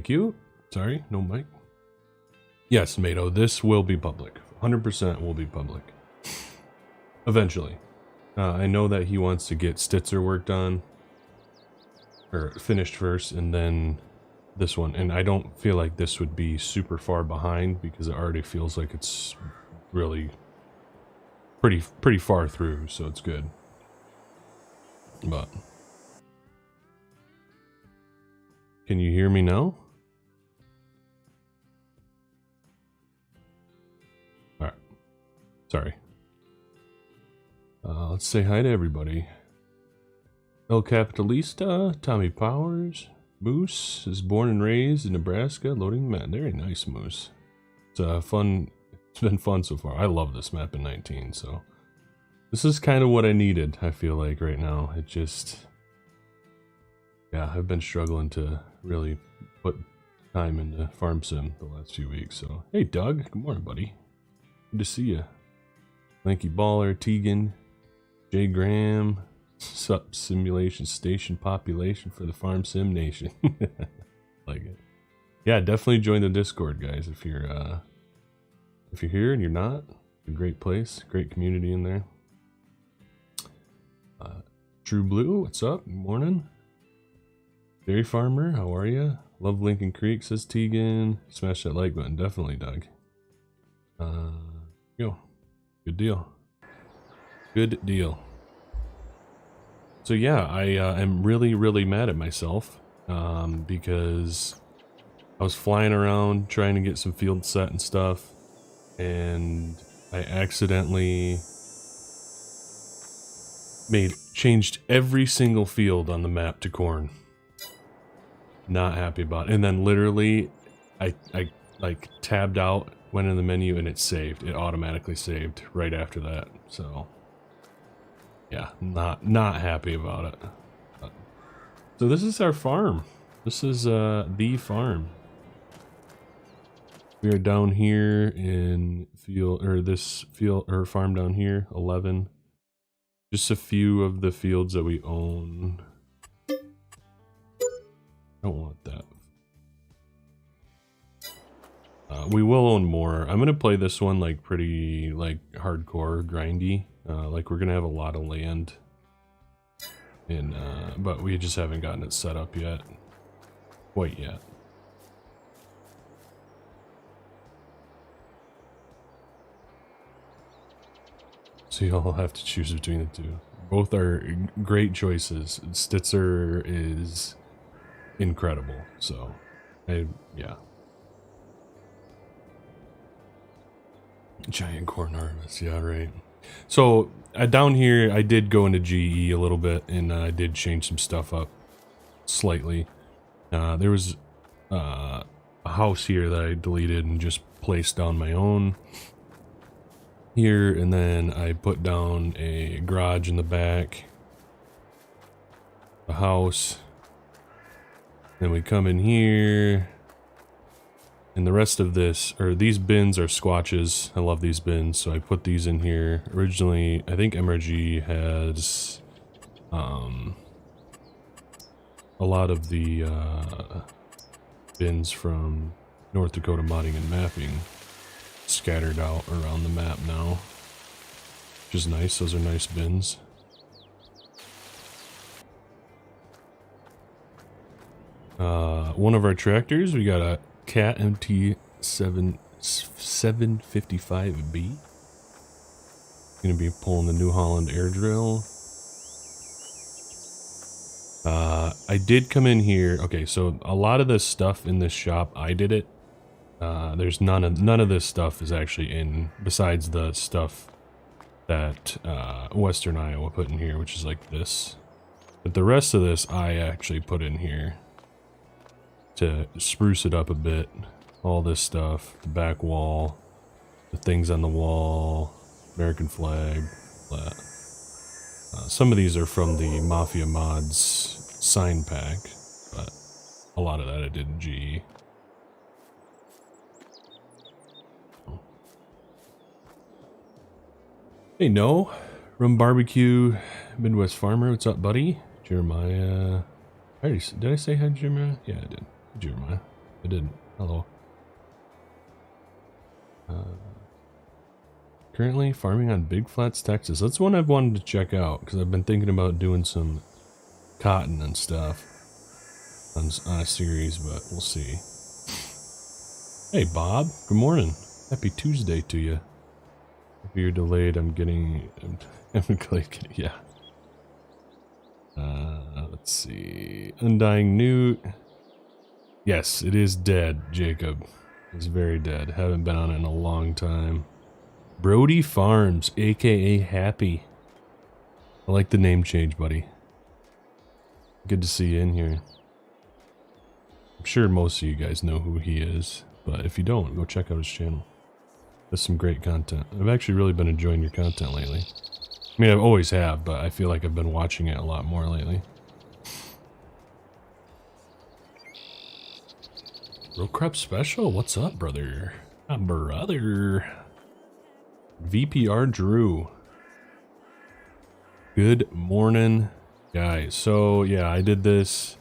Thank you. Sorry, no mic. Yes, Mato, this will be public. 100% will be public. Eventually. I know that he wants to get Stitzer worked on. Or finished first, and then this one. And I don't feel like this would be super far behind, because it already feels like it's really pretty far through, so it's good. But can you hear me now? Alright. Sorry. Let's say hi to everybody. El Capitalista, Tommy Powers, Moose is born and raised in Nebraska, loading the map. Very nice, Moose. It's fun. It's been fun so far. I love this map in 19, so this is kind of what I needed, I feel like, right now. It just, yeah, I've been struggling to really put time into Farm Sim the last few weeks, so. Hey, Doug. Good morning, buddy. Good to see you. Lanky Baller, Tegan, Jay Graham, Sup Simulation Station Population for the Farm Sim Nation. Like it. Yeah, definitely join the Discord, guys, if you're here and you're not. A great place, great community in there. True Blue, what's up? Good morning. Dairy Farmer, how are you? Love Lincoln Creek, says Tegan. Smash that like button, definitely, Doug. Go. Good deal. Good deal. So yeah, I am really mad at myself because I was flying around trying to get some field set and stuff, and I accidentally changed every single field on the map to corn. Not happy about it. And then literally I like tabbed out, went in the menu, and it saved. It automatically saved right after that. So yeah, not happy about it. So this is our farm. This is the farm. We are down here in field, or this field or farm down here, 11. Just a few of the fields that we own. Don't want that. We will own more. I'm gonna play this one like pretty like hardcore grindy. Like we're gonna have a lot of land, and but we just haven't gotten it set up yet, quite yet. So y'all have to choose between the two. Both are great choices. Stitzer is incredible, so yeah. Giant corn harvest, yeah, right. So down here, I did go into GE a little bit, and I did change some stuff up slightly. There was a house here that I deleted and just placed down my own here, and then I put down a garage in the back, a house. Then we come in here. And the rest of this, or these bins are squatches. I love these bins, so I put these in here. Originally, I think MRG has a lot of the bins from North Dakota Modding and Mapping scattered out around the map now, which is nice. Those are nice bins. One of our tractors, we got a Cat MT 755B. Gonna be pulling the New Holland air drill. I did come in here. Okay, so a lot of this stuff in this shop, I did it. There's none of this stuff is actually in, besides the stuff that Western Iowa put in here, which is like this. But the rest of this I actually put in here to spruce it up a bit. All this stuff, the back wall, the things on the wall, American flag, that. Some of these are from the Mafia Mods sign pack, but a lot of that I did in GE. Hey, no. Rum Barbecue, Midwest Farmer, what's up, buddy? Jeremiah. Did I say hi to Jeremiah? Yeah, I did. Jeremiah. I did. Hello. Currently farming on Big Flats, Texas. That's one I've wanted to check out because I've been thinking about doing some cotton and stuff on a series, but we'll see. Hey Bob, good morning. Happy Tuesday to you. If you're delayed, I'm yeah. Let's see. Undying Newt. Yes, it is dead, Jacob. It's very dead. Haven't been on it in a long time. Brody Farms, aka Happy. I like the name change, buddy. Good to see you in here. I'm sure most of you guys know who he is, but if you don't, go check out his channel. There's some great content. I've actually really been enjoying your content lately. I mean, I've always have, but I feel like I've been watching it a lot more lately. Real Crep Special, what's up, brother? Brother. VPR Drew. Good morning, guys. So, yeah, I did this.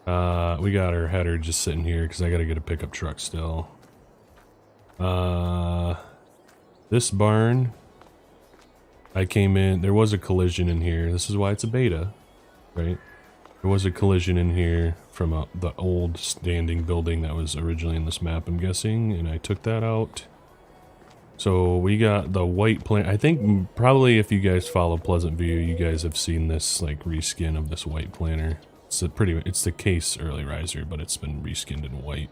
We got our header just sitting here because I got to get a pickup truck still. This barn, I came in, there was a collision in here. This is why it's a beta, right? There was a collision in here from the old standing building that was originally in this map, I'm guessing, and I took that out. So we got the white plant. I think probably if you guys follow Pleasant View, you guys have seen this like reskin of this white planter. It's it's the case early riser, but it's been reskinned in white.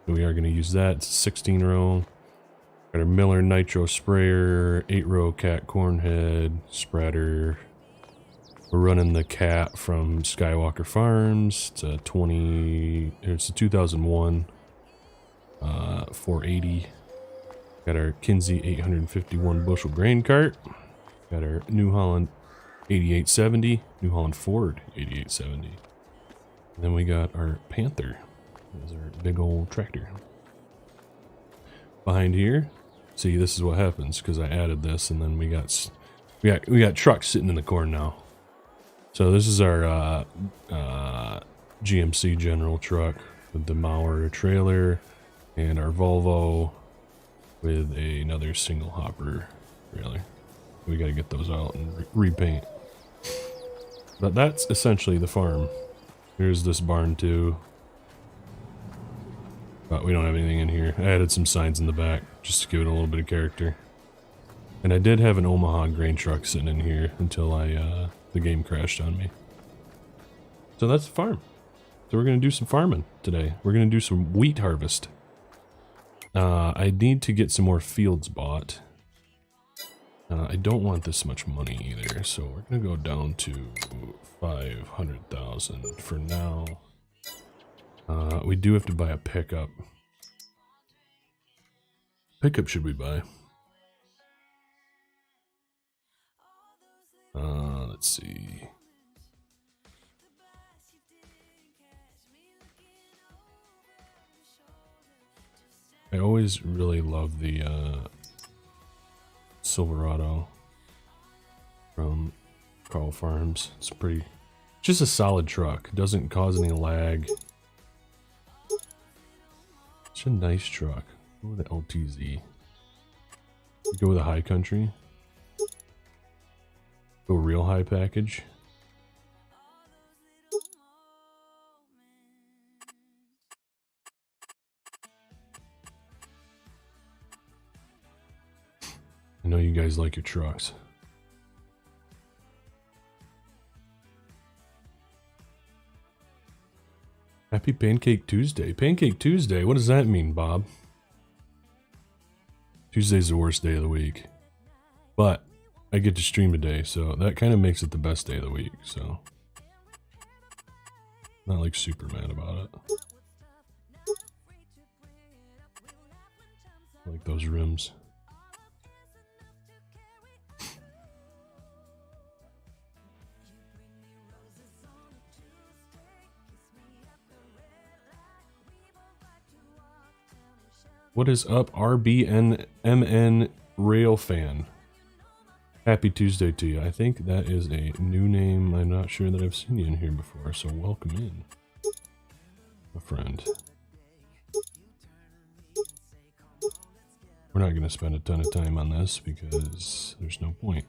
So we are going to use that. It's a 16 row. Got our Mueller nitro sprayer, 8 row cat cornhead, spreader. We're running the cat from Skywalker Farms. It's a 2001 480. Got our Kinsey 851 bushel grain cart. Got our New Holland 8870, New Holland Ford 8870. And then we got our Panther. There's our big old tractor. Behind here, see, this is what happens because I added this, and then we got trucks sitting in the corn now. So this is our GMC General truck with the Meyer trailer, and our Volvo with another single hopper trailer. We got to get those out and repaint. But that's essentially the farm. Here's this barn too. But we don't have anything in here. I added some signs in the back just to give it a little bit of character. And I did have an Omaha grain truck sitting in here until the game crashed on me. So that's the farm. So we're going to do some farming today. We're going to do some wheat harvest. I need to get some more fields bought. I don't want this much money either, so we're going to go down to 500,000 for now. We do have to buy a pickup. Pickup should we buy? Let's see. I always really love the Silverado from Kahler Farms. It's just a solid truck. Doesn't cause any lag. It's a nice truck. Go with the LTZ. Go with a high country. Go real high package. I know you guys like your trucks. Happy Pancake Tuesday. Pancake Tuesday? What does that mean, Bob? Tuesday's the worst day of the week. But I get to stream today, so that kind of makes it the best day of the week, so. Not like super mad about it. I like those rims. What is up, RBNMN Rail Fan? Happy Tuesday to you. I think that is a new name. I'm not sure that I've seen you in here before, so welcome in, my friend. We're not going to spend a ton of time on this because there's no point.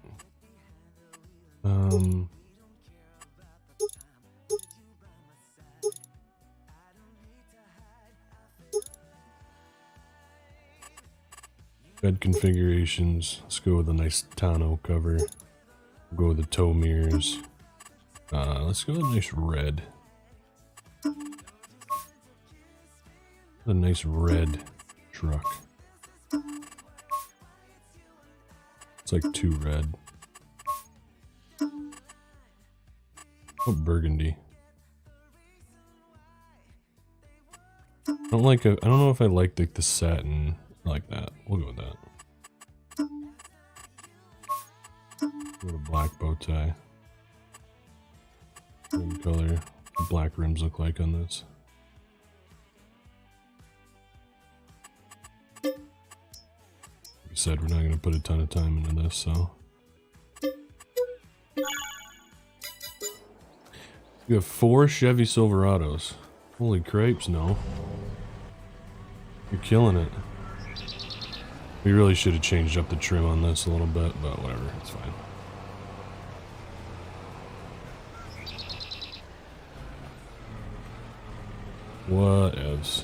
Bed configurations. Let's go with a nice tonneau cover. We'll go with the tow mirrors. Let's go with a nice red. A nice red truck. It's like too red. Oh, burgundy. I don't know if I like the satin like that. We'll go with that. Go with a black bow tie. What color the black rims look like on this. Like I said, we're not going to put a ton of time into this, so. You have 4 Chevy Silverados. Holy crapes, no. You're killing it. We really should have changed up the trim on this a little bit, but whatever, it's fine. Whatevs.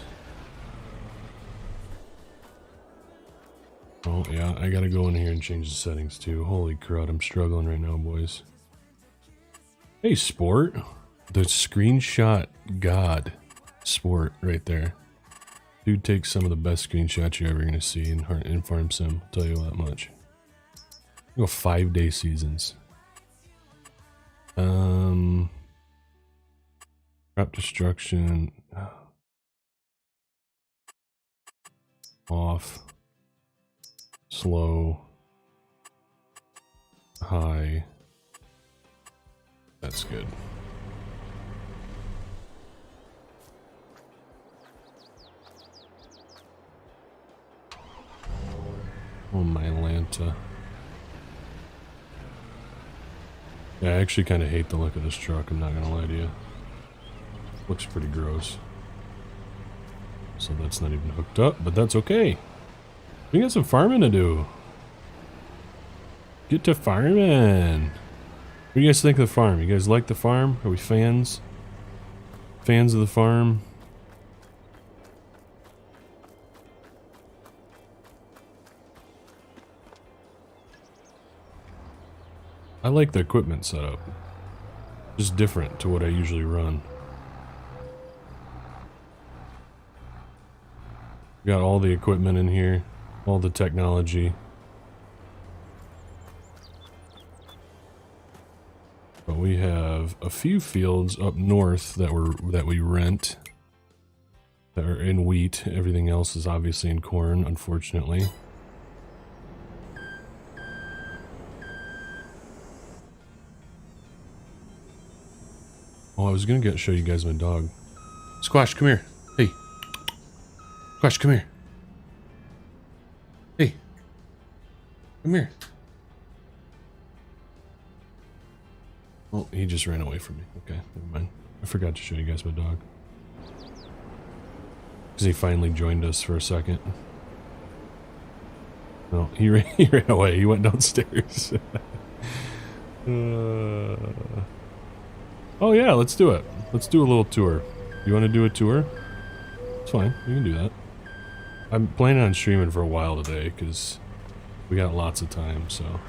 Oh, yeah, I gotta go in here and change the settings too. Holy crud, I'm struggling right now, boys. Hey, Sport. The screenshot god. Sport, right there. Dude takes some of the best screenshots you're ever gonna see in Farm Sim. I'll tell you that much. Go 5-day seasons. Crop destruction. Off. Slow. High. That's good. Oh, my Lanta. Yeah, I actually kind of hate the look of this truck, I'm not gonna lie to you. Looks pretty gross. So that's not even hooked up, but that's okay. We got some farming to do. Get to farming. What do you guys think of the farm? You guys like the farm? Are we fans? Fans of the farm? I like the equipment setup. Just different to what I usually run. Got all the equipment in here, all the technology. But we have a few fields up north that we rent that are in wheat. Everything else is obviously in corn, unfortunately. Oh, I was gonna show you guys my dog. Squash, come here. Hey. Squash, come here. Hey. Come here. Oh, he just ran away from me. Okay, never mind. I forgot to show you guys my dog. Because he finally joined us for a second. No, he ran away. He went downstairs. Oh yeah, let's do it. Let's do a little tour. You want to do a tour? It's fine. We can do that. I'm planning on streaming for a while today because we got lots of time, so.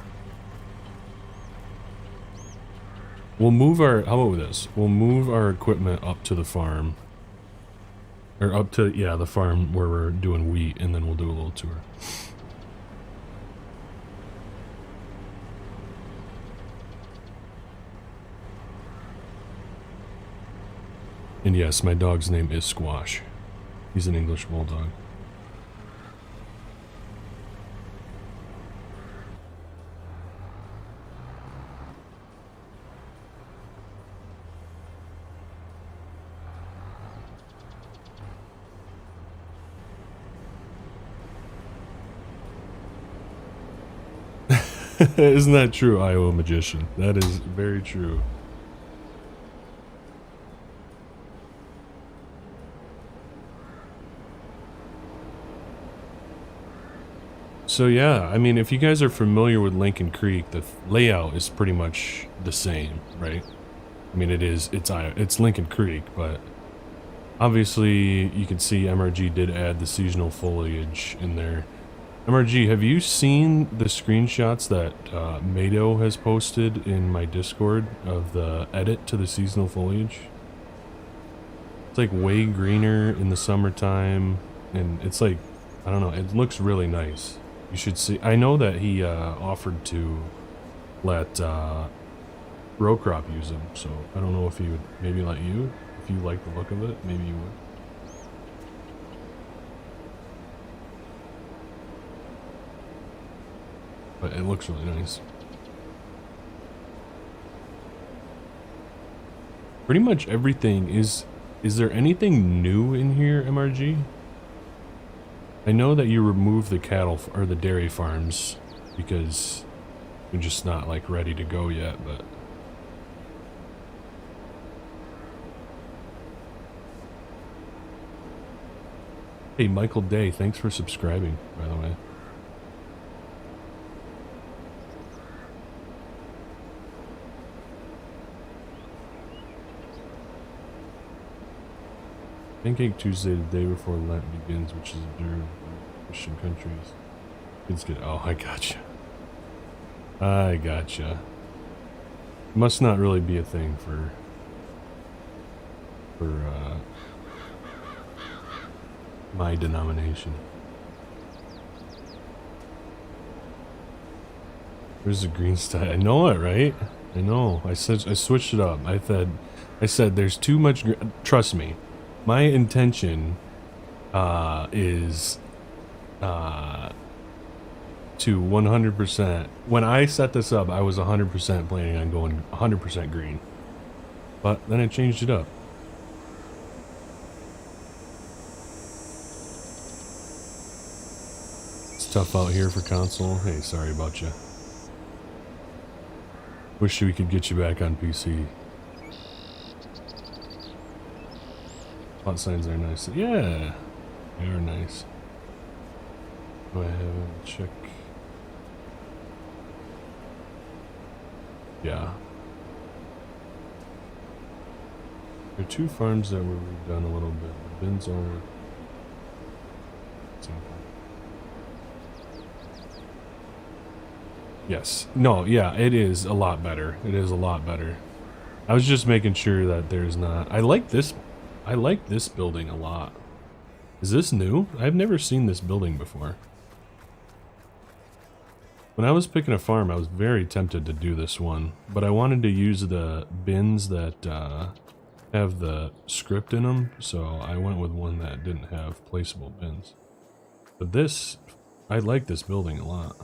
We'll move our, how about this? We'll move our equipment up to the farm. Or up to, yeah, the farm where we're doing wheat, and then we'll do a little tour. And yes, my dog's name is Squash. He's an English bulldog. Isn't that true, Iowa Magician? That is very true. So yeah, I mean, if you guys are familiar with Lincoln Creek, the layout is pretty much the same, right? I mean, it's Lincoln Creek, but obviously you can see MRG did add the seasonal foliage in there. MRG, have you seen the screenshots that Mado has posted in my Discord of the edit to the seasonal foliage? It's like way greener in the summertime, and it's like, I don't know, it looks really nice. You should see. I know that he offered to let row crop use them, so I don't know if he would maybe let you, if you like the look of it, maybe you would. But it looks really nice. Pretty much everything is there anything new in here, MRG? I know that you removed the cattle or the dairy farms because you're just not like ready to go yet, but hey, Michael Day, thanks for subscribing, by the way. Pancake Tuesday, the day before Lent begins, which is observed in Christian countries. Kids get, oh, I gotcha. I gotcha. Must not really be a thing for my denomination. Where's the green style? I know it, right? I know. I switched it up. I said there's too much. Trust me. My intention is to 100%. When I set this up, I was 100% planning on going 100% green, but then I changed it up. It's tough out here for console. Hey, sorry about you. Wish we could get you back on PC. Plot signs are nice. Yeah, they are nice. Do I have a check? Yeah. There are two farms that were redone a little bit. The bins are... Yes. No, yeah, it is a lot better. It is a lot better. I was just making sure that there's not... I like this building a lot. Is this new? I've never seen this building before. When I was picking a farm, I was very tempted to do this one, but I wanted to use the bins that have the script in them, so I went with one that didn't have placeable bins. But this, I like this building a lot.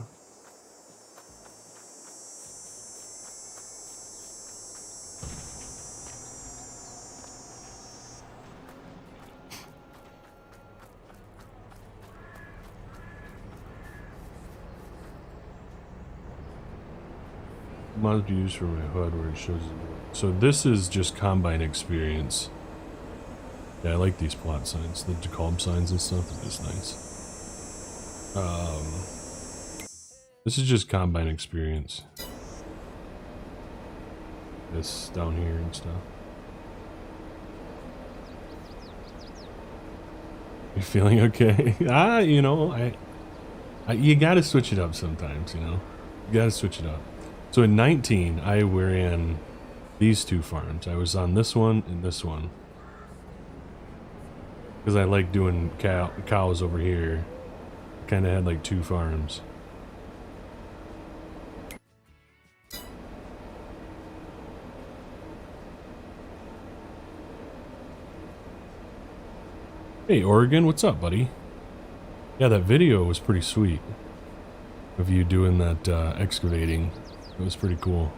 Must be used for my HUD where it shows it. So this is just combine experience. Yeah, I like these plot signs. The deculb signs and stuff are just nice. This is just combine experience. This down here and stuff. You feeling okay? You know, you gotta switch it up sometimes, you know? You gotta switch it up. So in 19, I ran these two farms. I was on this one and this one. Because I like doing cows over here. Kind of had like two farms. Hey, Oregon, what's up, buddy? Yeah, that video was pretty sweet. Of you doing that excavating. It was pretty cool.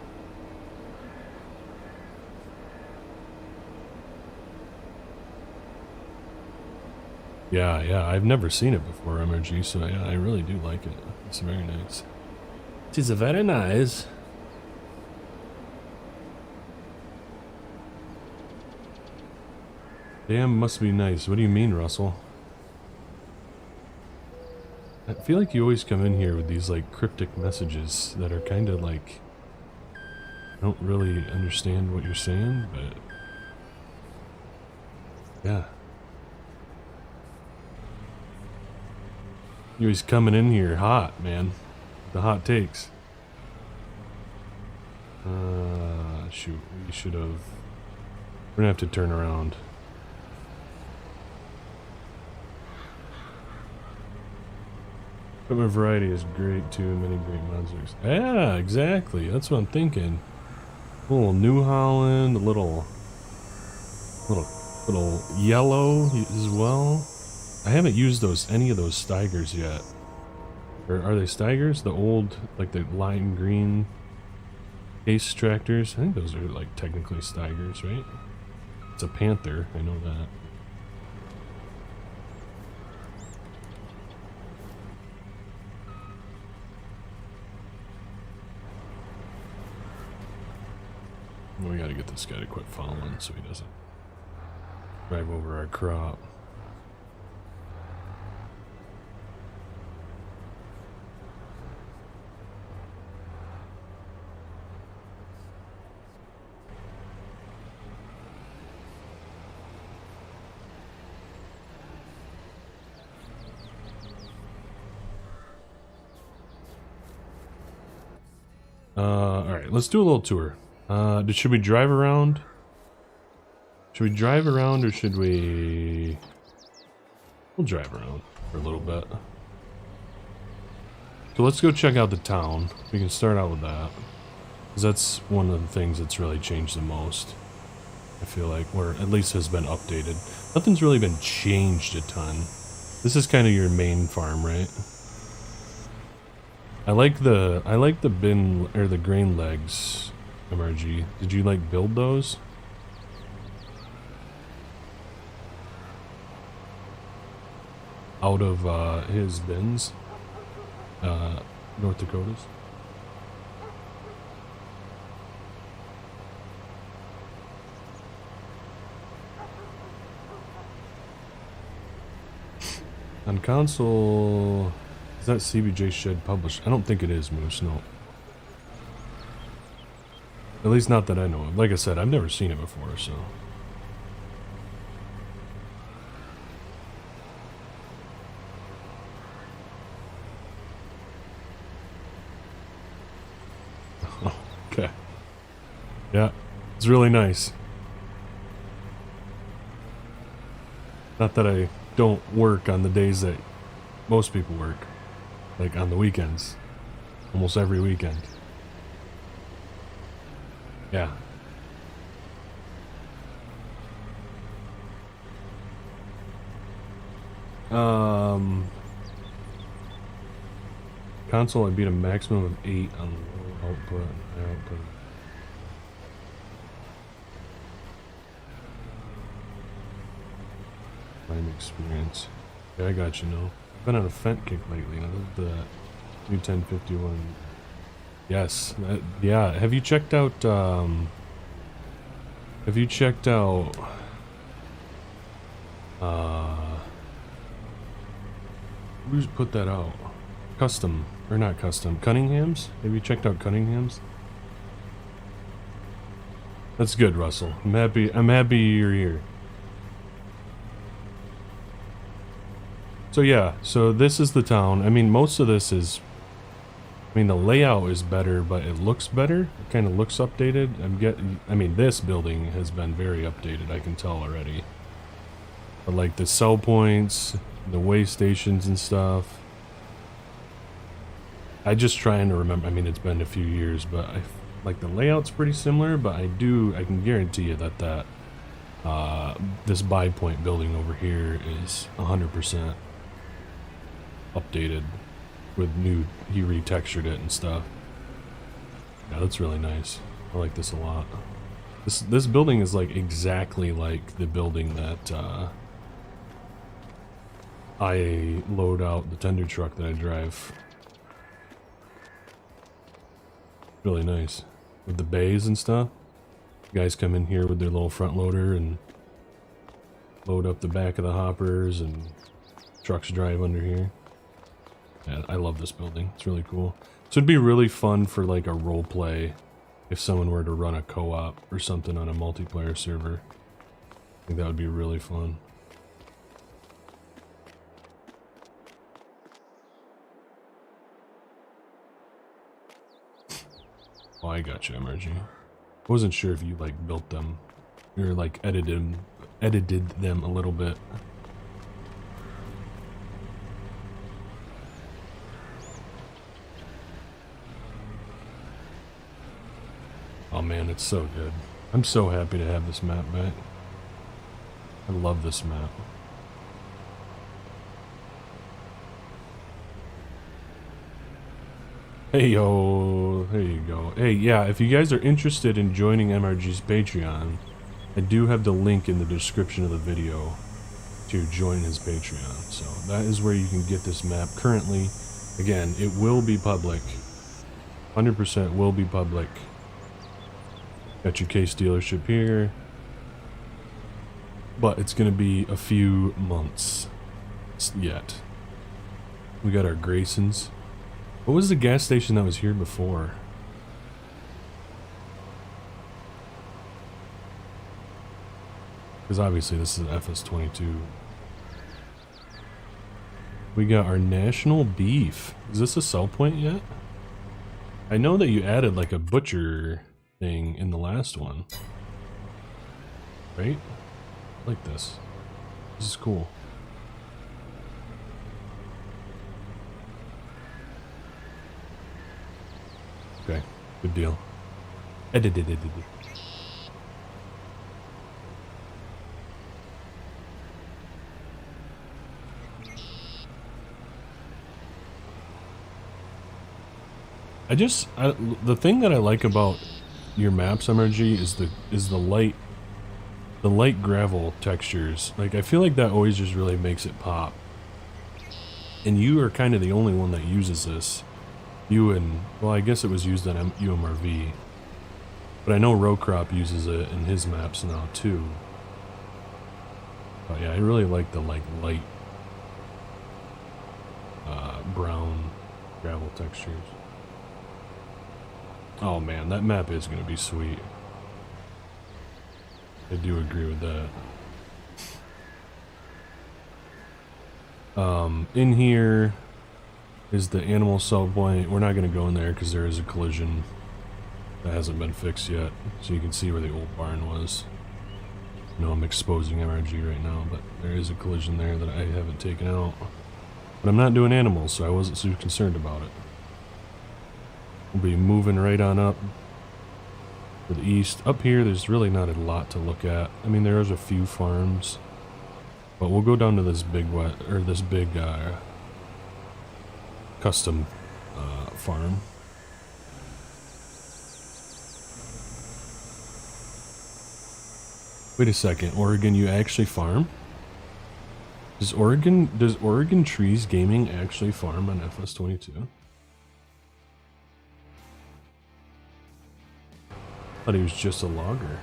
Yeah, I've never seen it before, MRG, so yeah, I really do like it. It's very nice. It is very nice. Damn, must be nice. What do you mean, Russell? I feel like you always come in here with these like cryptic messages that are kind of like, I don't really understand what you're saying, but yeah. You're always coming in here hot, man. The hot takes. Shoot, we should have. We're gonna have to turn around. Equipment variety is great too, many great monsters. Yeah, exactly. That's what I'm thinking. A little New Holland, a little yellow as well. I haven't used any of those Steigers yet. Or are they Steigers? The old, like the lime green case tractors. I think those are like technically Steigers, right? It's a Panther, I know that. We gotta get this guy to quit following so he doesn't drive over our crop. Alright, let's do a little tour. Should we drive around? Should we drive around or should we... We'll drive around for a little bit. So let's go check out the town. We can start out with that. Because that's one of the things that's really changed the most. I feel like, or at least has been updated. Nothing's really been changed a ton. This is kind of your main farm, right? I like the bin or the grain legs, MRG. Did you like build those? Out of his bins, North Dakota's. On console. Is that CBJ Shed published? I don't think it is, Moose, no. At least not that I know of. Like I said, I've never seen it before, so. Okay. Yeah, it's really nice. Not that I don't work on the days that most people work. Like on the weekends. Almost every weekend. Yeah. Console, I beat a maximum of 8 on low output. Prime experience. Yeah, I got you, no. I've been on a Fent kick lately. I love the new 1051. Yes. Yeah. Have you checked out, who's put that out? Custom. Or not custom. Cunningham's? Have you checked out Cunningham's? That's good, Russell. I'm happy you're here. So yeah, so this is the town. I mean, most of this is... I mean, the layout is better, but it looks better. It kind of looks updated. I mean, this building has been very updated, I can tell already. But like the sell points, the way stations and stuff. I just trying to remember. I mean, it's been a few years, but like the layout's pretty similar, but I can guarantee you that this buy point building over here is 100% updated with new, he retextured it and stuff. Yeah, that's really nice. I like this a lot. This building is like exactly like the building that I load out the tender truck that I drive. Really nice. With the bays and stuff. Guys come in here with their little front loader and load up the back of the hoppers, and trucks drive under here. Yeah, I love this building. It's really cool. So it'd be really fun for like a role play if someone were to run a co-op or something on a multiplayer server. I think that would be really fun. Oh, I got you, MRG. I wasn't sure if you like built them or like edited them a little bit. Oh man, it's so good. I'm so happy to have this map back. I love this map. Hey yo, there you go. Hey, yeah, if you guys are interested in joining MRG's Patreon, I do have the link in the description of the video to join his Patreon. So that is where you can get this map currently. Again, it will be public. 100% will be public. Got your case dealership here. But it's going to be a few months yet. We got our Graysons. What was the gas station that was here before? Because obviously this is an FS22. We got our national beef. Is this a sell point yet? I know that you added like a butcher thing in the last one. Right? I like this. This is cool. Okay, good deal. Edited. The thing that I like about your maps, MRG, is the light gravel textures. Like, I feel like that always just really makes it pop. And you are kind of the only one that uses this. You and, well, I guess it was used on UMRV. But I know Rowcrop uses it in his maps now too. But yeah, I really like the like light brown gravel textures. Oh man, that map is going to be sweet. I do agree with that. In here is the animal sell point. We're not going to go in there because there is a collision that hasn't been fixed yet. So you can see where the old barn was. I know I'm exposing MRG right now, but there is a collision there that I haven't taken out. But I'm not doing animals, so I wasn't too concerned about it. We'll be moving right on up to the east. Up here, there's really not a lot to look at. I mean, there is a few farms, but we'll go down to this big custom farm. Wait a second, Oregon, you actually farm? Does Oregon Trees Gaming actually farm on FS22? Thought he was just a logger.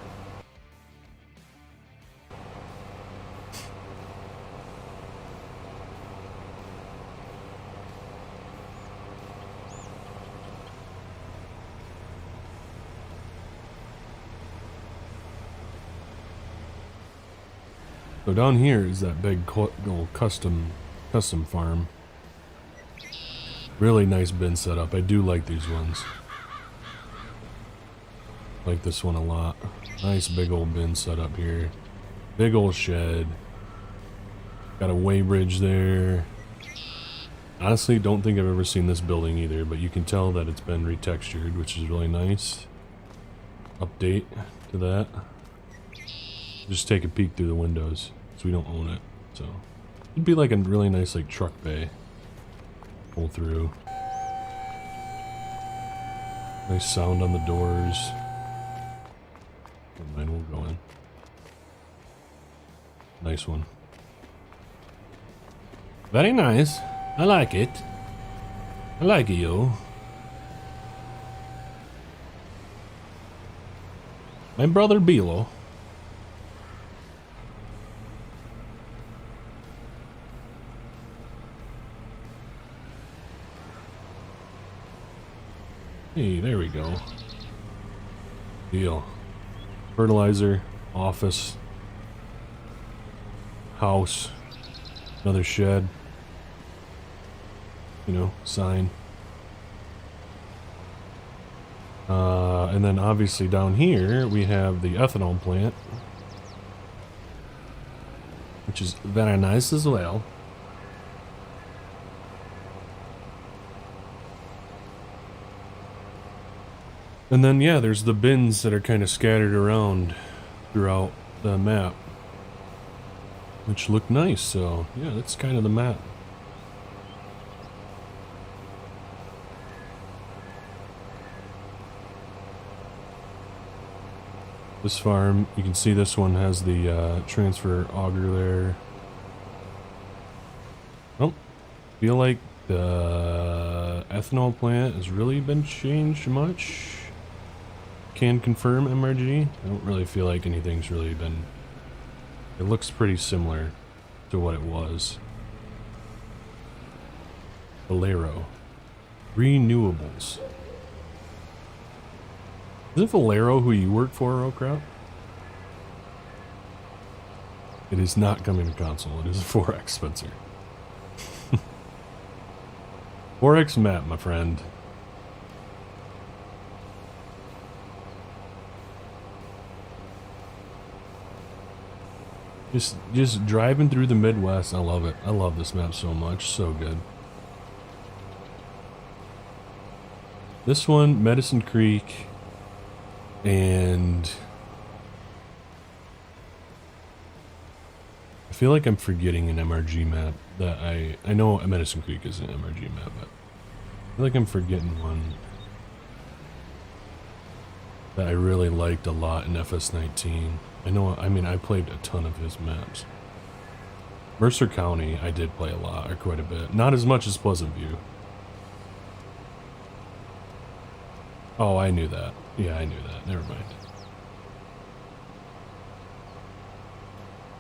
So down here is that big old custom farm. Really nice bin setup. I do like these ones. Like this one a lot. Nice big old bin setup here. Big old shed. Got a weighbridge there. Honestly, don't think I've ever seen this building either, but you can tell that it's been retextured, which is really nice. Update to that. Just take a peek through the windows, because we don't own it. So it'd be like a really nice like truck bay. Pull through. Nice sound on the doors. Never mind, we'll go in. Nice one. Very nice. I like it. I like it, yo. My brother Bilo. Hey, there we go. Deal. Fertilizer, office, house, another shed. You know, sign. And then obviously down here we have the ethanol plant, which is very nice as well. And then yeah, there's the bins that are kind of scattered around throughout the map, which look nice. So yeah, that's kind of the map. This farm, you can see this one has the transfer auger there. Oh, feel like the ethanol plant has really been changed much. Can confirm MRG. I don't really feel like anything's really been... It looks pretty similar to what it was. Valero. Renewables. Is it Valero who you work for, Rockrop? It is not coming to console. It is a 4X, Spencer. 4X map, my friend. Just driving through the Midwest. I love it. I love this map so much. So good. This one, Medicine Creek. And I feel like I'm forgetting an MRG map that I know Medicine Creek is an MRG map, but I feel like I'm forgetting one that I really liked a lot in FS19. I mean, I played a ton of his maps. Mercer County, I did play a lot, or quite a bit. Not as much as Pleasant View. Oh, I knew that. Yeah, I knew that. Never mind.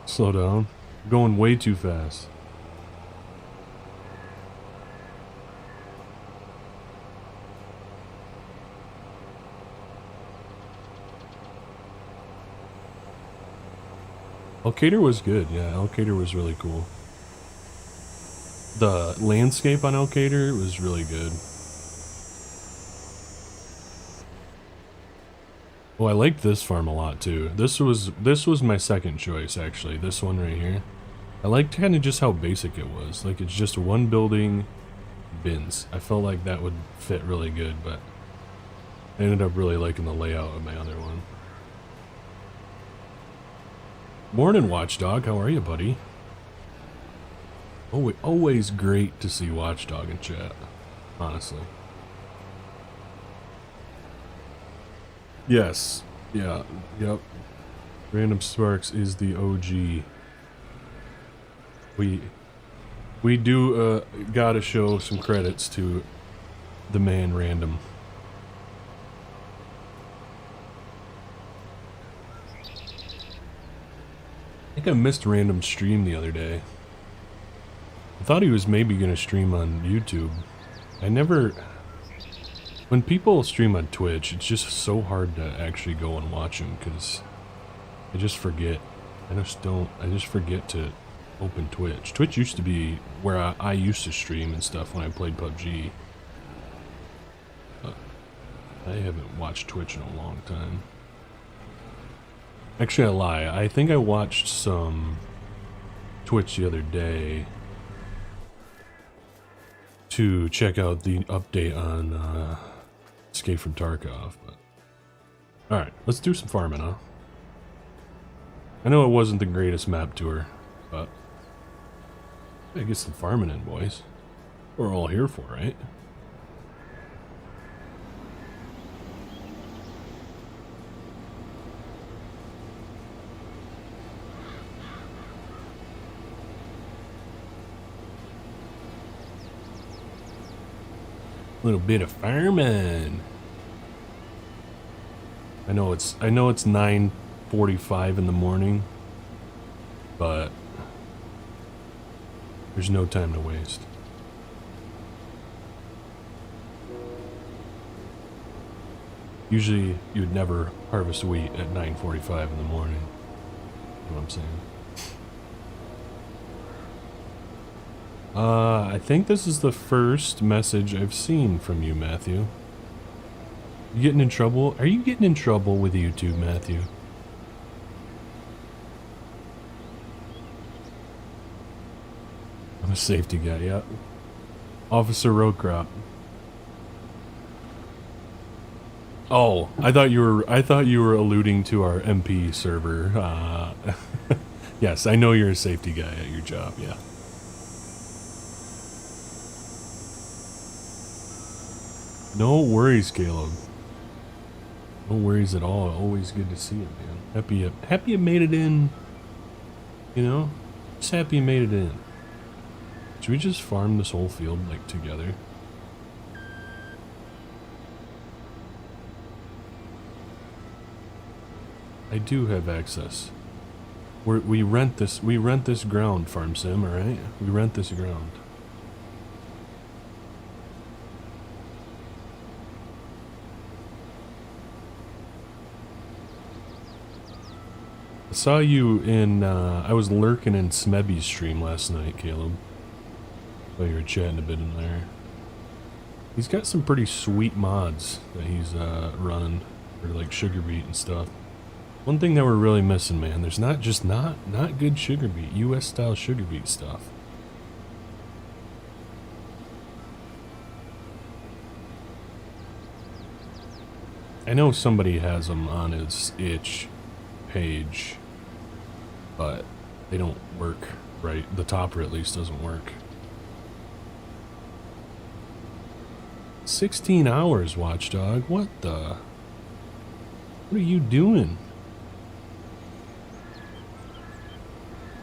Slow down. Going way too fast. Elkader was good. Yeah, Elkader was really cool. The landscape on Elkader was really good. Oh, I liked this farm a lot too. This was my second choice actually. This one right here. I liked kind of just how basic it was. Like it's just one building, bins. I felt like that would fit really good, but I ended up really liking the layout of my other one. Morning, Watchdog. How are you, buddy? Oh, always great to see Watchdog in chat. Honestly. Yes. Yeah. Yep. Random Sparks is the OG. We do gotta show some credits to the man Random. I think I missed Random's stream the other day. I thought he was maybe gonna stream on YouTube. I never... When people stream on Twitch, it's just so hard to actually go and watch them because I just forget. I just forget to open Twitch. Twitch used to be where I used to stream and stuff when I played PUBG. But I haven't watched Twitch in a long time. Actually, I lie. I think I watched some Twitch the other day to check out the update on Escape from Tarkov. But alright, let's do some farming, huh? I know it wasn't the greatest map tour, but I get some farming in, boys. We're all here for, right? Little bit of farming. I know it's 9:45 in the morning, but there's no time to waste. Usually you would never harvest wheat at 9:45 in the morning. You know what I'm saying? I think this is the first message I've seen from you, Matthew. You getting in trouble? Are you getting in trouble with YouTube, Matthew? I'm a safety guy, yeah. Officer Roadcrop. Oh, I thought you were alluding to our MP server. Yes, I know you're a safety guy at your job, yeah. No worries, Caleb. No worries at all. Always good to see you, man. Happy you made it in. You know? Just happy you made it in. Should we just farm this whole field, like, together? I do have access. We rent this ground, Farm Sim, alright? We rent this ground. I saw you in, I was lurking in Smebby's stream last night, Caleb. While you were chatting a bit in there. He's got some pretty sweet mods that he's running for like sugar beet and stuff. One thing that we're really missing, man, there's not good sugar beet, US style sugar beet stuff. I know somebody has them on his itch page, but they don't work right. The topper at least doesn't work. 16 hours, Watchdog. What the? What are you doing?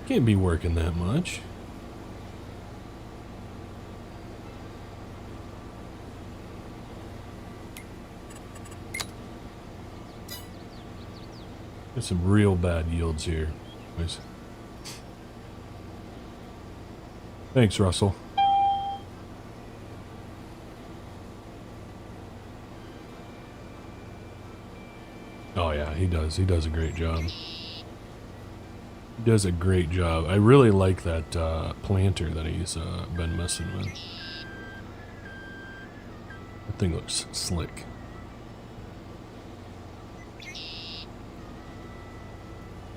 Can't be working that much. There's some real bad yields here. Nice. Thanks, Russell. Oh yeah, he does. He does a great job. He does a great job. I really like that planter that he's been messing with. That thing looks slick.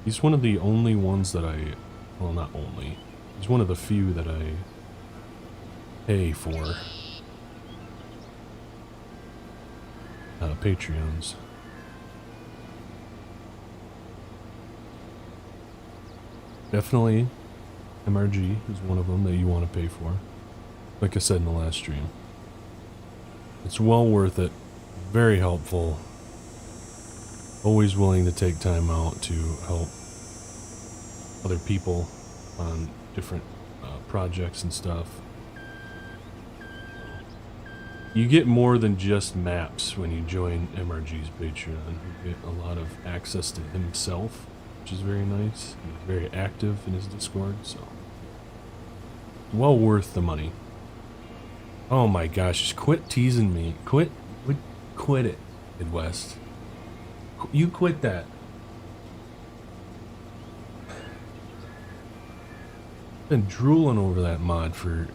He's one of the only ones that well, not only. He's one of the few that I pay for Patreons. Definitely MRG is one of them that you want to pay for. Like I said in the last stream. It's well worth it. Very helpful. Always willing to take time out to help other people on different projects and stuff. You get more than just maps when you join MRG's Patreon. You get a lot of access to himself, which is very nice. He's very active in his Discord, so well worth the money. Oh my gosh, just quit teasing me. Quit it, Midwest. You quit that. Been drooling over that mod for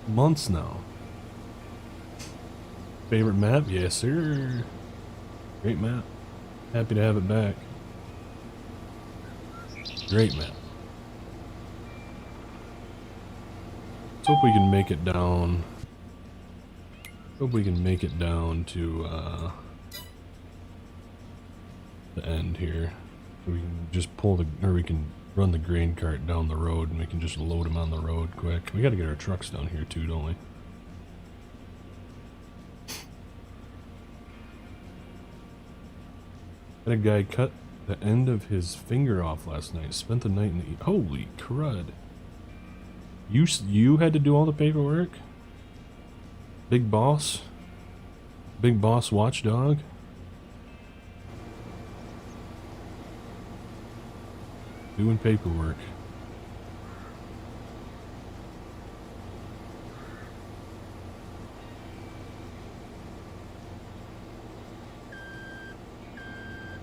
months now. Favorite map? Yes, sir. Great map. Happy to have it back. Great map. Let's hope we can make it down. Hope we can make it down to the end here. We can just pull the, or we can run the grain cart down the road and we can just load them on the road quick. We gotta get our trucks down here too, don't we? Had a guy cut the end of his finger off last night. Spent the night in the... Holy crud. You had to do all the paperwork? Big boss? Big boss Watchdog? Doing paperwork.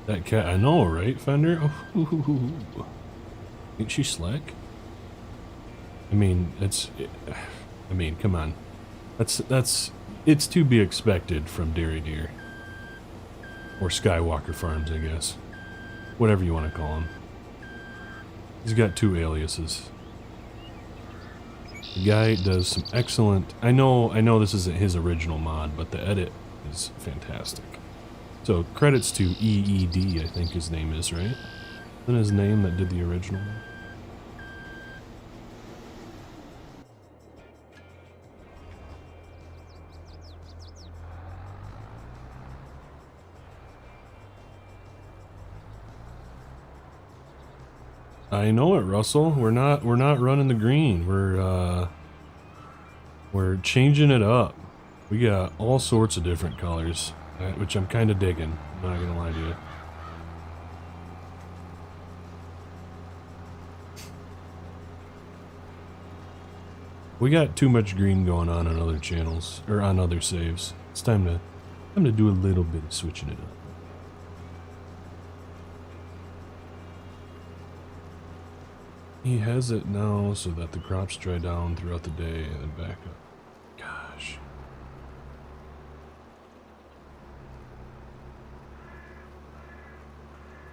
That cat, I know, right, Fender? Oh, ain't she slick? I mean, come on. It's to be expected from Dairy Deer. Or Skywalker Farms, I guess. Whatever you want to call him. He's got 2 aliases. The guy does some excellent... I know this isn't his original mod, but the edit is fantastic. So, credits to EED, I think his name is, right? Isn't his name that did the original one? I know it, Russell. We're not running the green. We're changing it up. We got all sorts of different colors, which I'm kind of digging. I'm not gonna lie to you. We got too much green going on other channels or on other saves. It's time to do a little bit of switching it up. He has it now so that the crops dry down throughout the day and then back up. Gosh.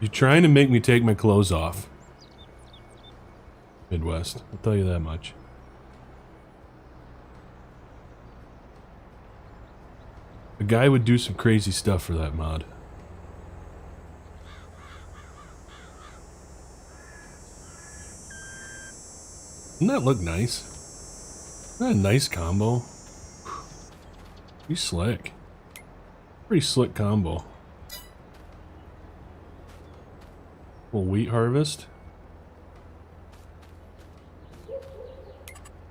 You're trying to make me take my clothes off. Midwest, I'll tell you that much. A guy would do some crazy stuff for that mod. Doesn't that look nice? Isn't that a nice combo? Pretty slick. Pretty slick combo. Little wheat harvest.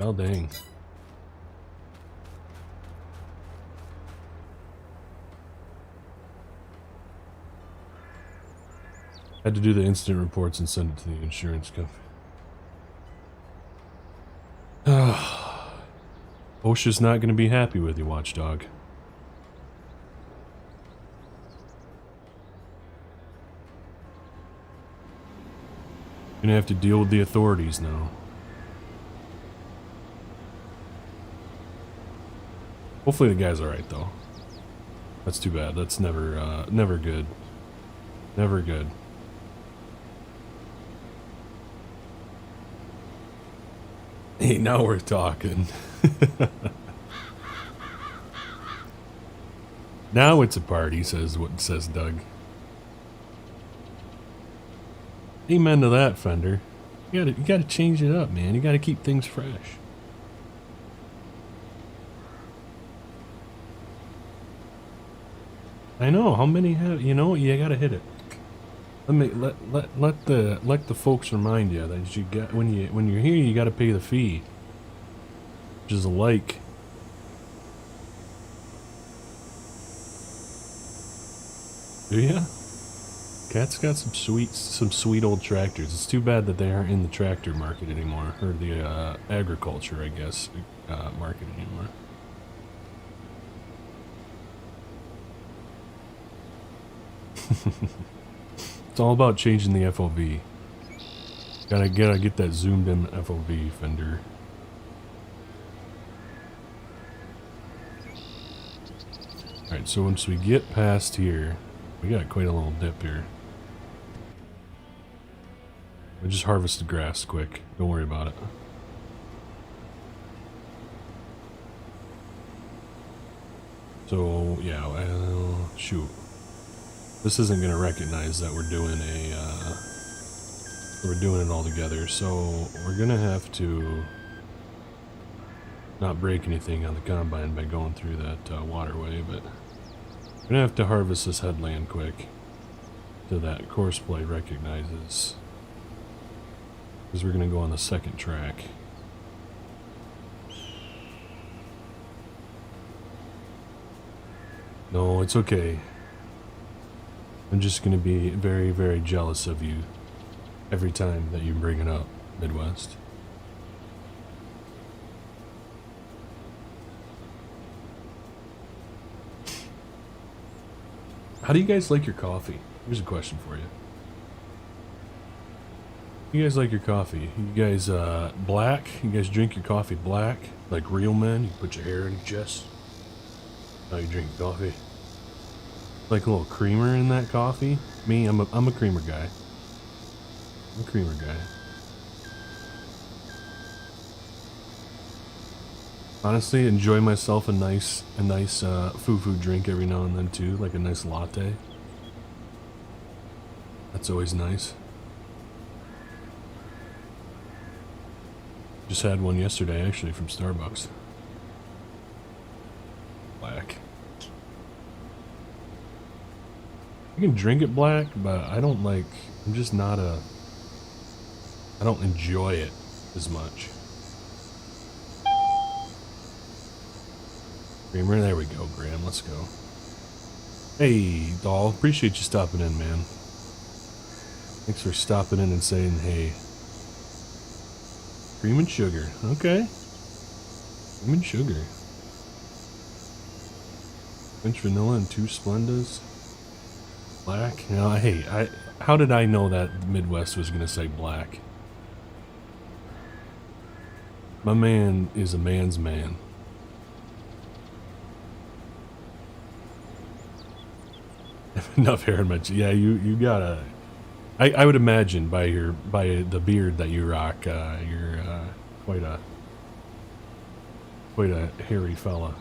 Oh dang. Had to do the incident reports and send it to the insurance company. OSHA's not going to be happy with you, Watchdog. You're going to have to deal with the authorities now. Hopefully the guy's alright, though. That's too bad. That's never, never good. Never good. Hey, now we're talking. Now it's a party, says Doug. Amen to that, Fender. You gotta change it up, man. You gotta keep things fresh. I know, how many have, you know, you gotta hit it. Let the folks remind you that you got when you're here you gotta pay the fee. Which is a like. Do ya? Cat's got some sweet old tractors. It's too bad that they aren't in the tractor market anymore, or the agriculture, I guess, market anymore. It's all about changing the FOV. Gotta get that zoomed in FOV, Fender. Alright, so once we get past here, we got quite a little dip here. We just harvest the grass quick. Don't worry about it. So, yeah, well, shoot. This isn't going to recognize that we're doing it all together, so we're going to have to not break anything on the combine by going through that waterway, but we're going to have to harvest this headland quick so that course play recognizes, because we're going to go on the second track. No, it's okay. I'm just going to be very, very jealous of you every time that you bring it up, Midwest. How do you guys like your coffee? Here's a question for you. You guys like your coffee? You guys black? You guys drink your coffee black? Like real men? You put your hair in your chest? How you drink coffee? Like a little creamer in that coffee? Me, I'm a creamer guy. I'm a creamer guy. Honestly, enjoy myself a nice foo-foo drink every now and then too, like a nice latte. That's always nice. Just had one yesterday, actually, from Starbucks. Black. I can drink it black, but I don't like... I'm just not a... I don't enjoy it as much. Creamer, there we go, Graham, let's go. Hey, Dahl, appreciate you stopping in, man. Thanks for stopping in and saying hey. Cream and sugar, okay. Cream and sugar. French vanilla and 2 Splendas. Black? You know, hey, how did I know that the Midwest was gonna say black? My man is a man's man. Enough hair in my yeah, you gotta... I would imagine by the beard that you rock, you're quite a hairy fella.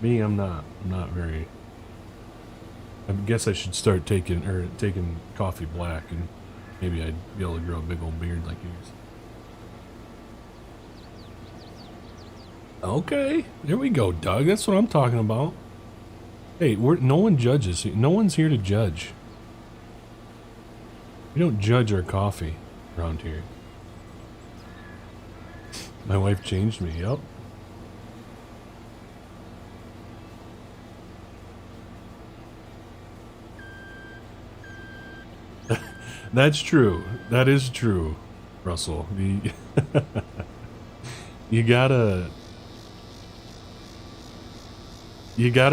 Me, I'm not very. I guess I should start taking coffee black, and maybe I'd be able to grow a big old beard like yours. Okay, there we go, Doug. That's what I'm talking about. Hey, no one judges. No one's here to judge. We don't judge our coffee around here. My wife changed me, yep. That's true. That is true, Russell. You gotta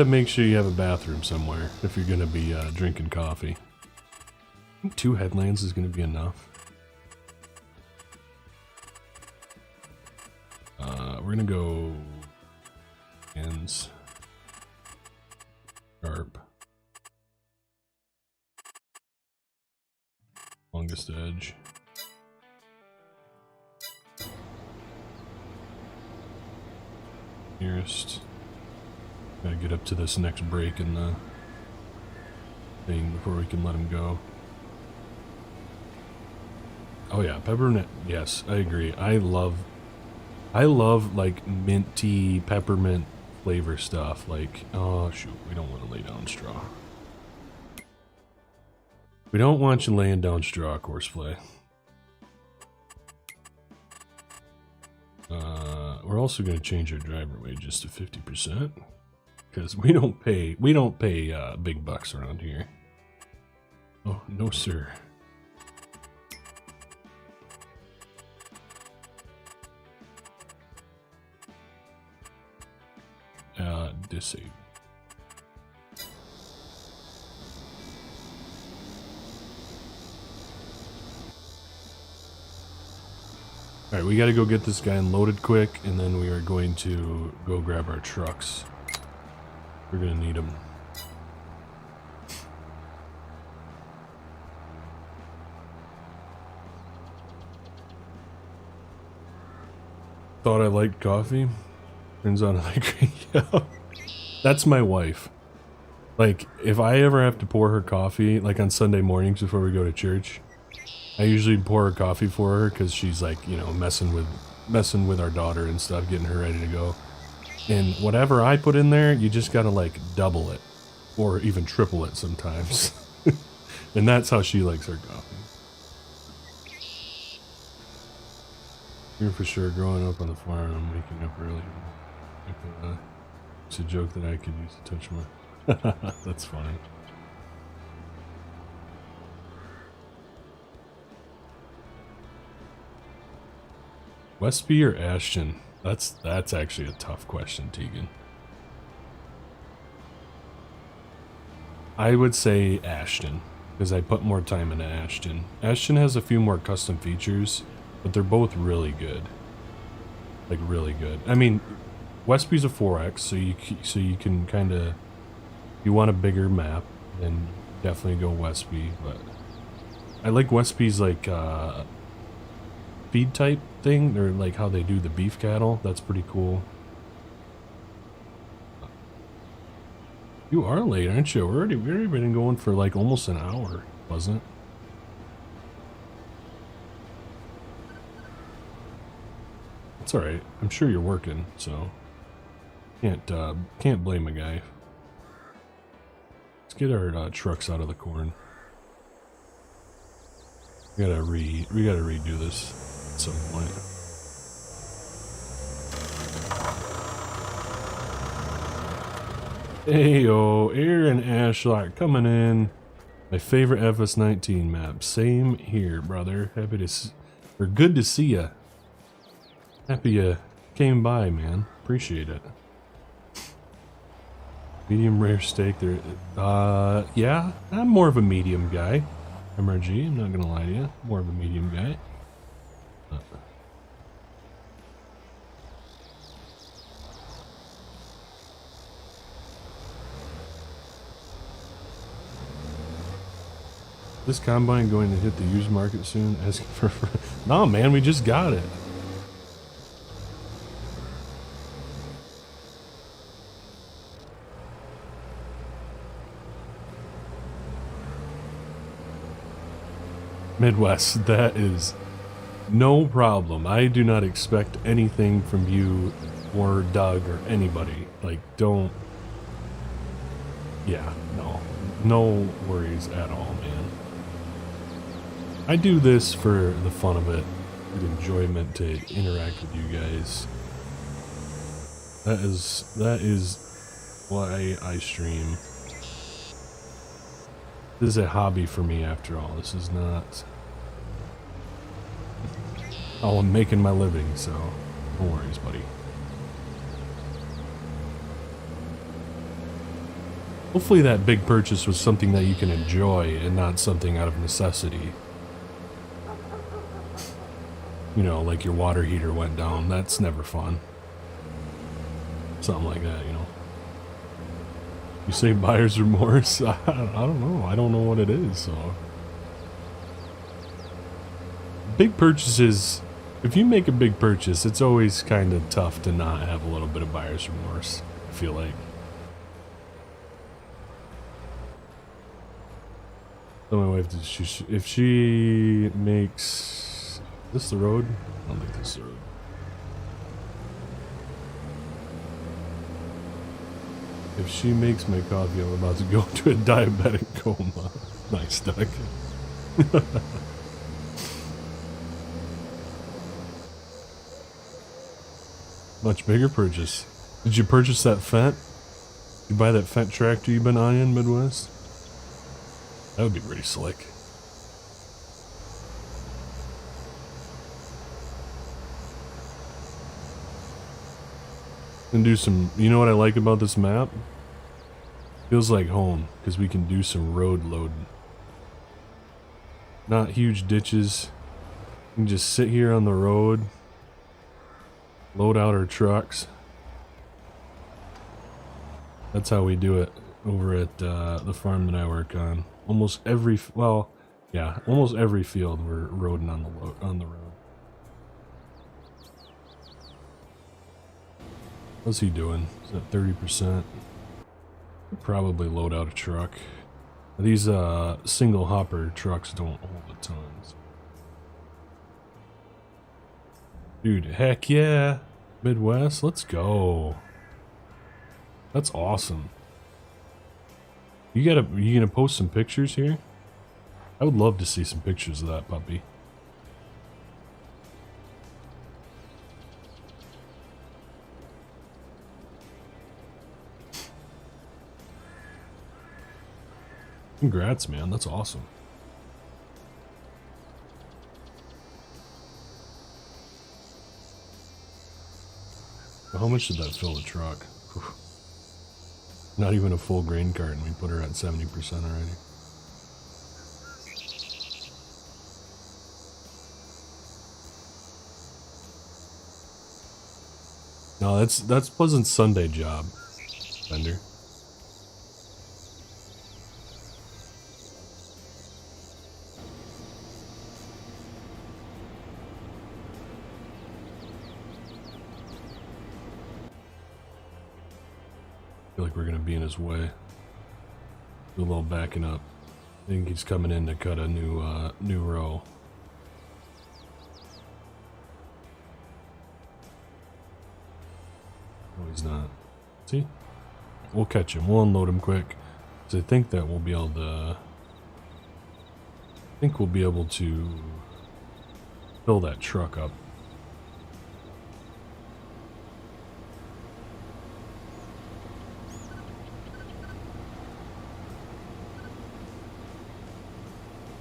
make sure you have a bathroom somewhere if you're gonna be drinking coffee. I think 2 headlands is gonna be enough. We're gonna go ends sharp. Longest edge. Nearest. Gotta get up to this next break in the thing before we can let him go. Oh yeah, peppermint. Yes, I agree. I love like minty peppermint flavor stuff. Like, oh shoot, we don't want to lay down straw. We don't want you laying down straw, Courseplay. We're also going to change our driver wages to 50% because we don't pay big bucks around here. Oh no, sir. Disable. Alright, we gotta go get this guy unloaded quick, and then we are going to go grab our trucks. We're gonna need them. Thought I liked coffee. Turns out I like yeah. That's my wife. Like, if I ever have to pour her coffee, like on Sunday mornings before we go to church, I usually pour her coffee for her because she's like, you know, messing with our daughter and stuff, getting her ready to go. And whatever I put in there, you just gotta like double it, or even triple it sometimes. And that's how she likes her coffee. Here for sure. Growing up on the farm, I'm waking up early. It's a joke that I could use to touch my. That's funny. Westby or Ashton? That's actually a tough question, Tegan. I would say Ashton, because I put more time into Ashton. Ashton has a few more custom features, but they're both really good. Like, really good. I mean, Westby's a 4X, so you can kind of... You want a bigger map, then definitely go Westby, but... I like Westby's, like, feed type thing, or like how they do the beef cattle. That's pretty cool. You are late, aren't you? We've already been going for like almost an hour, wasn't it? It's alright. I'm sure you're working, so can't blame a guy. Let's get our trucks out of the corn. We gotta redo this at some point. Hey yo, Aaron Ashlock coming in. My favorite FS19 map. Same here, brother. Happy to or good to see ya. Happy you came by, man. Appreciate it. Medium rare steak there. Yeah, I'm more of a medium guy. MRG, I'm not gonna lie to you. More of a medium guy. This combine going to hit the used market soon? Asking for no, man, we just got it. Midwest, that is no problem. I do not expect anything from you or Doug or anybody. Like, don't... Yeah, no worries at all, man. I do this for the fun of it, the enjoyment to interact with you guys. That is why I stream. This is a hobby for me after all. This is not how I'm making my living, so no worries, buddy. Hopefully that big purchase was something that you can enjoy and not something out of necessity. You know, like your water heater went down. That's never fun. Something like that, you know. You say buyer's remorse? I don't know. I don't know what it is, so. Big purchases, if you make a big purchase, it's always kind of tough to not have a little bit of buyer's remorse, I feel like. Tell my wife, if she makes... Is this the road? I don't think this is the road. If she makes my coffee, I'm about to go into a diabetic coma. Nice, Doug. Much bigger purchase. Did you purchase that Fent? You buy that Fent tractor you've been eyeing, Midwest? That would be pretty slick. And do some, you know what I like about this map? Feels like home, because we can do some road loading. Not huge ditches. We can just sit here on the road, load out our trucks. That's how we do it over at the farm that I work on. Almost every, well, yeah, almost every field we're roading on the road. What's he doing? Is that 30%? Probably load out a truck. These single hopper trucks don't hold a ton. Dude, heck yeah. Midwest, let's go. That's awesome. You gonna post some pictures here? I would love to see some pictures of that puppy. Congrats, man. That's awesome. How much did that fill the truck? Not even a full grain cart, and we put her at 70% already. No, that's Pleasant Sunday job, Bender. I feel like we're gonna be in his way. Do a little backing up. I think he's coming in to cut a new row. No, he's not. See? We'll catch him. We'll unload him quick. So I think that we'll be able to... I think we'll be able to fill that truck up.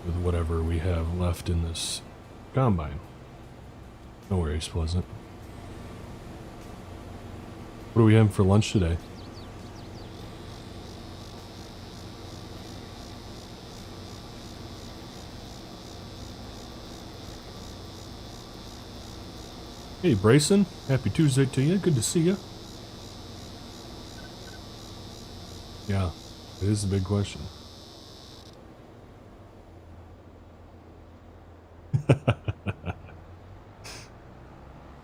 With whatever we have left in this combine. No worries, Pleasant. What are we having for lunch today? Hey Bryson, happy Tuesday to you. Good to see you. Yeah, it is a big question.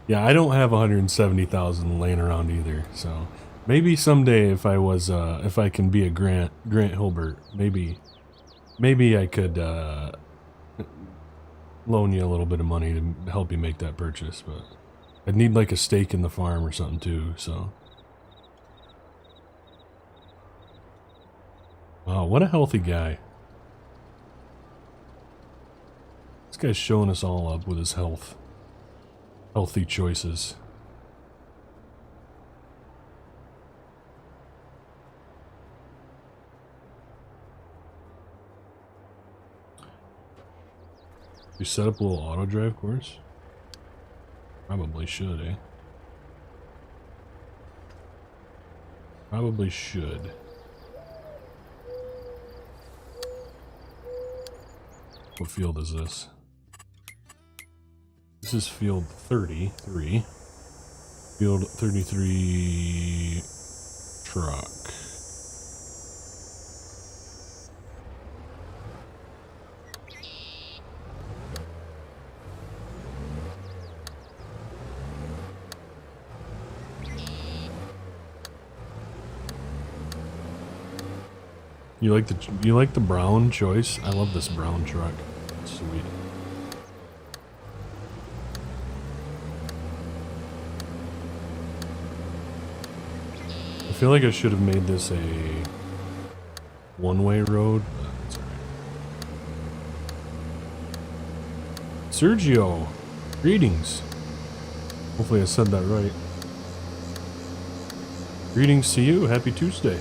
Yeah, I don't have 170,000 laying around either, so maybe someday if I was if I can be a Grant Hilbert, maybe I could loan you a little bit of money to help you make that purchase, but I'd need like a stake in the farm or something too, so. Wow, what a healthy guy. This guy's showing us all up with his health. Healthy choices. You set up a little auto drive course? Probably should, eh? Probably should. What field is this? This is field 33. Field 33 truck. You like the brown choice? I love this brown truck. It's sweet. I feel like I should have made this a one-way road, but it's alright. Sergio, greetings. Hopefully I said that right. Greetings to you. Happy Tuesday.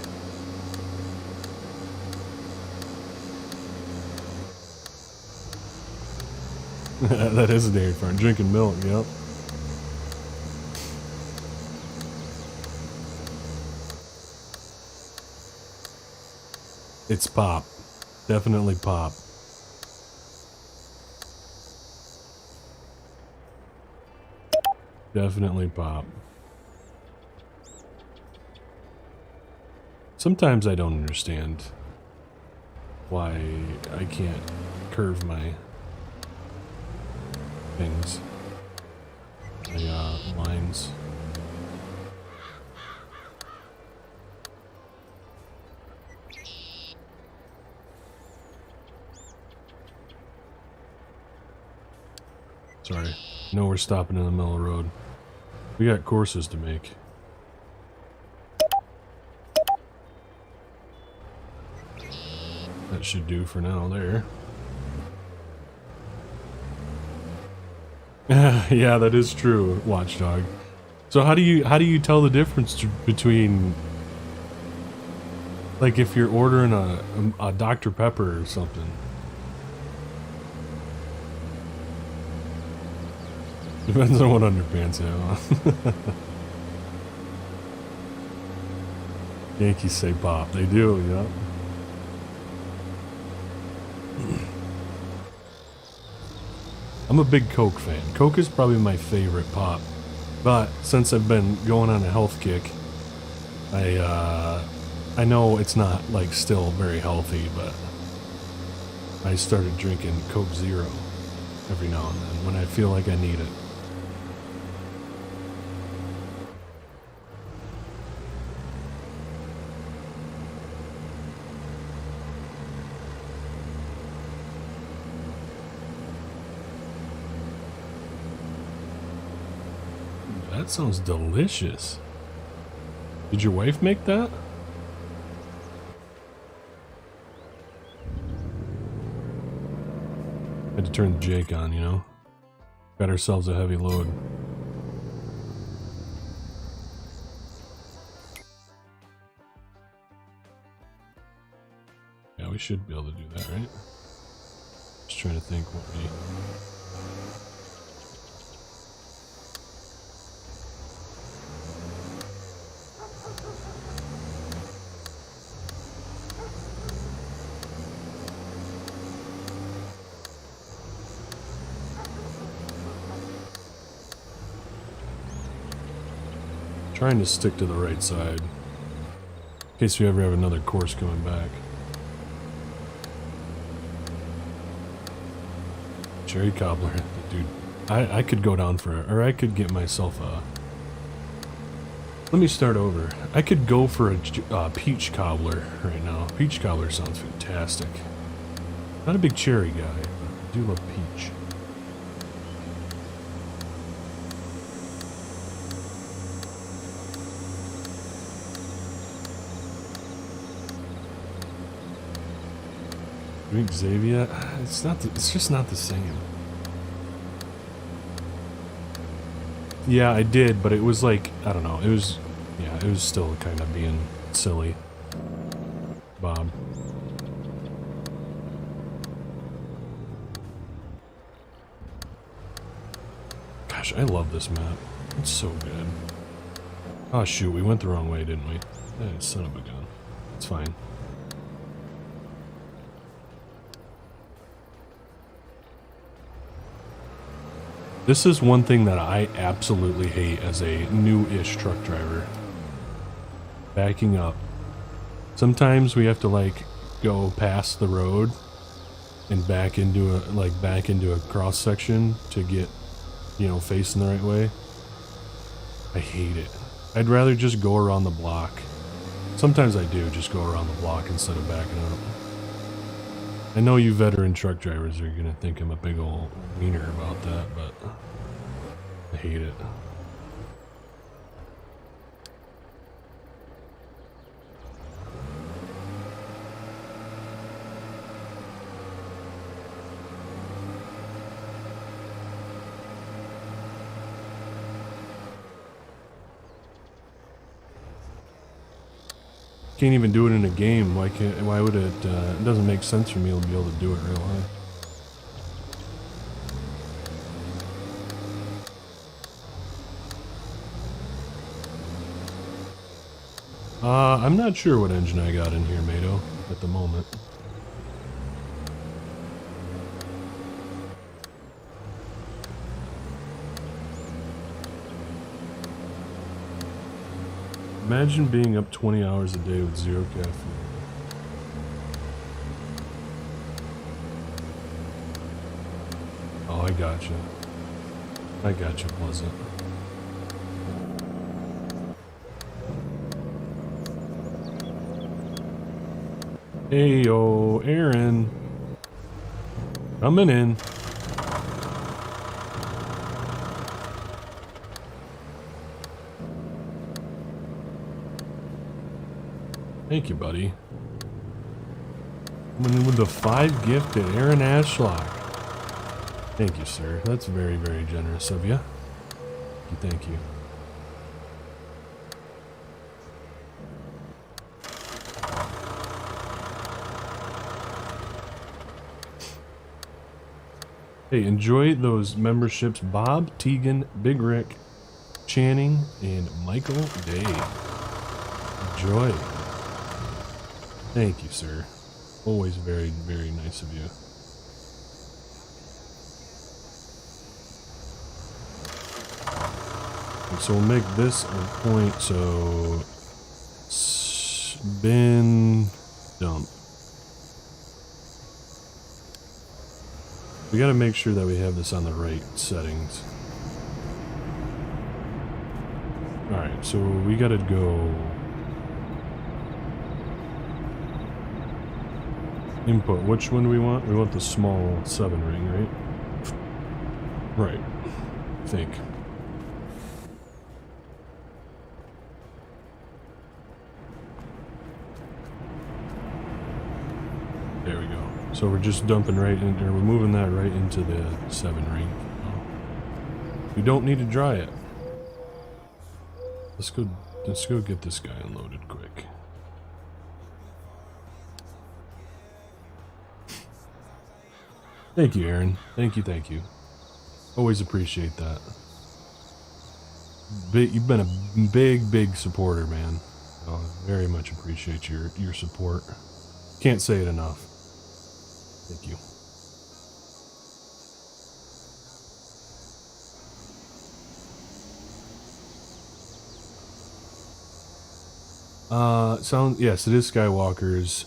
That is a dairy farm. Drinking milk, yep. It's pop. Definitely pop. Definitely pop. Sometimes I don't understand why I can't curve my things, my lines. Sorry, no, we're stopping in the middle of the road. We got courses to make. That should do for now there. Yeah, that is true, Watchdog. So how do you tell the difference between, like, if you're ordering a Dr. Pepper or something? Depends on what underpants you have on. Yankees say pop. They do, yeah. I'm a big Coke fan. Coke is probably my favorite pop. But since I've been going on a health kick, I know it's not like still very healthy, but I started drinking Coke Zero every now and then when I feel like I need it. That sounds delicious. Did your wife make that? Had to turn the Jake on, you know? Got ourselves a heavy load. Yeah, we should be able to do that, right? Just trying to think what we... Trying to stick to the right side in case we ever have another course coming back. Cherry cobbler, dude. I could go down for it, or I could get myself a... Let me start over. I could go for a peach cobbler right now. Peach cobbler sounds fantastic. Not a big cherry guy, but I do love peach. Drink Xavier, it's just not the same. Yeah, I did, but it was like, I don't know, it was still kind of being silly. Bob. Gosh, I love this map. It's so good. Oh shoot, we went the wrong way, didn't we? Son of a gun. It's fine. This is one thing that I absolutely hate as a new-ish truck driver. Backing up. Sometimes we have to like go past the road and back into a cross section to get, you know, facing the right way. I hate it. I'd rather just go around the block. Sometimes I do just go around the block instead of backing up. I know you veteran truck drivers are gonna think I'm a big old wiener about that, but I hate it. Can't even do it in a game. Why would it? It doesn't make sense for me to be able to do it real high. I'm not sure what engine I got in here, Mato, at the moment. Imagine being up 20 hours a day with zero caffeine. Oh, I gotcha. I gotcha, Pleasant. Hey, yo, Aaron. Coming in. Thank you, buddy. Coming in with the 5 gifted, Aaron Ashlock. Thank you, sir. That's very, very generous of you. Thank you. Hey, enjoy those memberships. Bob, Tegan, Big Rick, Channing, and Michael Day. Enjoy. Thank you, sir. Always very, very nice of you. So we'll make this a point, so bin dump. We gotta make sure that we have this on the right settings. Alright, so we gotta go input. Which one do we want? We want the small 7 ring, right? Right. I think. There we go. So we're just dumping right in, or we're moving that right into the 7 ring. We don't need to dry it. Let's go get this guy unloaded quick. Thank you, Aaron. Thank you, thank you. Always appreciate that. You've been a big supporter, man. I very much appreciate your support. Can't say it enough. Thank you. Yes, it is Skywalker's.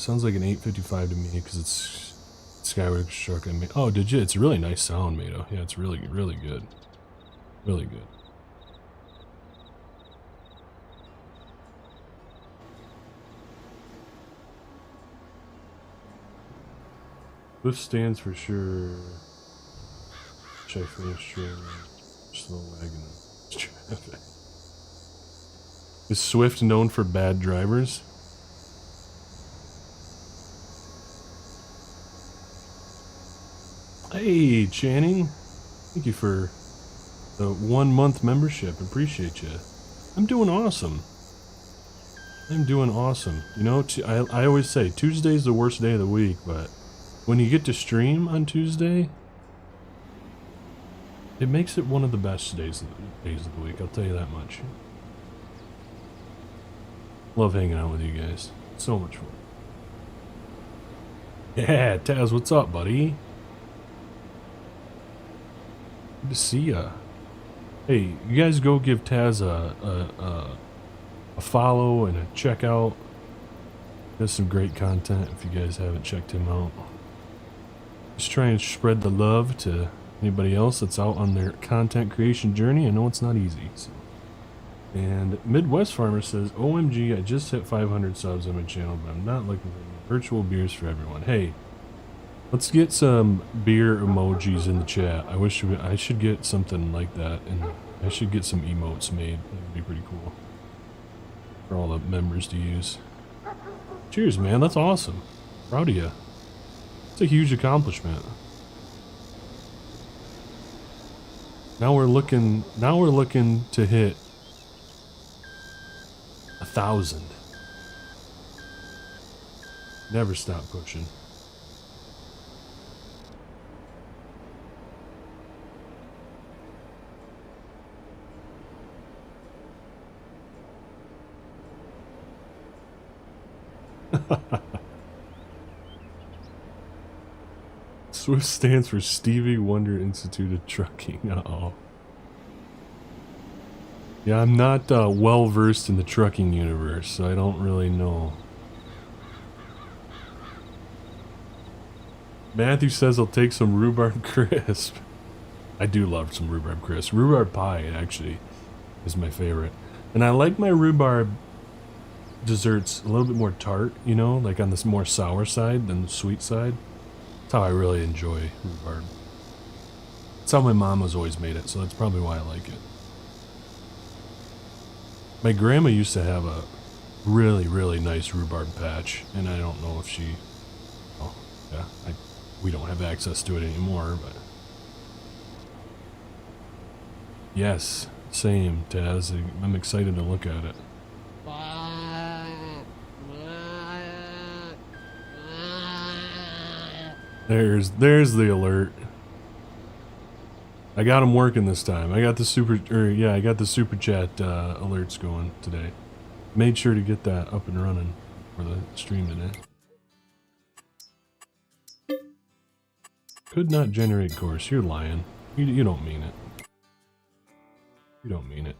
Sounds like an 855 to me because it's Skywalker's truck. Oh, did you? It's a really nice sound, Mato. Yeah, it's really good. Really good. Swift stands for sure. Should I finish slow wagon traffic? Is Swift known for bad drivers? Hey, Channing. Thank you for the 1 month membership. Appreciate you. I'm doing awesome. I'm doing awesome. You know, I always say Tuesday's the worst day of the week, but when you get to stream on Tuesday, it makes it one of the best days of the week. I'll tell you that much. Love hanging out with you guys. So much fun. Yeah, Taz, what's up, buddy? Good to see ya. Hey, you guys go give Taz a follow and a check out. There's some great content if you guys haven't checked him out. Just try and spread the love to anybody else that's out on their content creation journey. I know it's not easy. So. And Midwest Farmer says, OMG, I just hit 500 subs on my channel, but I'm not looking for virtual beers for everyone. Hey, let's get some beer emojis in the chat. I should get something like that, and I should get some emotes made. That would be pretty cool for all the members to use. Cheers, man. That's awesome. Proud of you. It's a huge accomplishment. Now we're looking to hit 1,000. Never stop pushing. SWIFT stands for Stevie Wonder Institute of Trucking. Uh-oh. Yeah, I'm not well versed in the trucking universe, so I don't really know. Matthew says I'll take some rhubarb crisp. I do love some rhubarb crisp. Rhubarb pie, actually, is my favorite. And I like my rhubarb desserts a little bit more tart, you know, like on this more sour side than the sweet side. That's how I really enjoy rhubarb. That's how my mom has always made it, so that's probably why I like it. My grandma used to have a really nice rhubarb patch, and I don't know if she... Oh, yeah, we don't have access to it anymore, but... Yes, same, Taz. I'm excited to look at it. There's the alert. I got him working this time. I got the super chat alerts going today. Made sure to get that up and running. for the stream today. Could not generate course. You're lying. You don't mean it. You don't mean it.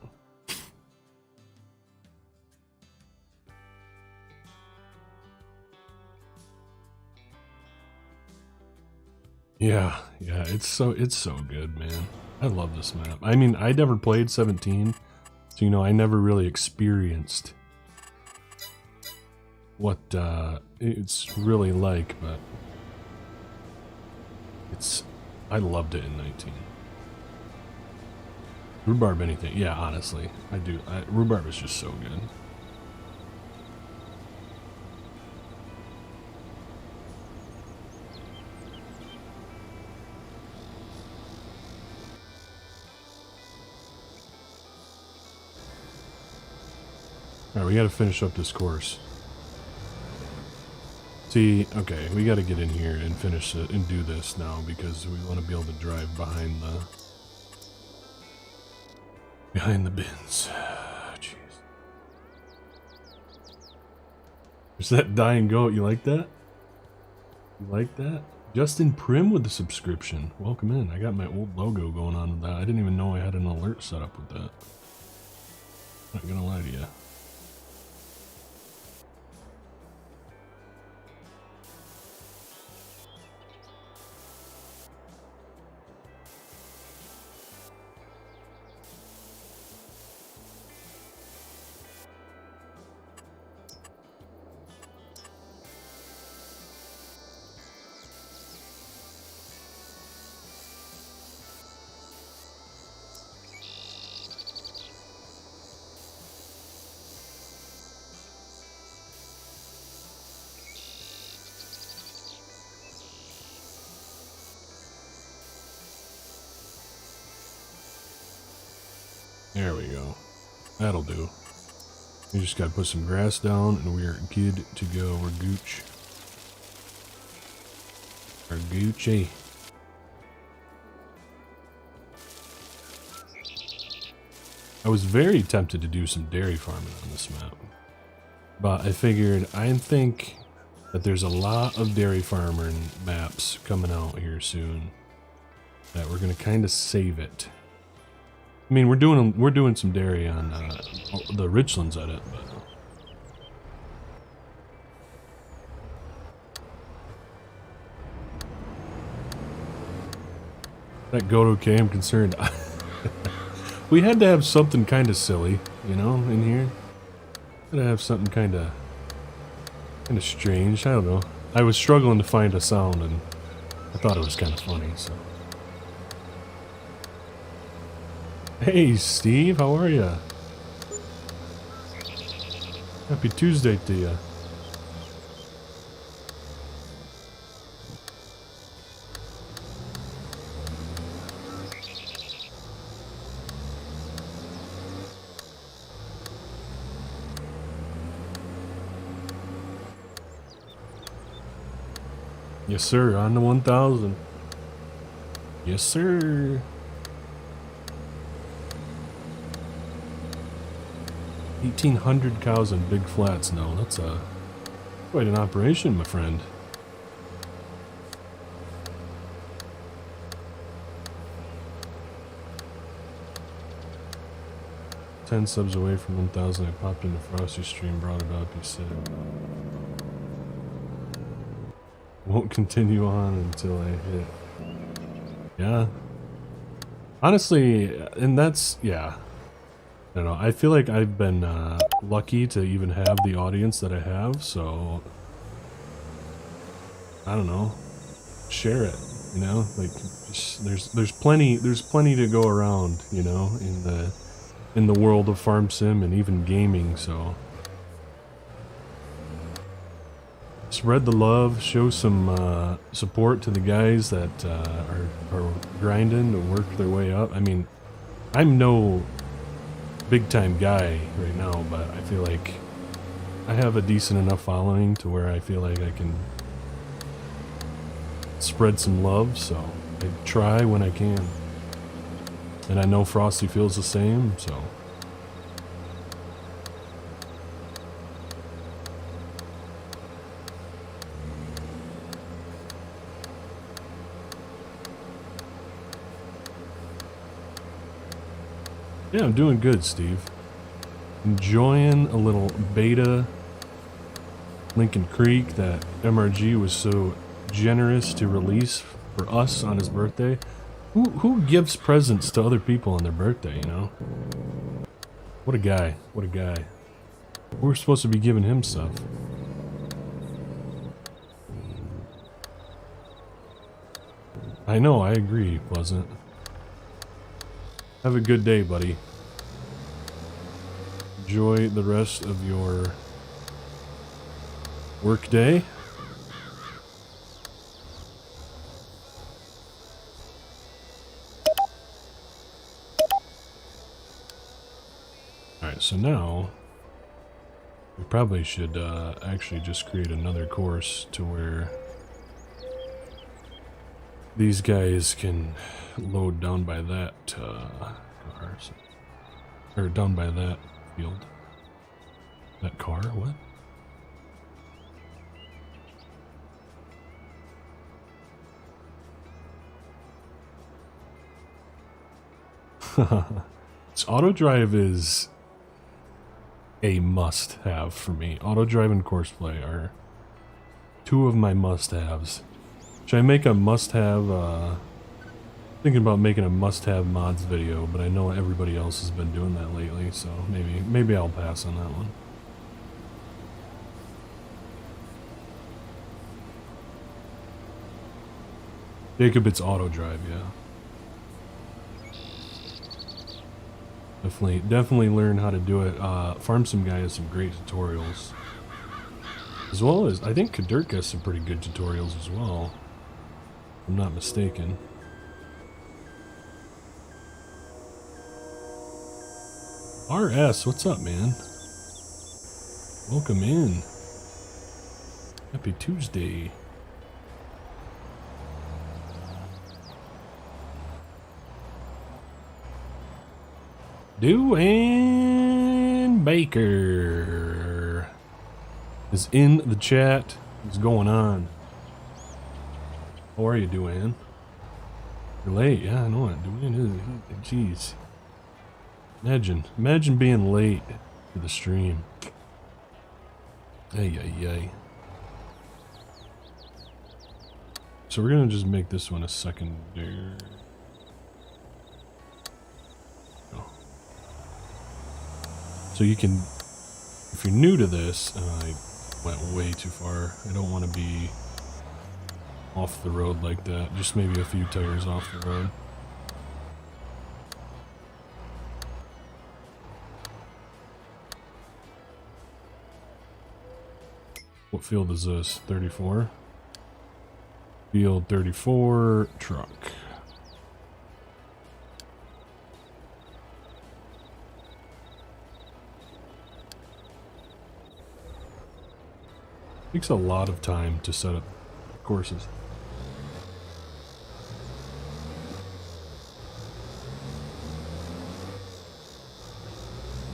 Yeah, it's so good, man. I love this map. I mean, I never played 17, so you know, I never really experienced what it's really like, but I loved it in 19. Rhubarb anything. Yeah, honestly, I do. Rhubarb is just so good. Alright, we gotta finish up this course. See, okay, we gotta get in here and finish it and do this now because we want to be able to drive behind the bins. Jeez. There's that dying goat. You like that? You like that? Justin Prim with the subscription. Welcome in. I got my old logo going on with that. I didn't even know I had an alert set up with that. Not gonna lie to you. There we go. That'll do. We just gotta put some grass down and we're good to go. We're gooch. We're Gucci. I was very tempted to do some dairy farming on this map. But I figured, I think that there's a lot of dairy farming maps coming out here soon. That we're gonna kind of save it. I mean, we're doing some dairy on the Richlands edit, but that goat okay? I'm concerned. We had to have something kind of silly, you know, in here. Had to have something kind of strange. I don't know. I was struggling to find a sound, and I thought it was kind of funny. So. Hey Steve, how are ya? Happy Tuesday to ya. Yes sir, on the 1000. Yes sir. 1,800 cows in big flats now. That's quite an operation, my friend. "10 subs away from 1,000. I popped into Frosty stream, brought it up. He said, won't continue on until I hit." Yeah. Honestly, and that's, yeah. I don't know, I feel like I've been lucky to even have the audience that I have, so I don't know, share it, you know, like there's plenty to go around, you know, in the world of farm sim and even gaming, so spread the love, show some support to the guys that are grinding to work their way up. I mean, I'm no big time guy right now, but I feel like I have a decent enough following to where I feel like I can spread some love, so I try when I can. And I know Frosty feels the same, so Yeah, I'm doing good, Steve. Enjoying a little beta Lincoln Creek that MRG was so generous to release for us on his birthday. Who gives presents to other people on their birthday, you know? What a guy. What a guy. We're supposed to be giving him stuff. I know, I agree, Pleasant. Have a good day, buddy. Enjoy the rest of your work day. Alright, so now we probably should actually just create another course to where these guys can load down by that car, or down by that field. That car? What? This auto drive is a must-have for me. Auto drive and courseplay are two of my must-haves. Should I make a must-have, thinking about making a must-have mods video, but I know everybody else has been doing that lately, so maybe I'll pass on that one. Jacob, it's auto drive, yeah. Definitely learn how to do it. Farm Sim Guy has some great tutorials. As well as, I think Kurtz has some pretty good tutorials as well. If I'm not mistaken. RS, what's up, man? Welcome in. Happy Tuesday. Duane Baker is in the chat. What's going on? How are you, Duane? You're late. Yeah, I know it. Duane is. Jeez. Imagine being late to the stream. Ay, ay, ay. So we're gonna just make this one a secondary. So you can, if you're new to this, I went way too far. I don't want to be off the road like that. Just maybe a few tires off the road. What field is this? 34? Field 34, truck. Takes a lot of time to set up courses.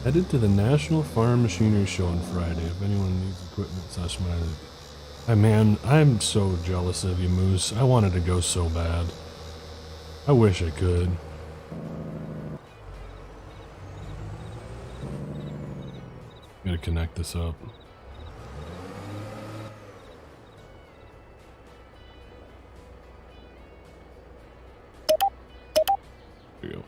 Headed to the National Farm Machinery Show on Friday. If anyone needs equipment, such matters. Man, I'm so jealous of you, Moose. I wanted to go so bad. I wish I could. Gotta connect this up. There we go.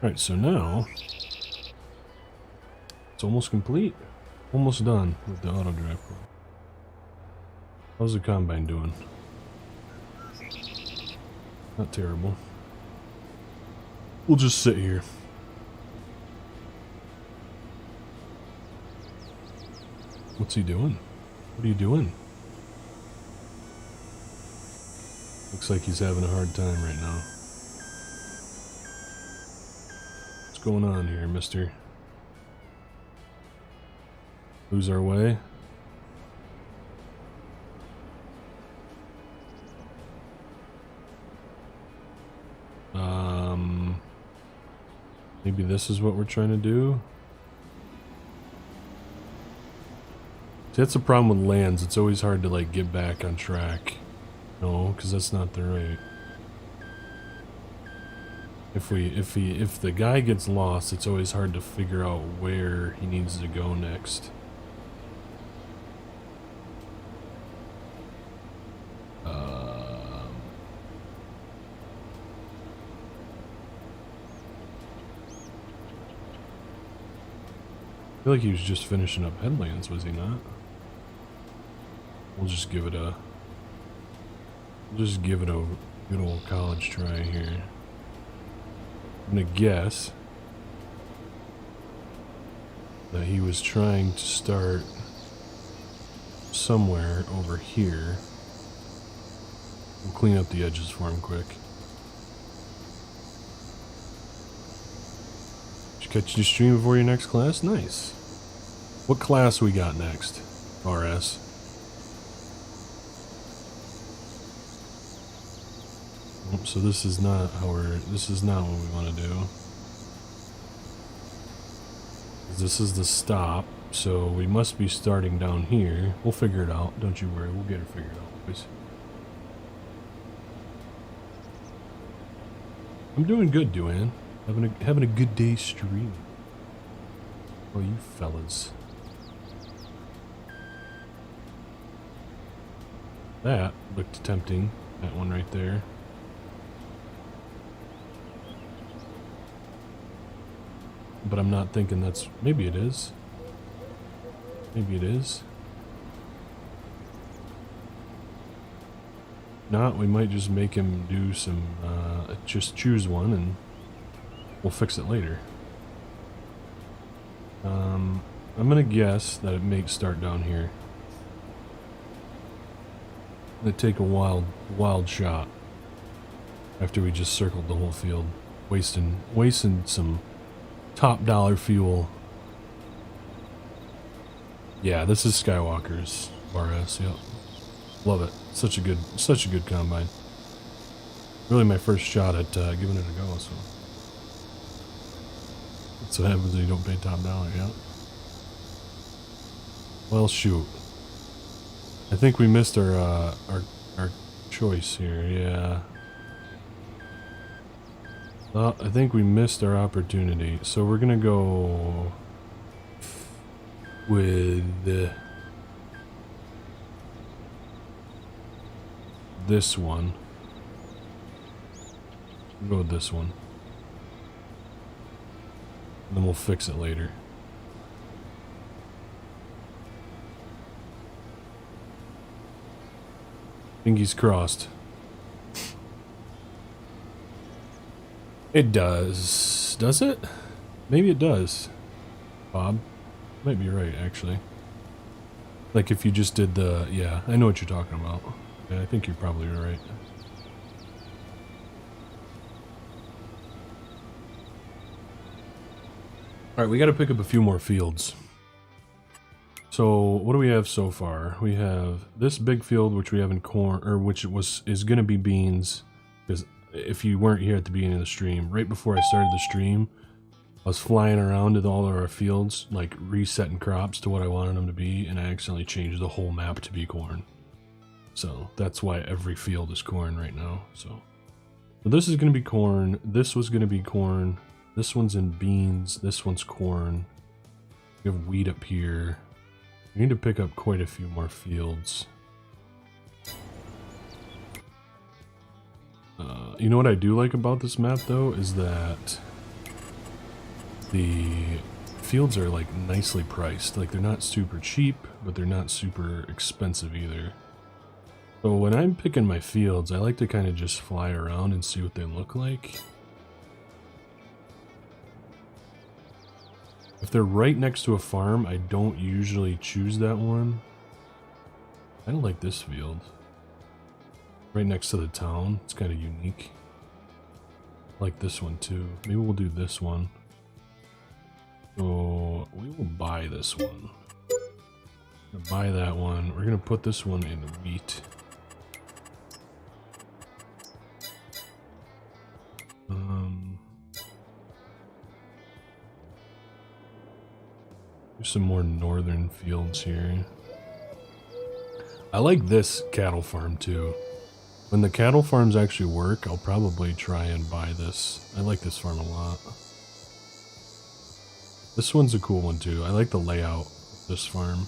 Alright, so now it's almost complete. Almost done with the auto drive. How's the combine doing? Not terrible. We'll just sit here. What's he doing? What are you doing? Looks like he's having a hard time right now. What's going on here, mister? Lose our way? Maybe this is what we're trying to do? That's the problem with lands. It's always hard to like get back on track. No, because that's not the right. If the guy gets lost, it's always hard to figure out where he needs to go next. I feel like he was just finishing up Headlands, was he not? We'll just give it a good old college try here. I'm gonna guess that he was trying to start somewhere over here. We'll clean up the edges for him quick. Did you catch the stream before your next class? Nice. What class we got next? RS. So this is not this is not what we want to do. This is the stop, so we must be starting down here. We'll figure it out, don't you worry, we'll get it figured out, boys. I'm doing good, Duane. Having a good day streaming. Oh, you fellas. That looked tempting, that one right there. But I'm not thinking that's... Maybe it is. Maybe it is. Not, we might just make him do some... just choose one and we'll fix it later. I'm gonna guess that it may start down here. I'm gonna take a wild shot after we just circled the whole field, wasting some top dollar fuel. Yeah, this is Skywalker's RS. Yep, love it. Such a good combine. Really, my first shot at giving it a go. So that's what happens when you don't pay top dollar. Yeah. Well, shoot. I think we missed our choice here. Yeah. I think we missed our opportunity, so we're gonna go with this one. We'll go with this one. And then we'll fix it later. Fingers crossed. It does. Does it? Maybe it does. Bob. Might be right, actually. Like if you just did the... Yeah, I know what you're talking about. Yeah, I think you're probably right. Alright, we gotta pick up a few more fields. So, what do we have so far? We have this big field, which we have in corn, or which is gonna be beans, because if you weren't here at the beginning of the stream, right before I started the stream, I was flying around to all of our fields, like resetting crops to what I wanted them to be, and I accidentally changed the whole map to be corn. So that's why every field is corn right now. So this is going to be corn, this was going to be corn, this one's in beans, this one's corn. We have wheat up here. We need to pick up quite a few more fields. You know what I do like about this map though is that the fields are like nicely priced. Like they're not super cheap, but they're not super expensive either. So when I'm picking my fields, I like to kind of just fly around and see what they look like. If they're right next to a farm, I don't usually choose that one. I don't like this field. Right next to the town. It's kind of unique. I like this one too. Maybe we'll do this one. So we will buy this one. We're gonna buy that one. We're gonna put this one in wheat. Do some more northern fields here. I like this cattle farm too. When the cattle farms actually work, I'll probably try and buy this. I like this farm a lot. This one's a cool one too. I like the layout of this farm.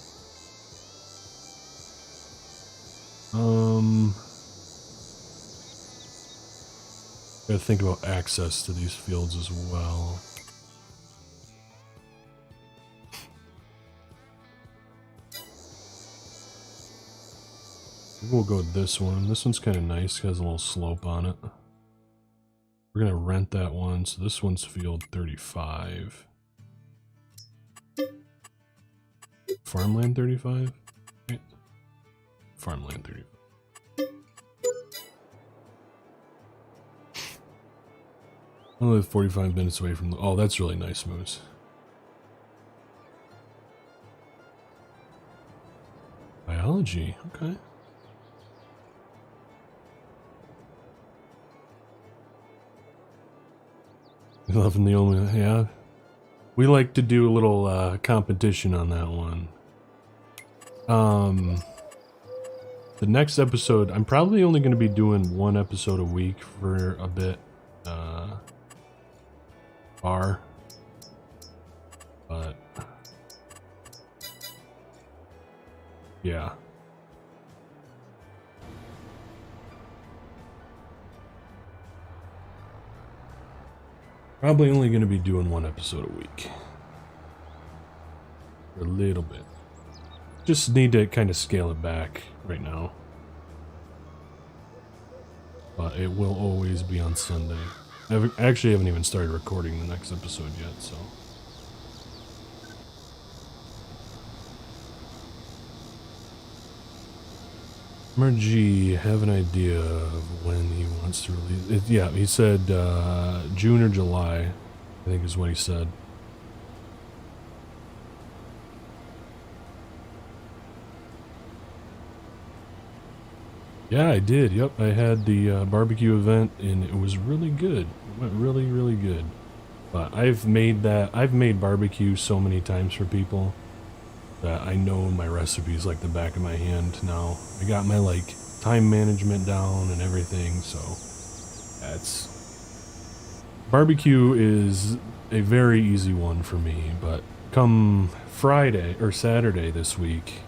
Gotta think about access to these fields as well. Maybe we'll go with this one. This one's kind of nice. It has a little slope on it. We're gonna rent that one. So this one's field 35. Farmland 35? Right. Farmland 35. I live 45 minutes away from the... Oh, that's really nice, Moose. Biology, okay. Loving the only... Yeah. We like to do a little competition on that one. The next episode, I'm probably only going to be doing one episode a week for a bit. But yeah. Probably only going to be doing one episode a week. For a little bit. Just need to kind of scale it back right now. But it will always be on Sunday. I actually haven't even started recording the next episode yet, so. MRG, have an idea of when he wants to release it. Yeah, he said June or July, I think is what he said. Yeah, I did. Yep, I had the barbecue event, and it was really good. It went really, really good. But I've made barbecue so many times for people that I know my recipes like the back of my hand now. I got my like time management down and everything, so that's... Barbecue is a very easy one for me, but come Friday or Saturday this week,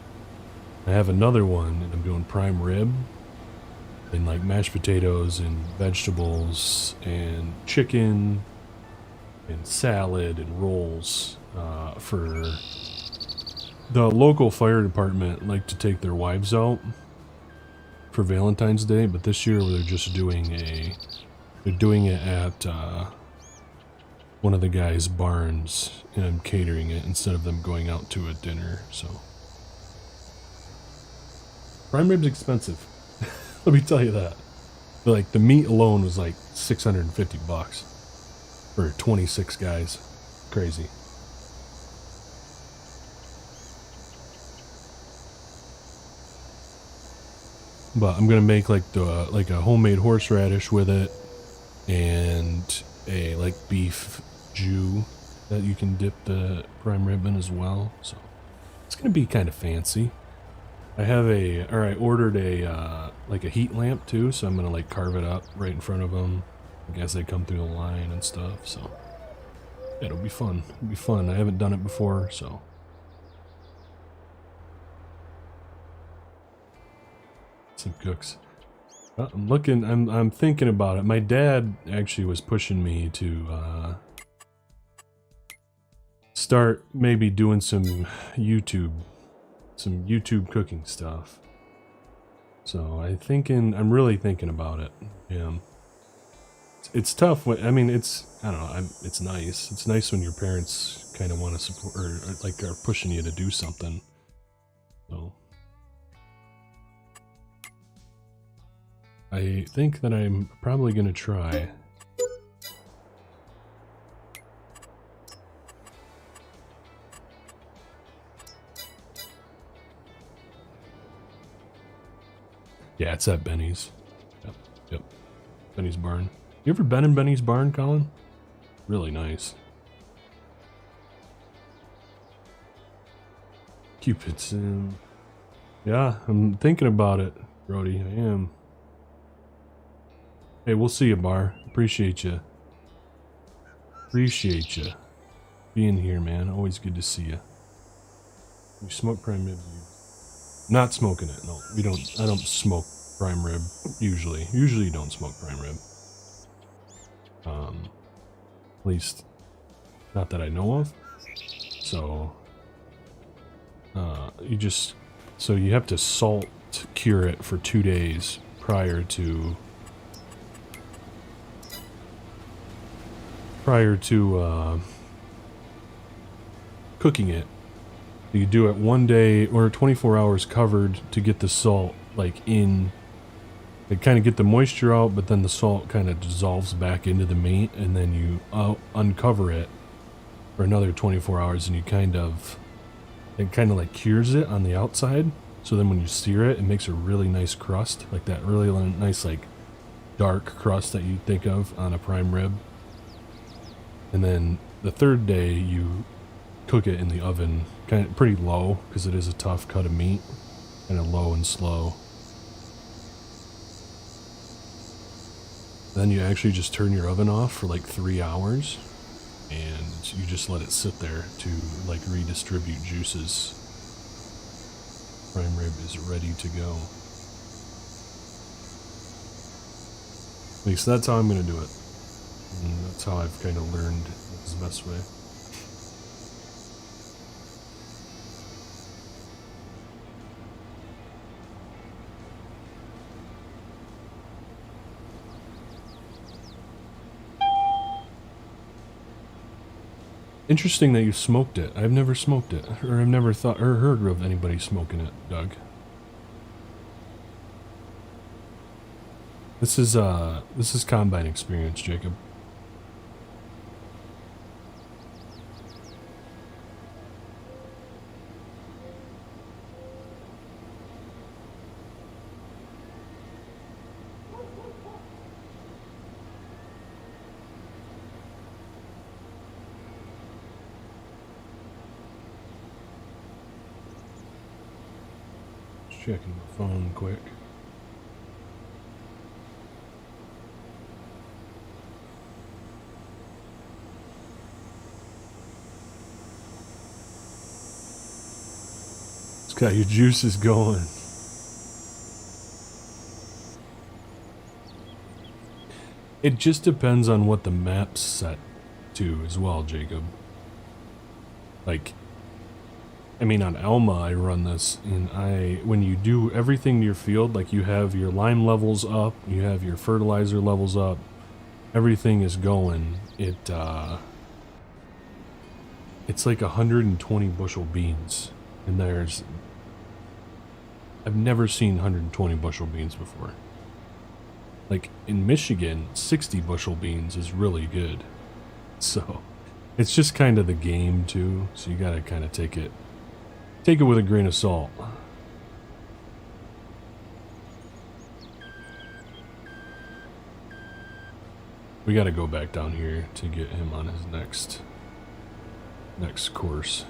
I have another one, and I'm doing prime rib. And like mashed potatoes and vegetables and chicken and salad and rolls for the local fire department. Like to take their wives out for Valentine's Day, but this year they're just doing it at one of the guys' barns, and I'm catering it instead of them going out to a dinner. So prime rib's expensive. Let me tell you that. Like, the meat alone was like $650 for 26 guys. Crazy. But I'm gonna make like a homemade horseradish with it, and a like beef jus that you can dip the prime rib in as well. So it's gonna be kind of fancy. I ordered a like a heat lamp too, so I'm gonna like carve it up right in front of them. I guess they come through the line and stuff, so yeah, it'll be fun. It'll be fun. I haven't done it before, so. Some cooks. I'm thinking about it. My dad actually was pushing me to start maybe doing some YouTube cooking stuff. So I'm really thinking about it. Yeah. It's tough. I mean, I don't know. It's nice. It's nice when your parents kind of want to support, or like are pushing you to do something. So I think that I'm probably going to try. Yeah, it's at Benny's. Yep. Benny's barn. You ever been in Benny's barn, Colin? Really nice. Cupid Sim. Yeah, I'm thinking about it, Brody. I am. Hey, we'll see you, Bar. Appreciate you. Appreciate you being here, man. Always good to see you. You smoke prime rib? Not smoking it. No, we don't. I don't smoke prime rib usually. Usually, you don't smoke prime rib. At least, not that I know of. So, you have to salt cure it for 2 days prior to cooking it. You do it 1 day or 24 hours covered to get the salt like in, like kind of get the moisture out, but then the salt kind of dissolves back into the meat, and then you uncover it for another 24 hours, and it kind of like cures it on the outside. So then when you sear it, it makes a really nice crust, like that really nice like dark crust that you think of on a prime rib. And then the 3rd day you cook it in the oven, kind of pretty low because it is a tough cut of meat, kind of low and slow. Then you actually just turn your oven off for like 3 hours, and you just let it sit there to like redistribute juices. Prime rib is ready to go. At least that's how I'm going to do it. And that's how I've kind of learned is the best way. Interesting that you smoked it. I've never smoked it, or I've never thought or heard of anybody smoking it, Doug. This is combine experience, Jacob. Checking my phone quick. It's got your juices going. It just depends on what the map's set to as well, Jacob. Like, I mean, on Alma, I run this, and when you do everything to your field, like you have your lime levels up, you have your fertilizer levels up, everything is going, it's like 120 bushel beans, and I've never seen 120 bushel beans before. Like, in Michigan, 60 bushel beans is really good. So, it's just kind of the game, too, so you gotta kind of take it with a grain of salt. We gotta go back down here to get him on his next course.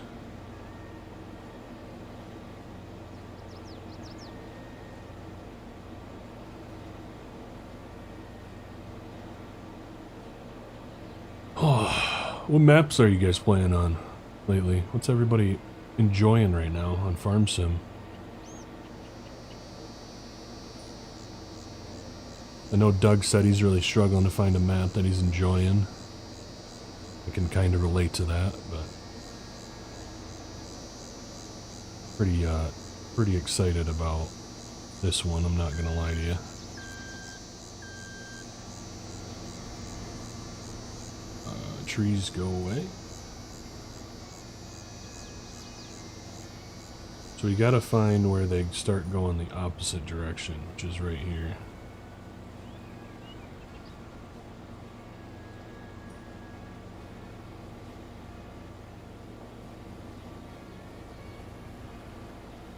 Oh, what maps are you guys playing on lately? What's everybody enjoying right now on Farm Sim? I know Doug said he's really struggling to find a map that he's enjoying. I can kind of relate to that, but pretty excited about this one, I'm not gonna lie to you. Trees go away. So you gotta find where they start going the opposite direction, which is right here.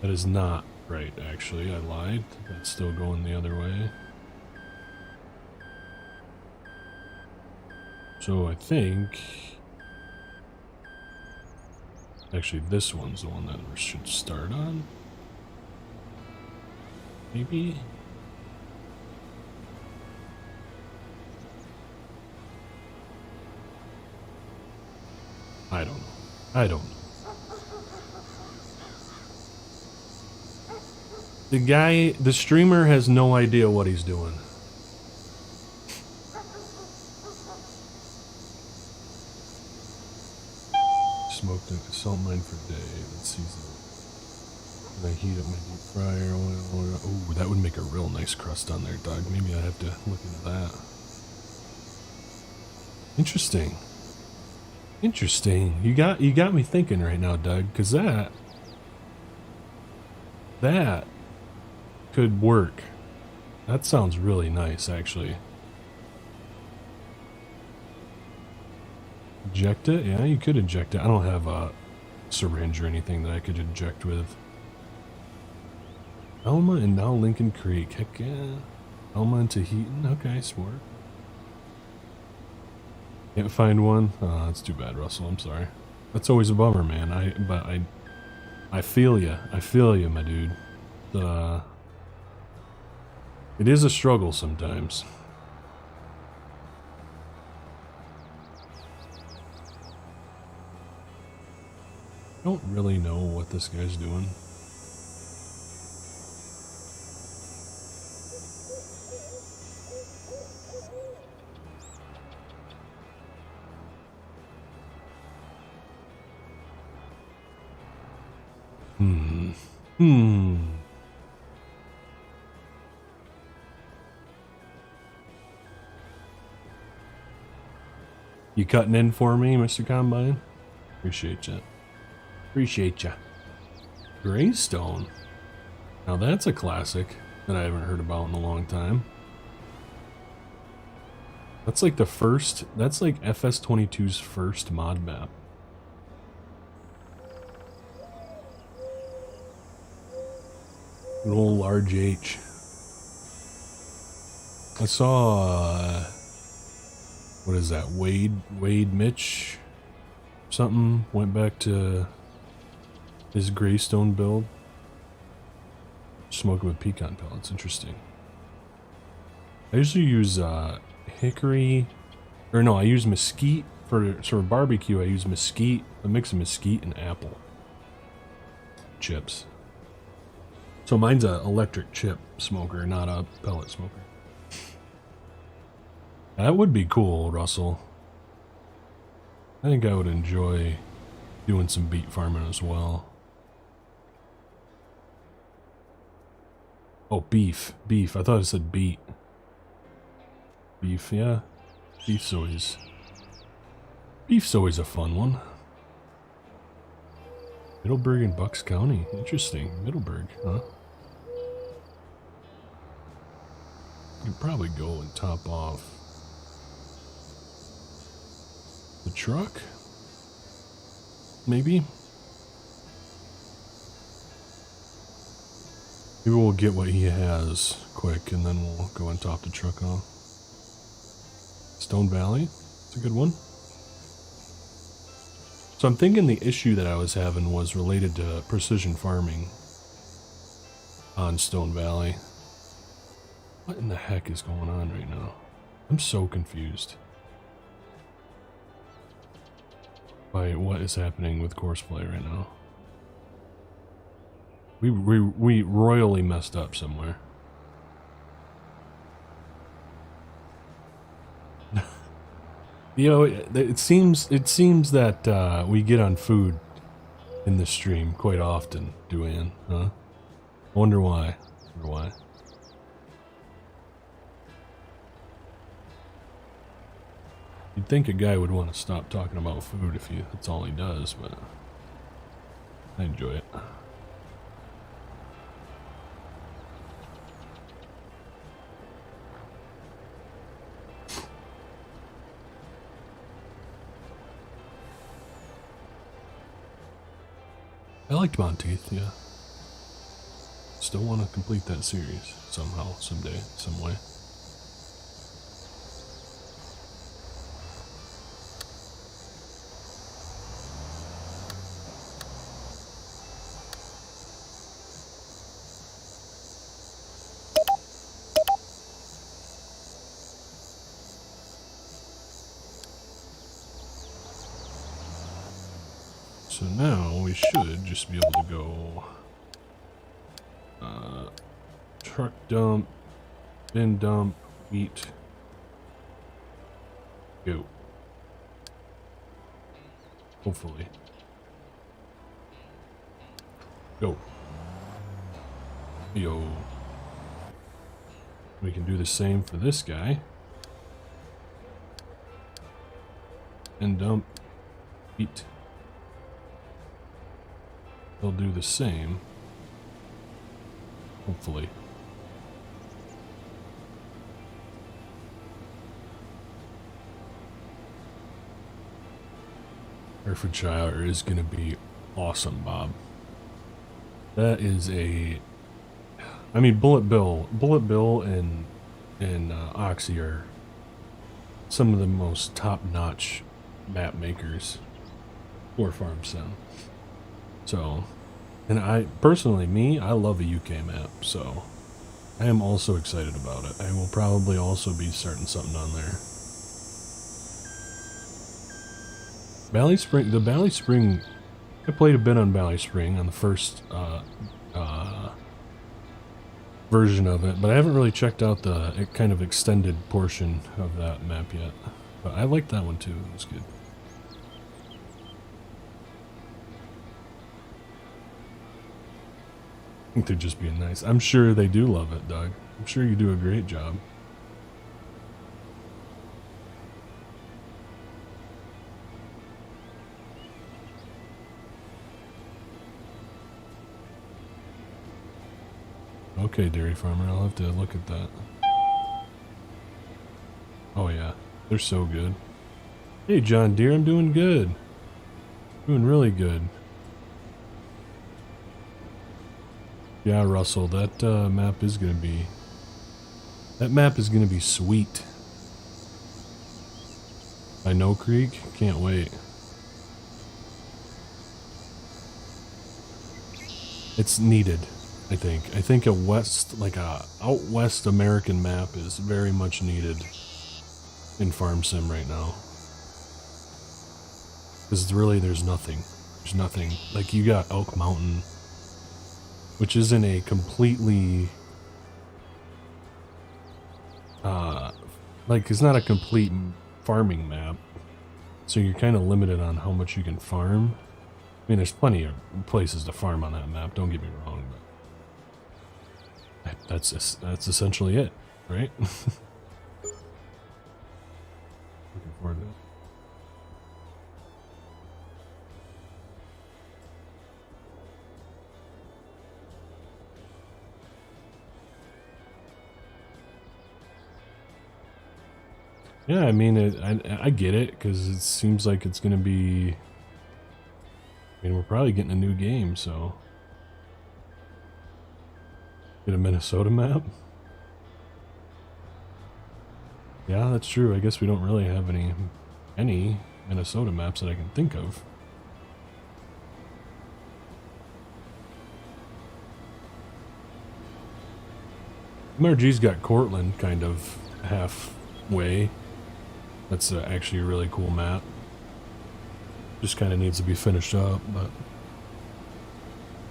That is not right, actually. I lied. That's still going the other way. So I think... Actually, this one's the one that we should start on. maybe? I don't know. I don't know. The guy, the streamer has no idea what he's doing. Smoked a salt mine for a day. Let's season it. And I heat up my deep fryer oil. Oh, that would make a real nice crust on there, Doug. Maybe I have to look into that. Interesting. Interesting. You got me thinking right now, Doug, because that could work. That sounds really nice, actually. Inject it? Yeah, you could inject it. I don't have a syringe or anything that I could inject with. Elma and now Lincoln Creek. Heck yeah. Elma and Tahitian. Okay, smart. Can't find one? Oh, that's too bad, Russell. I'm sorry. That's always a bummer, man. I feel ya. I feel ya, my dude. It is a struggle sometimes. I don't really know what this guy's doing. You cutting in for me, Mr. Combine? Appreciate you. Appreciate ya. Greystone. Now that's a classic that I haven't heard about in a long time. That's like the first, that's like FS22's first mod map. An old large H. I saw, what is that, Wade Mitch something, went back to his Greystone build. Smoking with pecan pellets, interesting. I usually use hickory, or no, I use mesquite for sort of barbecue. I use mesquite, a mix of mesquite and apple chips. So mine's a electric chip smoker, not a pellet smoker. That would be cool, Russell. I think I would enjoy doing some beet farming as well. Oh, beef. Beef. I thought it said beet. Beef, yeah. Beef's always a fun one. Middleburg and Bucks County. Interesting. Middleburg, huh? You could probably go and top off the truck. Maybe. Maybe we'll get what he has quick and then we'll go and top the truck off. Stone Valley. It's a good one. So I'm thinking the issue that I was having was related to precision farming on Stone Valley. What in the heck is going on right now? I'm so confused by what is happening with Courseplay right now. We royally messed up somewhere. You know, it seems that we get on food in this stream quite often, Duane, huh? I wonder why. You'd think a guy would want to stop talking about food if that's all he does, but I enjoy it. I liked Monteith, yeah. Still want to complete that series somehow, someday, some way. So now we should just be able to go truck dump, bin dump, wheat, go. Hopefully. Go. Yo. We can do the same for this guy. And dump, wheat. They'll do the same. Hopefully. Herefordshire is going to be awesome, Bob. That is a... I mean, Bullet Bill and Oxy are some of the most top-notch map makers for Farm Sim. So, and I personally, I love a UK map, so I am also excited about it. I will probably also be starting something on there. Valley Spring, the Valley Spring, I played a bit on Valley Spring on the first version of it, but I haven't really checked out the kind of extended portion of that map yet. But I liked that one too, it was good. I think they're just being nice. I'm sure they do love it, Doug. I'm sure you do a great job. Okay, Dairy Farmer, I'll have to look at that. Oh yeah, they're so good. Hey John Deere, I'm doing good. Doing really good. Yeah, Russell, that map is gonna be... That map is gonna be sweet. I know Creek, can't wait. It's needed. I think a west, like a out west American map is very much needed in Farm Sim right now. Because really there's nothing. There's nothing. Like you got Elk Mountain, which isn't a completely, like it's not a complete farming map. So you're kind of limited on how much you can farm. I mean, there's plenty of places to farm on that map, don't get me wrong, but that's essentially it, right? Looking forward to it. Yeah, I mean, I get it, because it seems like it's going to be... I mean, we're probably getting a new game, so... Get a Minnesota map? Yeah, that's true. I guess we don't really have any Minnesota maps that I can think of. MRG's got Cortland kind of halfway. That's actually a really cool map. Just kind of needs to be finished up, but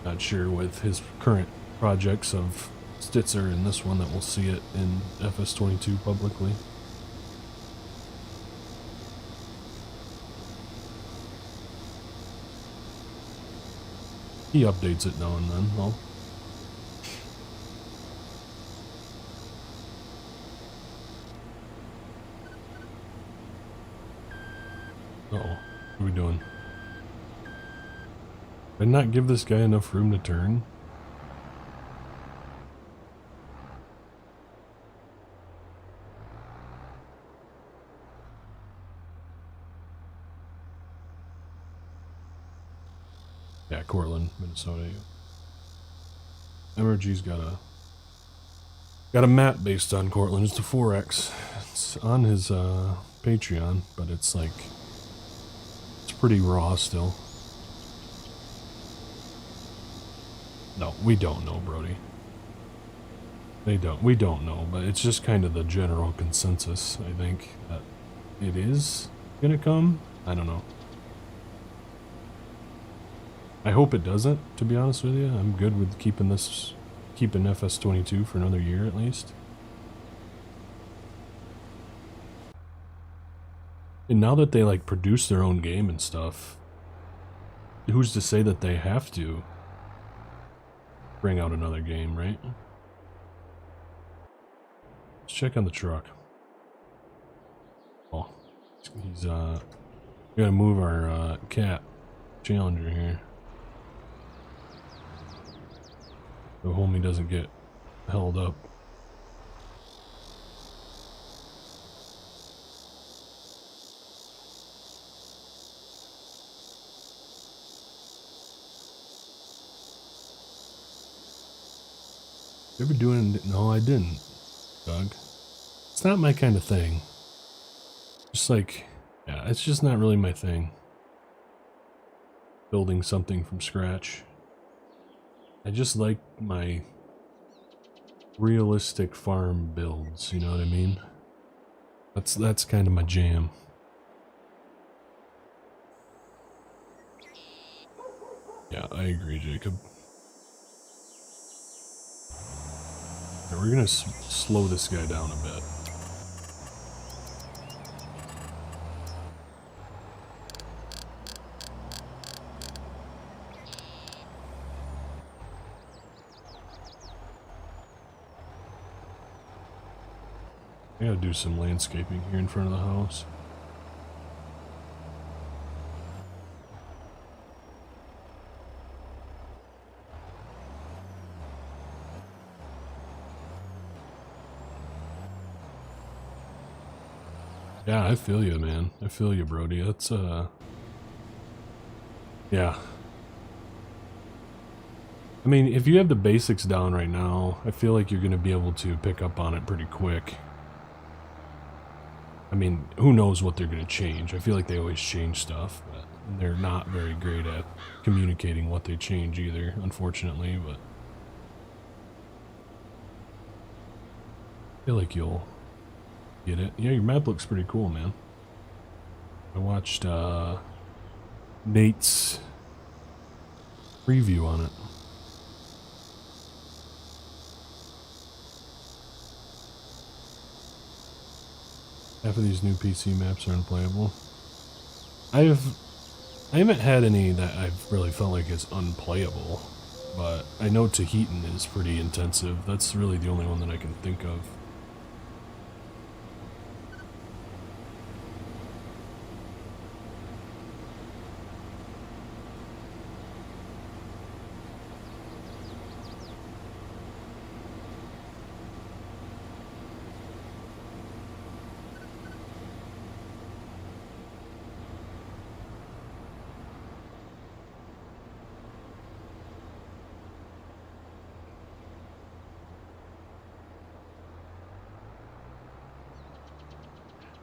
not sure with his current projects of Stitzer and this one that we'll see it in FS22 publicly. He updates it now and then, though. Uh-oh. What are we doing? Did I not give this guy enough room to turn? Yeah, Cortland, Minnesota. MRG's got a map based on Cortland. It's the 4X. It's on his Patreon, but it's like it's pretty raw still. No, we don't know, Brody. We don't know, but it's just kind of the general consensus, I think, that it is gonna come. I don't know. I hope it doesn't, to be honest with you. I'm good with keeping FS22 for another year at least. And now that they like produce their own game and stuff, who's to say that they have to bring out another game, right? Let's check on the truck. Oh, he's we gotta move our cat Challenger here. The homie doesn't get held up. You ever doing? No, I didn't, Doug. It's not my kind of thing. Just like, yeah, it's just not really my thing. Building something from scratch. I just like my realistic farm builds, you know what I mean? That's kind of my jam. Yeah, I agree, Jacob. Now we're gonna slow this guy down a bit. I gotta do some landscaping here in front of the house. Yeah, I feel you, man. I feel you, Brody. That's, yeah. I mean, if you have the basics down right now, I feel like you're gonna be able to pick up on it pretty quick. I mean, who knows what they're gonna change? I feel like they always change stuff, but they're not very great at communicating what they change either, unfortunately, but I feel like you'll get it. Yeah, your map looks pretty cool, man. I watched Nate's review on it. Half of these new PC maps are unplayable. I haven't had any that I've really felt like is unplayable, but I know Tahitian is pretty intensive. That's really the only one that I can think of.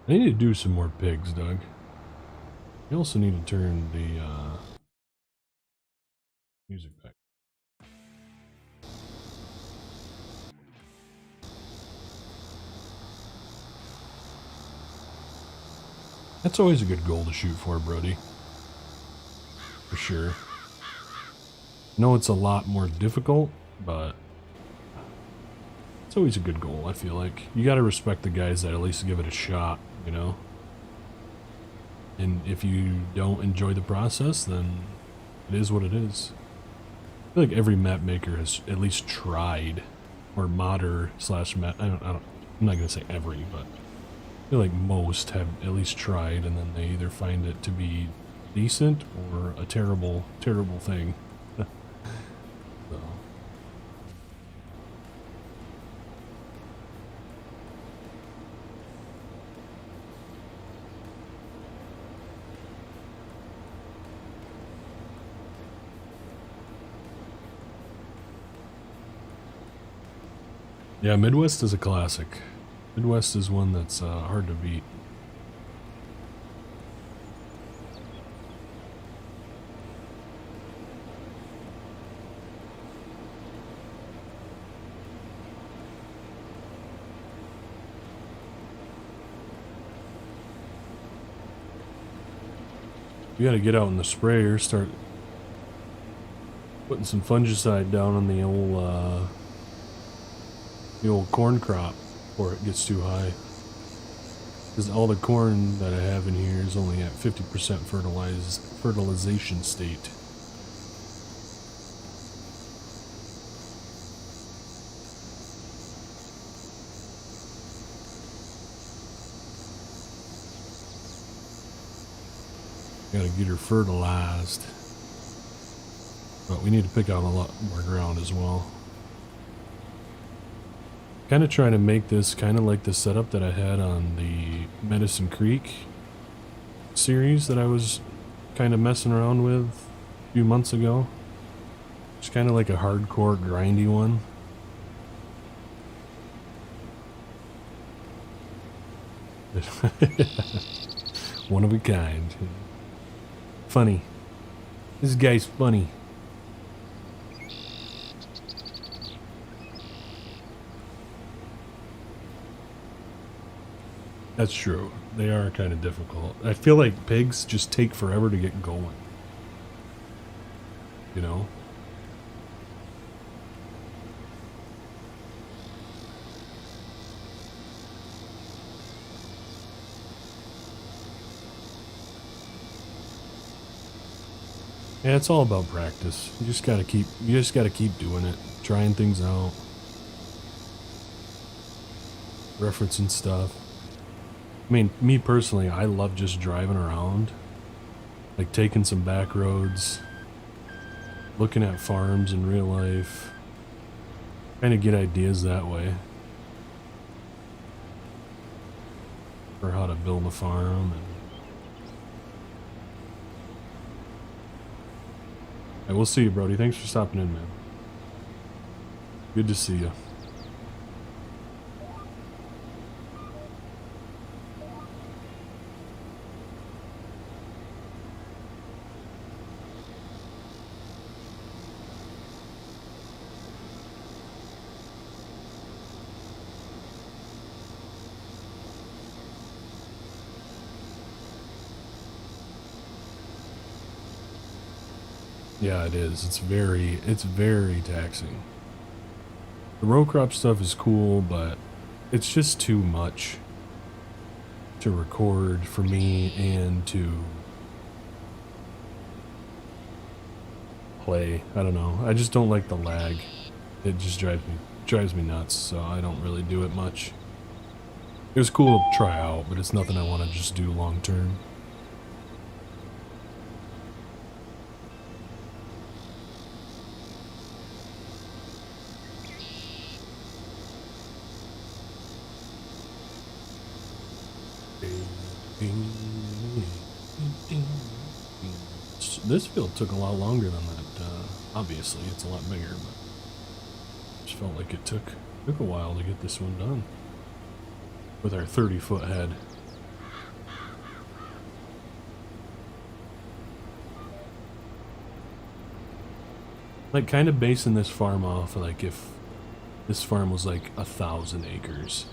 I need to do some more pigs, Doug. You also need to turn the music back. That's always a good goal to shoot for, Brody. For sure. I know it's a lot more difficult, but it's always a good goal, I feel like. You gotta respect the guys that at least give it a shot, you know? And if you don't enjoy the process, then it is what it is. I feel like every map maker has at least tried, or modder slash map, I'm not gonna say every, but I feel like most have at least tried, and then they either find it to be decent or a terrible, terrible thing. So. Yeah, Midwest is a classic. Midwest is one that's hard to beat. You gotta get out in the sprayer, start Putting some fungicide down on the old corn crop before it gets too high. Because all the corn that I have in here is only at 50% fertilization state. Gotta get her fertilized. But we need to pick out a lot more ground as well. Kind of trying to make this kind of like the setup that I had on the Medicine Creek series that I was kind of messing around with a few months ago. It's kind of like a hardcore grindy one. One of a kind. Funny. This guy's funny. That's true. They are kind of difficult. I feel like pigs just take forever to get going. You know? Yeah, it's all about practice. You just gotta keep doing it. Trying things out. Referencing stuff. I mean, me personally, I love just driving around. Like taking some back roads. Looking at farms in real life. Kind of get ideas that way. For how to build a farm. And we'll see you, Brody. Thanks for stopping in, man. Good to see you. Yeah, it is. It's very taxing. The row crop stuff is cool, but it's just too much to record for me and to play. I don't know. I just don't like the lag. It just drives me nuts, so I don't really do it much. It was cool to try out, but it's nothing I want to just do long term. This field took a lot longer than that. Obviously, it's a lot bigger, but just felt like it took a while to get this one done with our 30-foot head. Like, kind of basing this farm off, like if this farm was like 1,000 acres.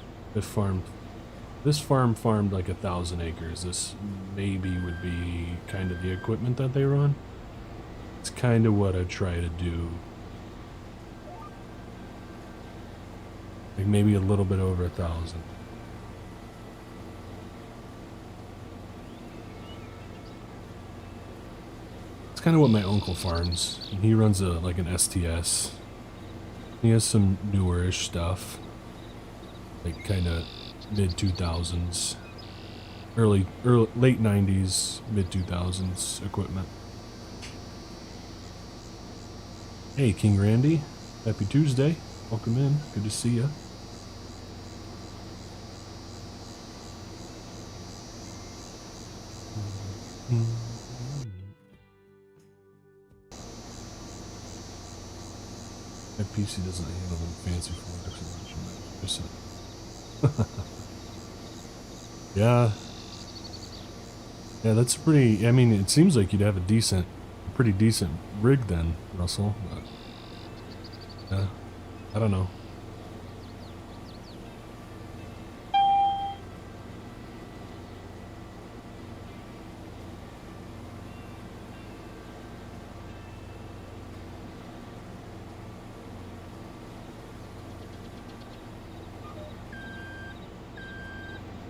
This farm farmed like 1,000 acres. This maybe would be kind of the equipment that they run. It's kind of what I try to do. Like maybe a little bit over 1,000. It's kind of what my uncle farms. And he runs like an STS. He has some newer-ish stuff. Like kind of mid-2000s, late 90s, mid-2000s equipment. Hey, King Randy. Happy Tuesday. Welcome in. Good to see you. My PC doesn't handle them fancy formats. Yeah, that's pretty. I mean, it seems like you'd have a pretty decent rig then, Russell. But yeah, I don't know.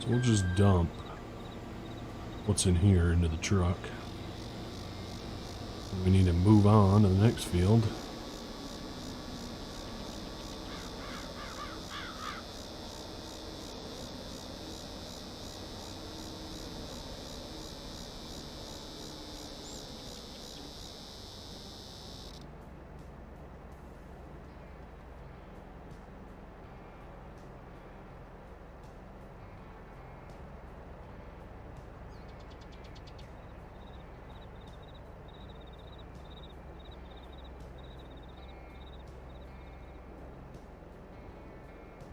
So we'll just dump what's in here into the truck. We need to move on to the next field.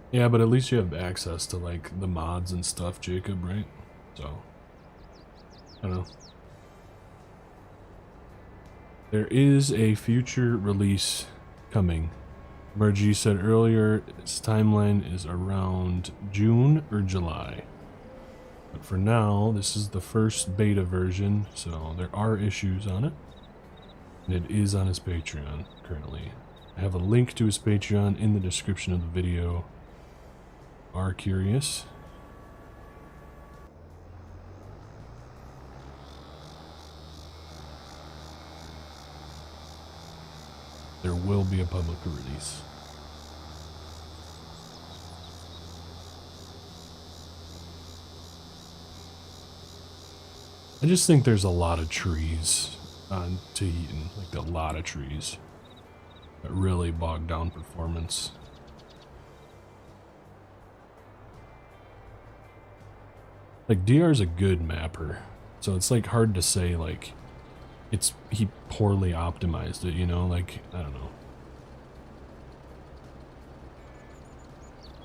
Yeah, but at least you have access to, like, the mods and stuff, Jacob, right? So, I don't know. There is a future release coming. MRG said earlier its timeline is around June or July. But for now, this is the first beta version, so there are issues on it. And it is on his Patreon currently. I have a link to his Patreon in the description of the video. Are curious. There will be a public release. I just think there's a lot of trees on Tahitian, like a lot of trees that really bog down performance. Like, DR's a good mapper, so it's, like, hard to say, like, he poorly optimized it, you know? Like, I don't know.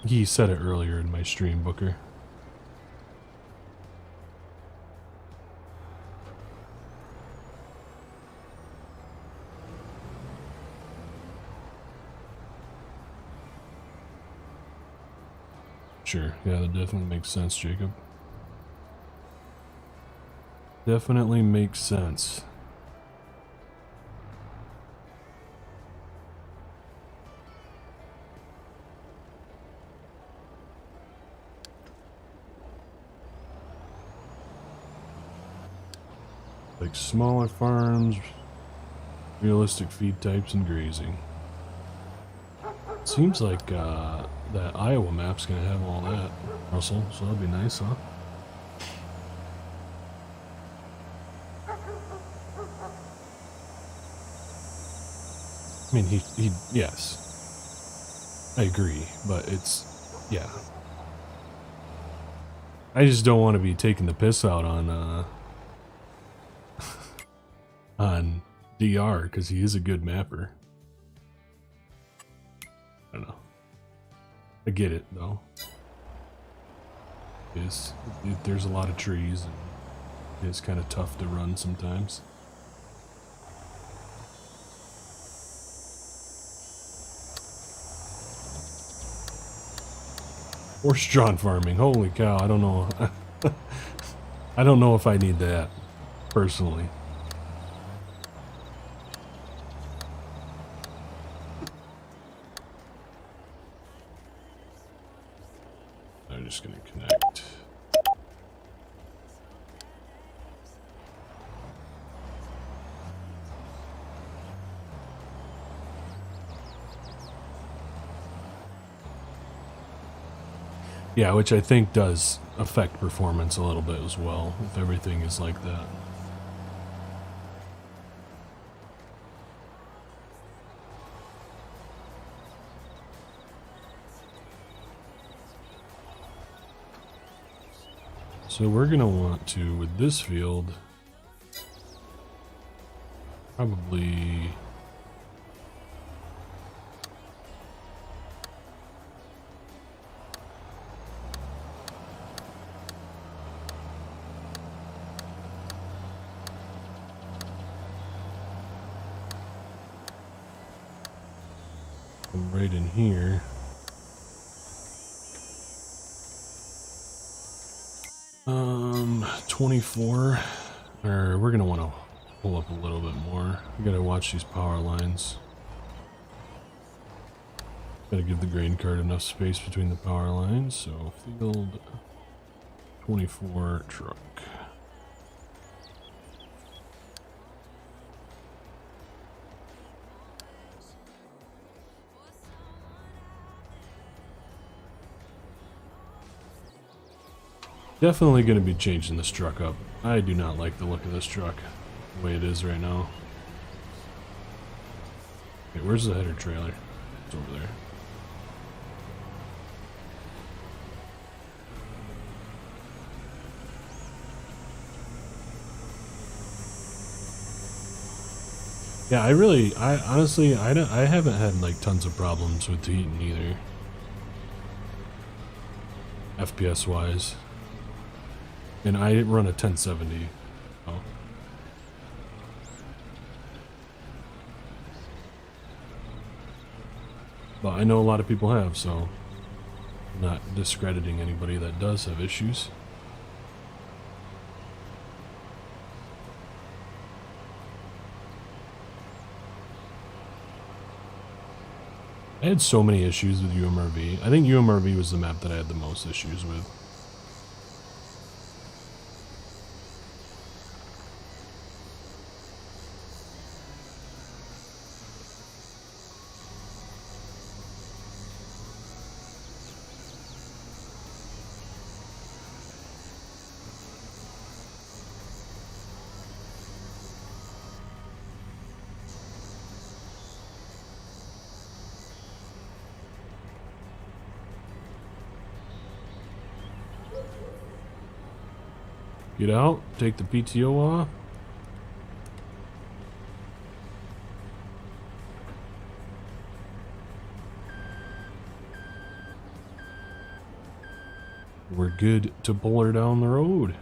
He said it earlier in my stream, Booker. Sure, yeah, that definitely makes sense, Jacob. Definitely makes sense. Like smaller farms, realistic feed types, and grazing. Seems like that Iowa map's gonna have all that, Russell, so that'd be nice, huh? I mean, he, yes, I agree, but it's, yeah. I just don't want to be taking the piss out on, on DR, because he is a good mapper. I don't know. I get it, though. There's a lot of trees, and it's kind of tough to run sometimes. Horse-drawn farming, holy cow, I don't know. I don't know if I need that, personally. I'm just gonna connect. Yeah, which I think does affect performance a little bit as well, if everything is like that. So we're going to want to, with this field, probably... right in here. 24, or we're gonna want to pull up a little bit more. We gotta watch these power lines. Gotta give the grain cart enough space between the power lines, so field 24 truck. Definitely going to be changing this truck up. I do not like the look of this truck the way it is right now. Okay, where's the header trailer? It's over there. Yeah, I honestly, I haven't had like tons of problems with the heating either. FPS wise. And I run a 1070. Oh. But I know a lot of people have, so I'm not discrediting anybody that does have issues. I had so many issues with UMRV. I think UMRV was the map that I had the most issues with. Get out, take the PTO off. We're good to pull her down the road.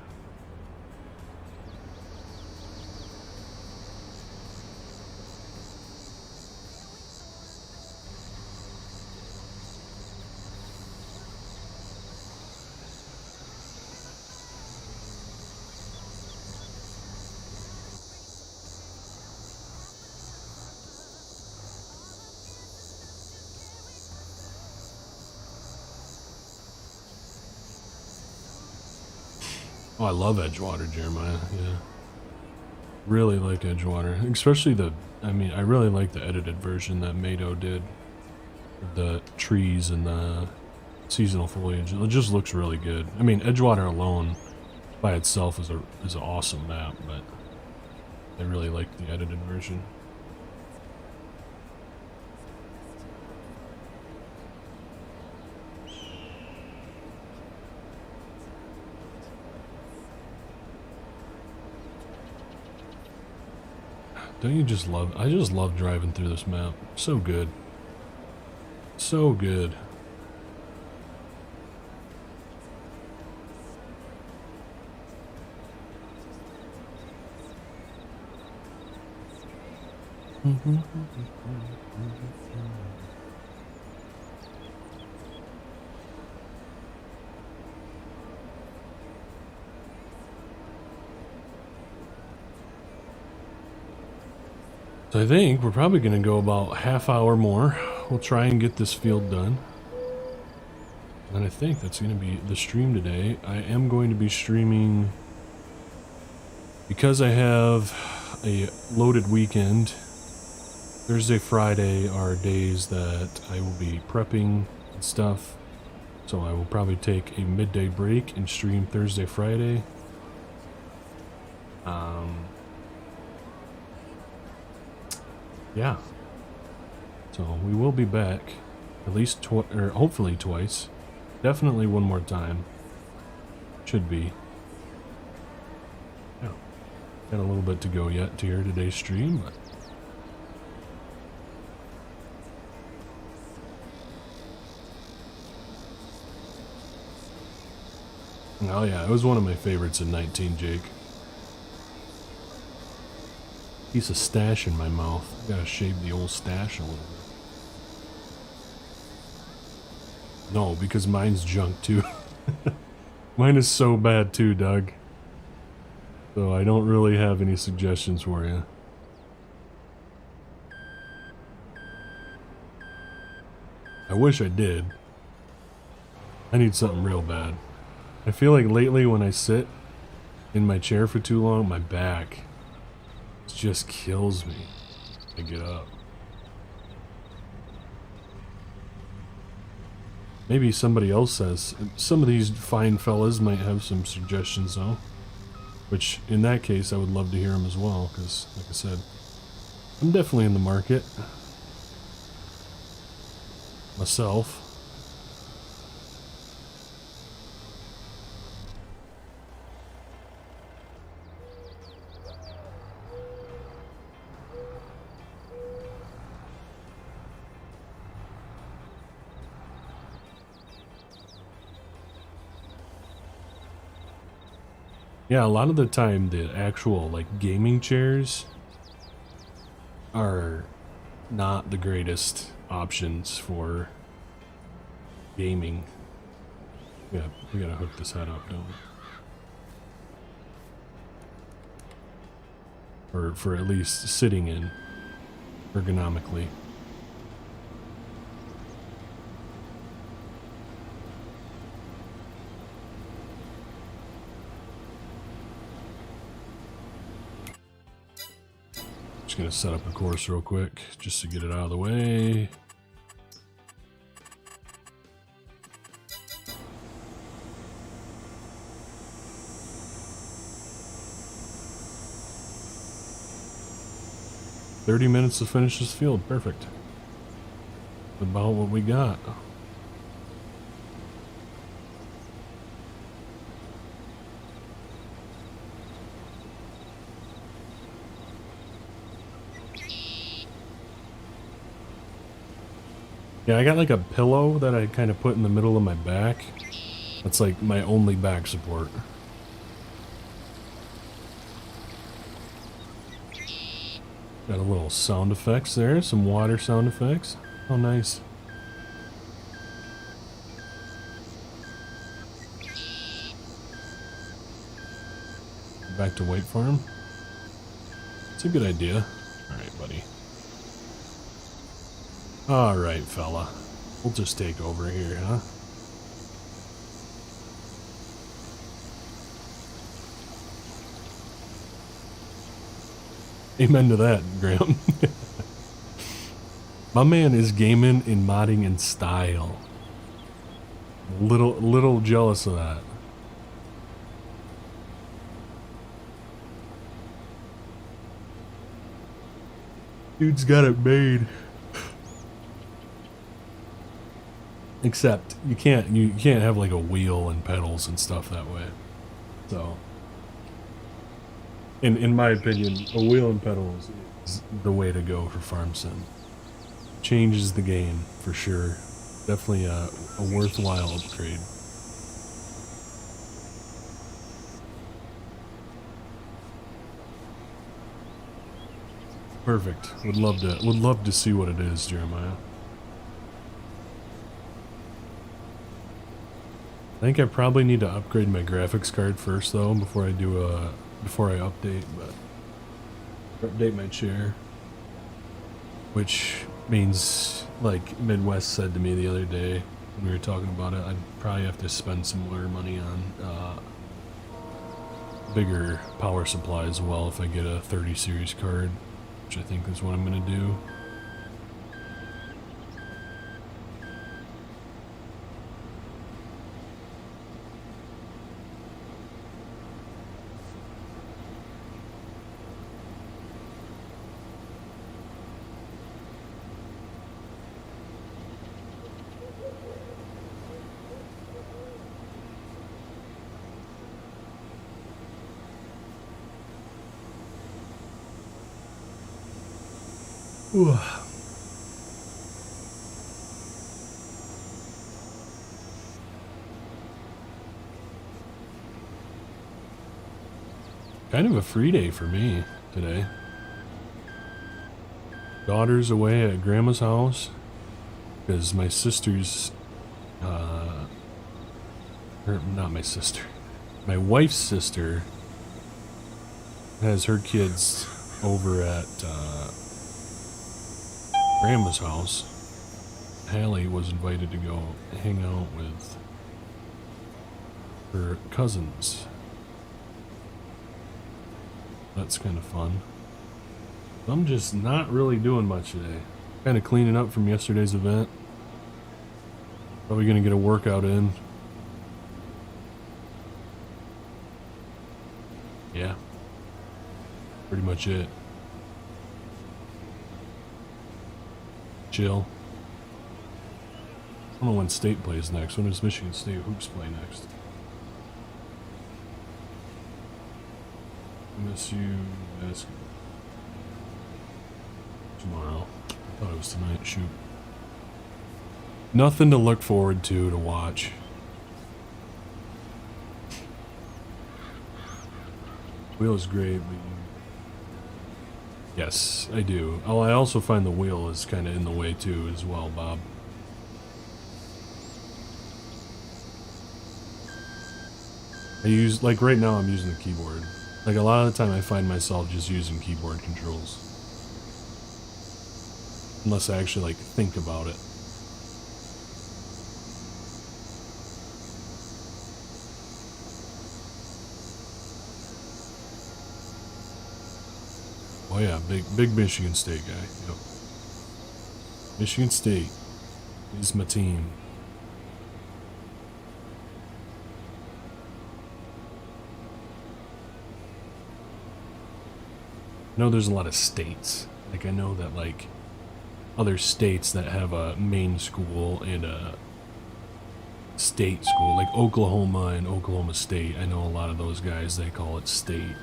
Oh, I love Edgewater, Jeremiah, yeah. Really like Edgewater, especially I mean, I really like the edited version that Mado did. The trees and the seasonal foliage, it just looks really good. I mean, Edgewater alone by itself is an awesome map, but I really like the edited version. Don't you just love, I just love driving through this map. So good. So good. So I think we're probably going to go about half hour more. We'll try and get this field done. And I think that's going to be the stream today. I am going to be streaming because I have a loaded weekend. Thursday, Friday are days that I will be prepping and stuff. So I will probably take a midday break and stream Thursday, Friday. Yeah. So we will be back at least or hopefully twice. Definitely one more time. Should be. Yeah. Got a little bit to go yet to hear today's stream, but oh yeah, it was one of my favorites in 19, Jake. Piece of stash in my mouth. Gotta shave the old stash a little bit. No, because mine's junk too. Mine is so bad too, Doug. So I don't really have any suggestions for you. I wish I did. I need something real bad. I feel like lately when I sit in my chair for too long, my back just kills me. I get up. Maybe somebody else says. Some of these fine fellas might have some suggestions though. Which, in that case, I would love to hear them as well, because, like I said, I'm definitely in the market. Myself. Yeah, a lot of the time the actual like gaming chairs are not the greatest options for gaming. Yeah, we gotta hook this head up, don't we? Or for at least sitting in ergonomically. Just gonna set up a course real quick just to get it out of the way. "30 minutes to finish this field." Perfect. About what we got. Yeah, I got like a pillow that I kind of put in the middle of my back. That's like my only back support. Got a little sound effects there, some water sound effects. Oh, nice. Back to White Farm. It's a good idea. Alright, buddy. Alright, fella. We'll just take over here, huh? Amen to that, Graham. My man is gaming and modding in style. Little jealous of that. Dude's got it made. Except you can't have like a wheel and pedals and stuff that way. So in my opinion, a wheel and pedals is the way to go for Farm Sim. Changes the game for sure. Definitely a worthwhile upgrade. Perfect. Would love to see what it is, Jeremiah. I think I probably need to upgrade my graphics card first though before I update, but update my chair. Which means, like Midwest said to me the other day when we were talking about it, I'd probably have to spend some more money on bigger power supply as well if I get a 30 series card, which I think is what I'm gonna do. Ooh. Kind of a free day for me today. Daughter's away at grandma's house because my sister's, or not my sister, my wife's sister has her kids over at grandma's house. Hallie was invited to go hang out with for cousins. That's kind of fun. I'm just not really doing much today. Kind of cleaning up from yesterday's event. Probably gonna get a workout in. Yeah. Pretty much it. Chill. I don't know when State plays next. When does Michigan State Hoops play next? MSU basketball. Tomorrow. I thought it was tonight. Shoot. Nothing to look forward to watch. Wheel is great, but yes, I do. Oh, I also find the wheel is kind of in the way too as well, Bob. I use, like right now I'm using the keyboard. Like a lot of the time I find myself just using keyboard controls. Unless I actually like think about it. Oh yeah, big Michigan State guy. Yep. Michigan State is my team. I know there's a lot of states. Like I know that like other states that have a main school and a state school, like Oklahoma and Oklahoma State. I know a lot of those guys, they call it state.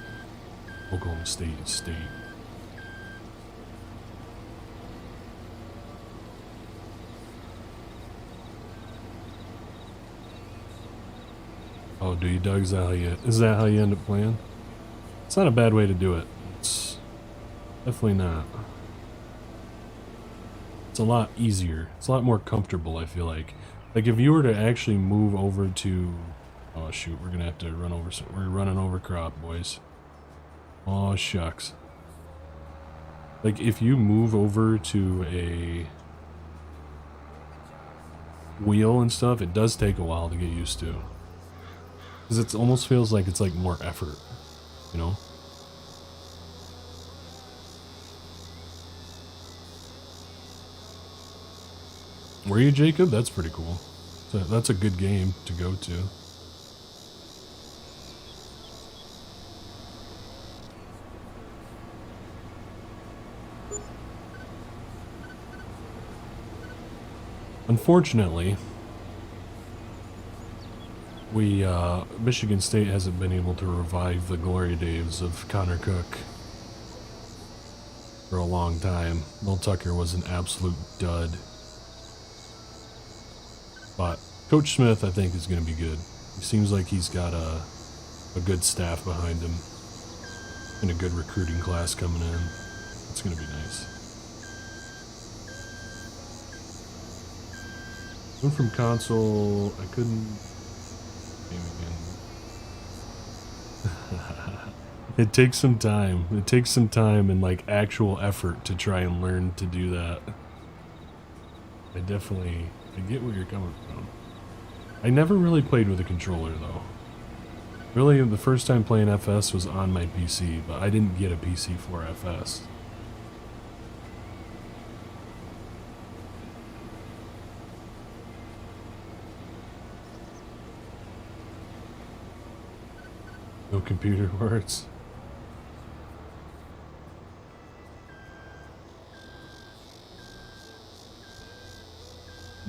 Oklahoma State is state. Oh, do you, Doug? Is that how you end up playing? It's not a bad way to do it. It's definitely not. It's a lot easier. It's a lot more comfortable, I feel like. Like if you were to actually move over to... Oh shoot, we're gonna have to run over... We're running over crop, boys. Oh shucks. Like if you move over to a wheel and stuff, it does take a while to get used to. Because it almost feels like it's like more effort, you know? Were you, Jacob? That's pretty cool. So that's a good game to go to. Unfortunately, Michigan State hasn't been able to revive the glory days of Connor Cook for a long time. Mel Tucker was an absolute dud. But Coach Smith, I think, is going to be good. He seems like he's got a good staff behind him and a good recruiting class coming in. It's going to be nice. Went from console, I couldn't... It takes some time. It takes some time and like actual effort to try and learn to do that. I get where you're coming from. I never really played with a controller though. Really, the first time playing FS was on my PC, but I didn't get a PC for FS. No computer words.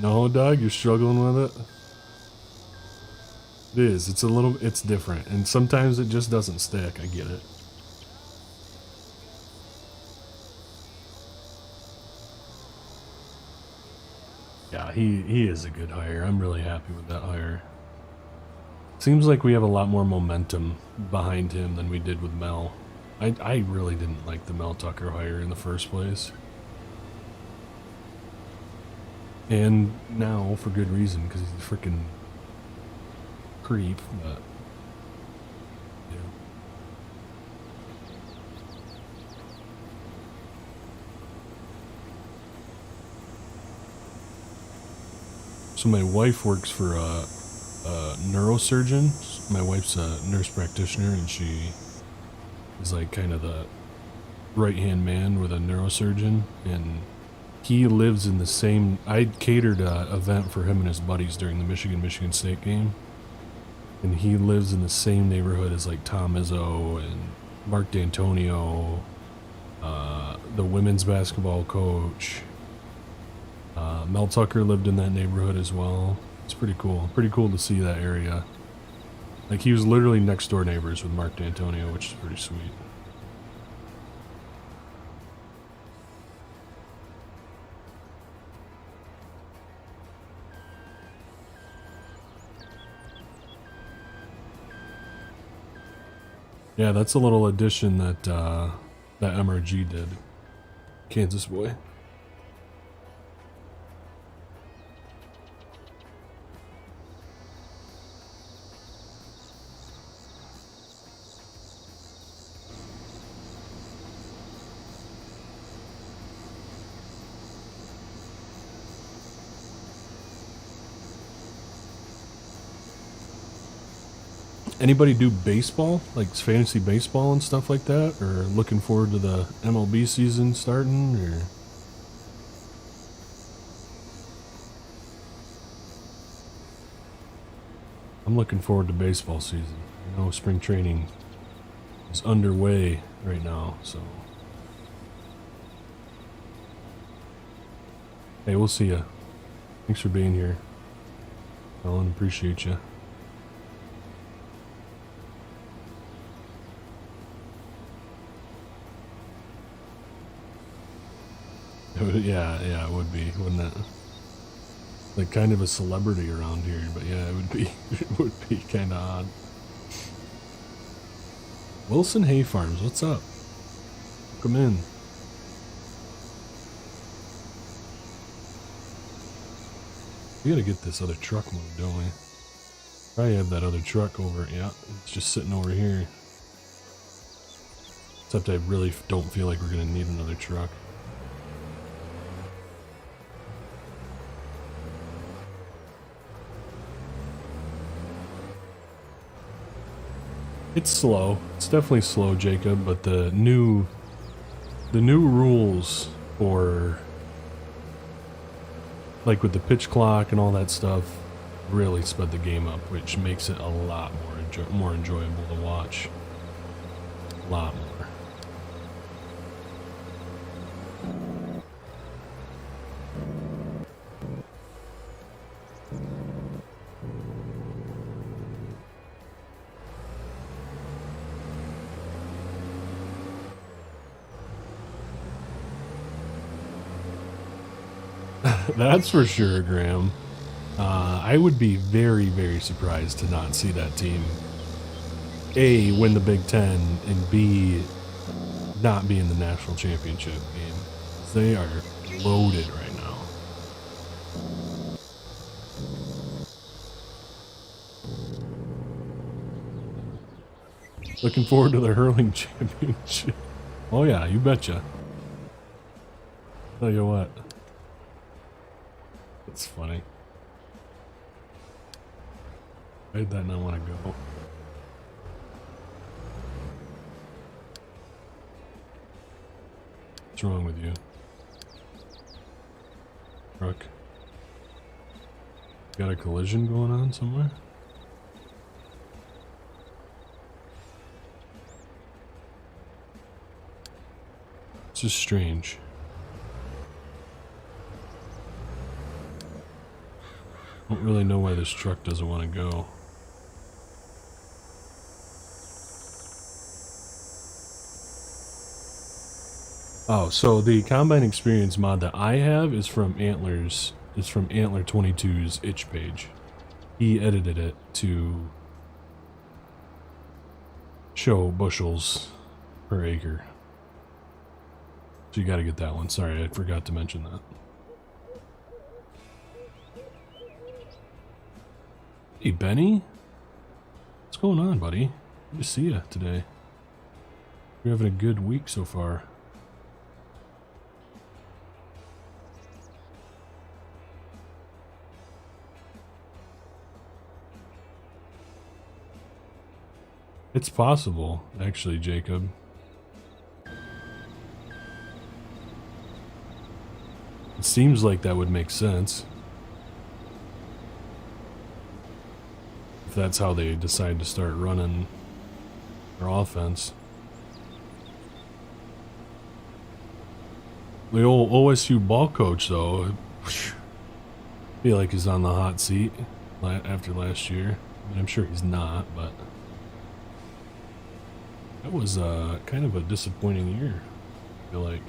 No, dog, you're struggling with it? It is. It's different. And sometimes it just doesn't stick. I get it. Yeah, he is a good hire. I'm really happy with that hire. Seems like we have a lot more momentum behind him than we did with Mel. I really didn't like the Mel Tucker hire in the first place. And now, for good reason, because he's a freaking creep, but... Yeah. So my wife works for a a neurosurgeon. My wife's a nurse practitioner, and she is like kind of the right-hand man with a neurosurgeon, and he lives in the same... I catered an event for him and his buddies during the Michigan State game, and he lives in the same neighborhood as like Tom Izzo and Mark D'Antonio, the women's basketball coach. Mel Tucker lived in that neighborhood as well. It's pretty cool. Pretty cool to see that area. Like, he was literally next door neighbors with Mark D'Antonio, which is pretty sweet. Yeah, that's a little addition that that MRG did. Kansas boy. Anybody do baseball, like fantasy baseball and stuff like that, or looking forward to the MLB season starting, or? I'm looking forward to baseball season. You know, spring training is underway right now, so. Hey, we'll see ya. Thanks for being here. Alan, appreciate you. Yeah, it would be, wouldn't it? Like kind of a celebrity around here, but yeah, it would be it would be kind of odd. Wilson Hay Farms, what's up? Come in. We gotta get this other truck moved, don't we? Probably have that other truck over. Yeah, it's just sitting over here. Except I really don't feel like we're gonna need another truck. It's slow. It's definitely slow, Jacob, but the new rules for, like with the pitch clock and all that stuff, really sped the game up, which makes it a lot more enjoyable to watch. A lot more. That's for sure, Graham. I would be very, very surprised to not see that team A, win the Big Ten, and B, not be in the national championship game. They are loaded right now. Looking forward to the hurling championship. Oh yeah, you betcha. Tell you what. It's funny. Why did that not want to go? What's wrong with you? Truck. Got a collision going on somewhere? It's just strange. I don't really know why this truck doesn't want to go. Oh, so the Combine Experience mod that I have is from Antlers. It's from Antler 22's itch page. He edited it to show bushels per acre. So you gotta get that one. Sorry, I forgot to mention that. Hey, Benny? What's going on, buddy? Good to see you today. You're having a good week so far. It's possible, actually, Jacob. It seems like that would make sense. If that's how they decide to start running their offense. The old OSU ball coach, though, I feel like he's on the hot seat after last year. I mean, I'm sure he's not, but that was kind of a disappointing year, I feel like.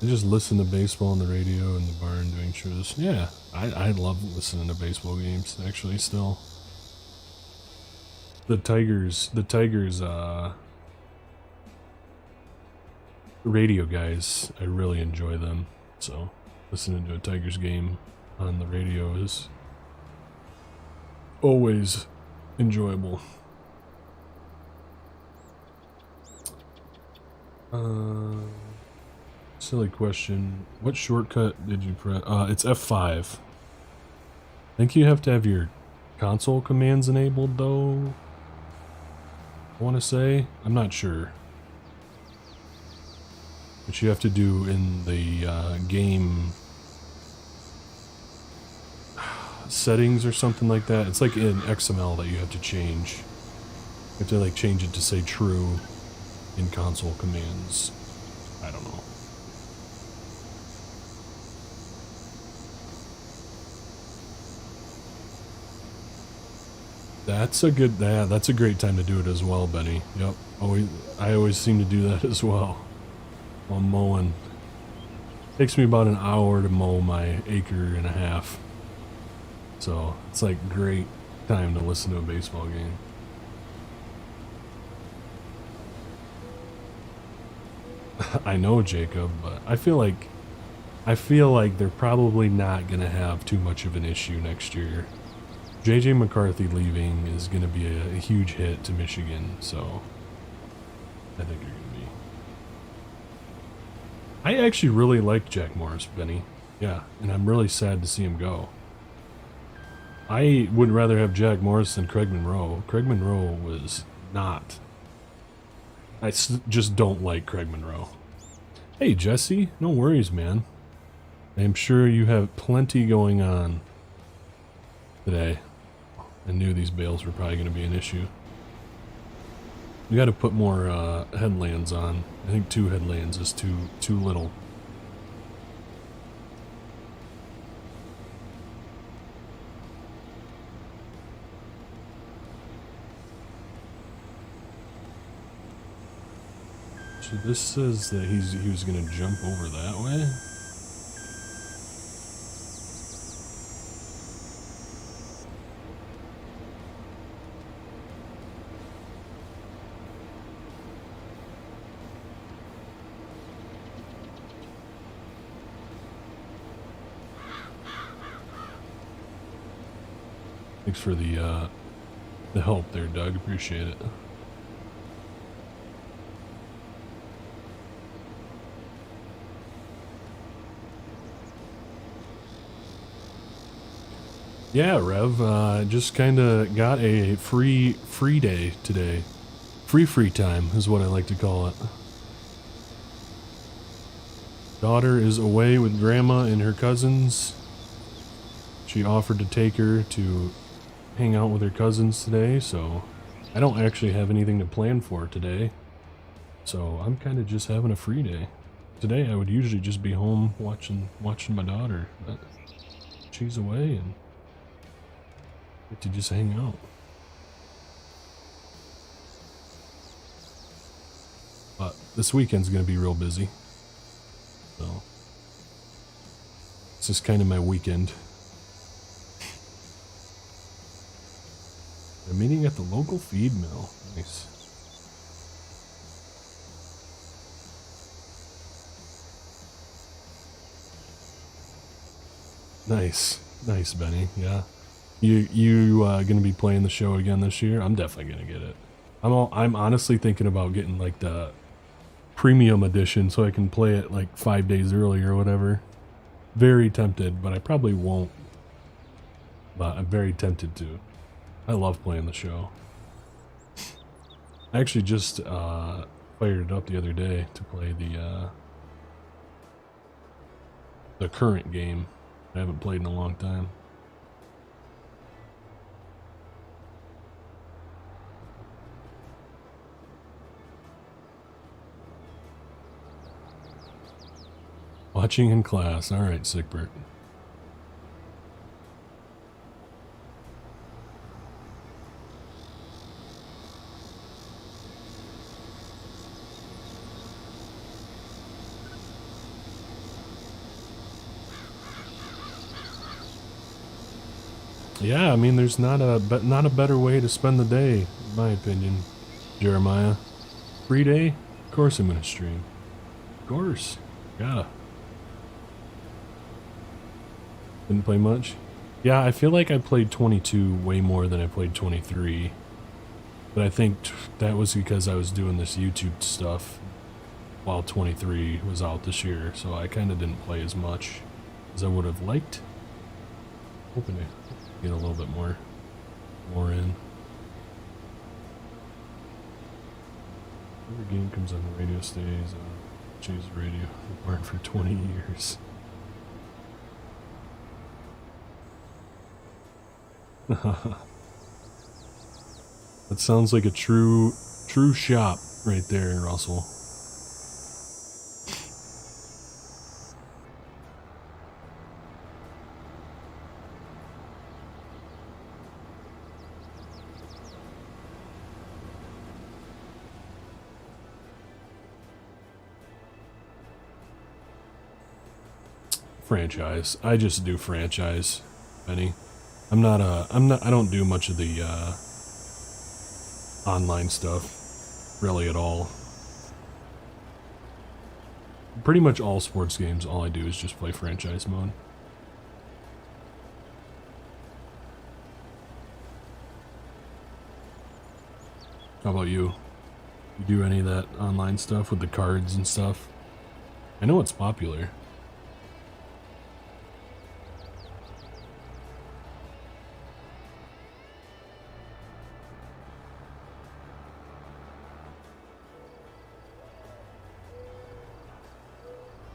I just listen to baseball on the radio in the barn doing shows. Yeah, I love listening to baseball games, actually, still. The Tigers, radio guys, I really enjoy them. So, listening to a Tigers game on the radio is always enjoyable. Silly question. What shortcut did you press? It's F5. I think you have to have your console commands enabled, though. I want to say. I'm not sure. But you have to do in the game settings or something like that. It's like in XML that you have to change. You have to like change it to say true in console commands. I don't know. That's a good, yeah, that's a great time to do it as well, Benny. Yep. I always seem to do that as well while mowing. Takes me about an hour to mow my acre and a half. So it's like great time to listen to a baseball game. I know, Jacob, but I feel like they're probably not gonna have too much of an issue next year. JJ McCarthy leaving is going to be a huge hit to Michigan, so I think you're going to be. I actually really like Jack Morris, Benny. Yeah, and I'm really sad to see him go. I would rather have Jack Morris than Craig Monroe. Craig Monroe was not. I just don't like Craig Monroe. Hey, Jesse, no worries, man. I'm sure you have plenty going on today. I knew these bales were probably going to be an issue. We got to put more headlands on. I think 2 headlands is too little. So this says that he was going to jump over that way. Thanks for the help there, Doug. Appreciate it. Yeah, Rev. Just kind of got a free day today. Free time is what I like to call it. Daughter is away with grandma and her cousins. She offered to take her to hang out with her cousins today, so I don't actually have anything to plan for today. So I'm kind of just having a free day. Today I would usually just be home watching my daughter, but she's away and get to just hang out. But this weekend's gonna be real busy. So it's just kind of my weekend. A meeting at the local feed mill. Nice. Nice, Benny. Yeah. You gonna be playing the show again this year? I'm definitely gonna get it. I'm honestly thinking about getting like the premium edition so I can play it like 5 days early or whatever. Very tempted, but I probably won't. But I'm very tempted to. I love playing the show. I actually just fired it up the other day to play the current game. I haven't played in a long time. Watching in class. All right, Sigbert. Yeah, I mean, there's not a better way to spend the day, in my opinion, Jeremiah. Free day? Of course I'm gonna stream. Of course. Gotta. Didn't play much? Yeah, I feel like I played 22 way more than I played 23. But I think that was because I was doing this YouTube stuff while 23 was out this year, so I kind of didn't play as much as I would have liked. Hoping to get a little bit more in. Every game comes on the radio stays. Change the radio. Worked for 20 years. That sounds like a true shop right there, Russell. Franchise. I just do franchise, Benny. I don't do much of the online stuff really at all. Pretty much all sports games, all I do is just play franchise mode. How about you? You do any of that online stuff with the cards and stuff? I know it's popular.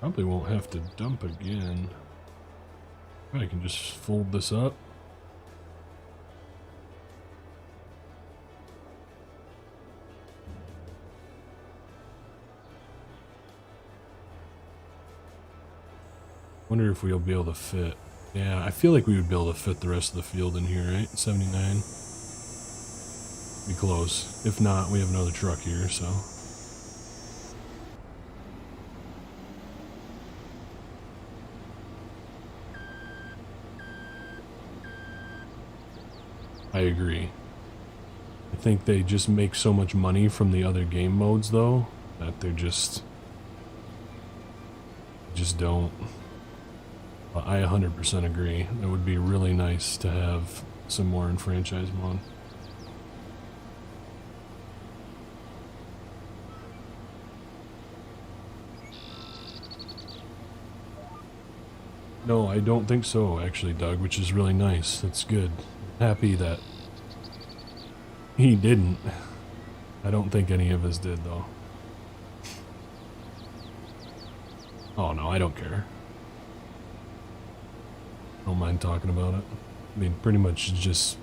Probably won't have to dump again. I can just fold this up. Wonder if we'll be able to fit. Yeah, I feel like we would be able to fit the rest of the field in here, right? 79. Be close. If not, we have another truck here, so. I agree. I think they just make so much money from the other game modes, though, that they're just don't. But I 100% agree. It would be really nice to have some more in franchise mode. No, I don't think so, actually, Doug, which is really nice. That's good. Happy that he didn't. I don't think any of us did, though. Oh, no, I don't care. Don't mind talking about it. I mean, pretty much just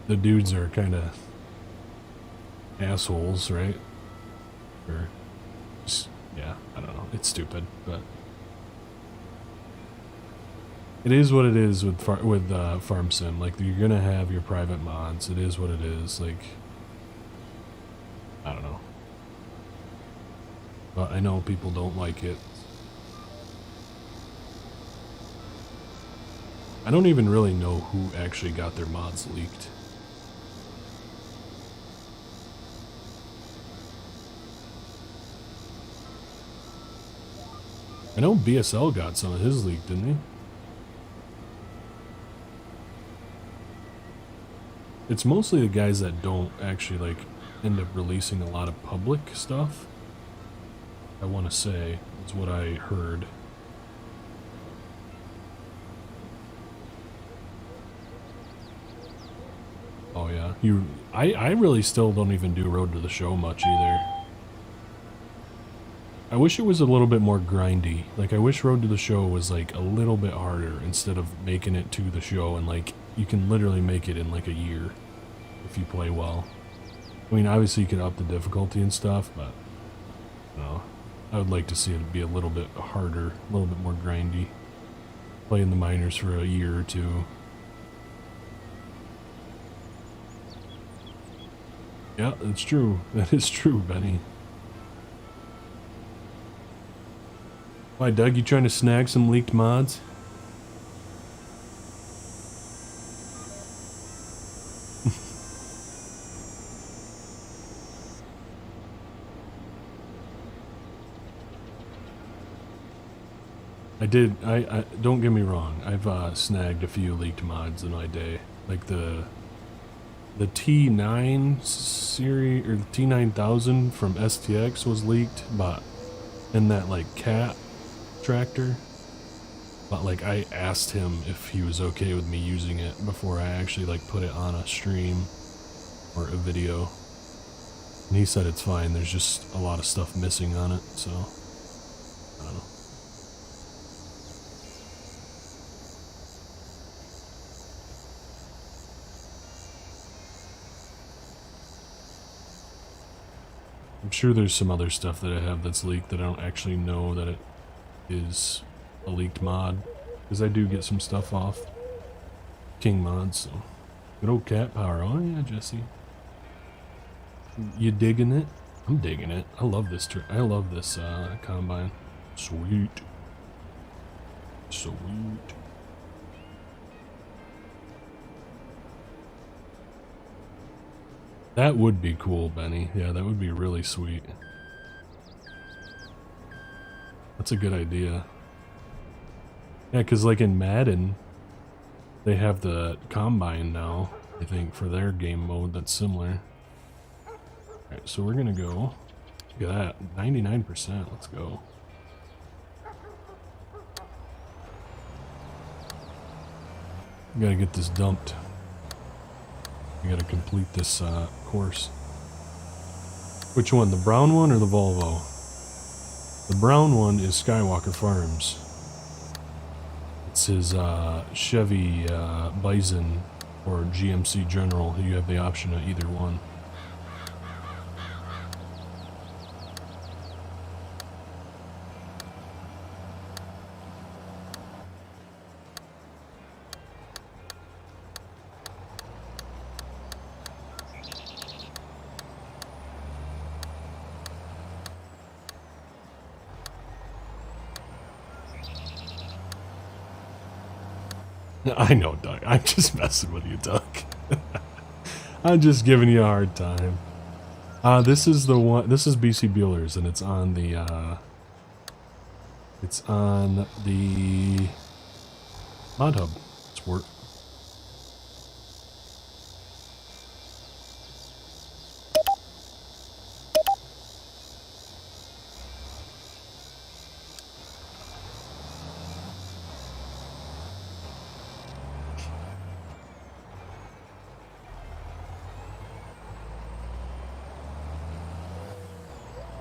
the dudes are kind of assholes, right? Or just, yeah, I don't know. It's stupid, but it is what it is with Farm Sim. Like, you're gonna have your private mods. It is what it is. Like, I don't know. But I know people don't like it. I don't even really know who actually got their mods leaked. I know BSL got some of his leaked, didn't he? It's mostly the guys that don't actually, like, end up releasing a lot of public stuff. I want to say, is what I heard. Oh yeah, I really still don't even do Road to the Show much either. I wish it was a little bit more grindy. Like, I wish Road to the Show was like a little bit harder instead of making it to the show, and like you can literally make it in like a year if you play well. I mean, obviously you could up the difficulty and stuff, but you know, I would like to see it be a little bit harder, a little bit more grindy. Play in the minors for a year or two. Yeah, that's true. That is true, Benny. Why, Doug, you trying to snag some leaked mods? I did, I don't get me wrong, I've snagged a few leaked mods in my day. Like the T9 series, or the T9000 from STX was leaked, but in that like cat tractor. But like I asked him if he was okay with me using it before I actually like put it on a stream or a video. And he said it's fine, there's just a lot of stuff missing on it, so I don't know. I'm sure there's some other stuff that I have that's leaked that I don't actually know that it is a leaked mod, because I do get some stuff off King mods, so. Good old cat power. Oh yeah, Jesse. You digging it? I'm digging it. I love this I love this combine. Sweet. Sweet. That would be cool, Benny. Yeah, that would be really sweet. That's a good idea. Yeah, because like in Madden, they have the Combine now, I think, for their game mode that's similar. Alright, so we're gonna go. Look at that, 99%, let's go. We gotta get this dumped. We gotta complete this course. Which one, the brown one or the Volvo? The brown one is Skywalker Farms. It's his Chevy Bison or GMC General. You have the option of either one. I know, Doug. I'm just messing with you, Doug. I'm just giving you a hard time. This is the one. This is BC Bueller's, and it's on the. It's on the Mod Hub. It's work.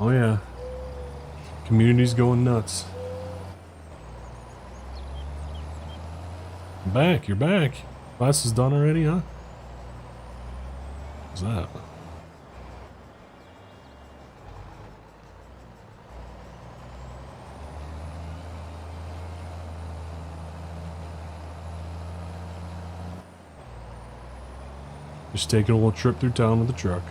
Oh yeah, community's going nuts. I'm back, you're back. Class is done already, huh? What's that? Just taking a little trip through town with the truck.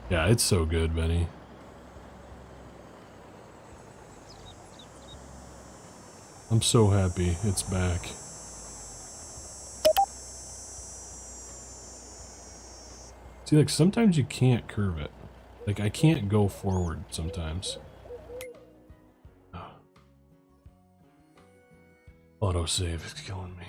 Yeah, it's so good, Benny. I'm so happy it's back. See, like, sometimes you can't curve it. Like, I can't go forward sometimes. Autosave is killing me.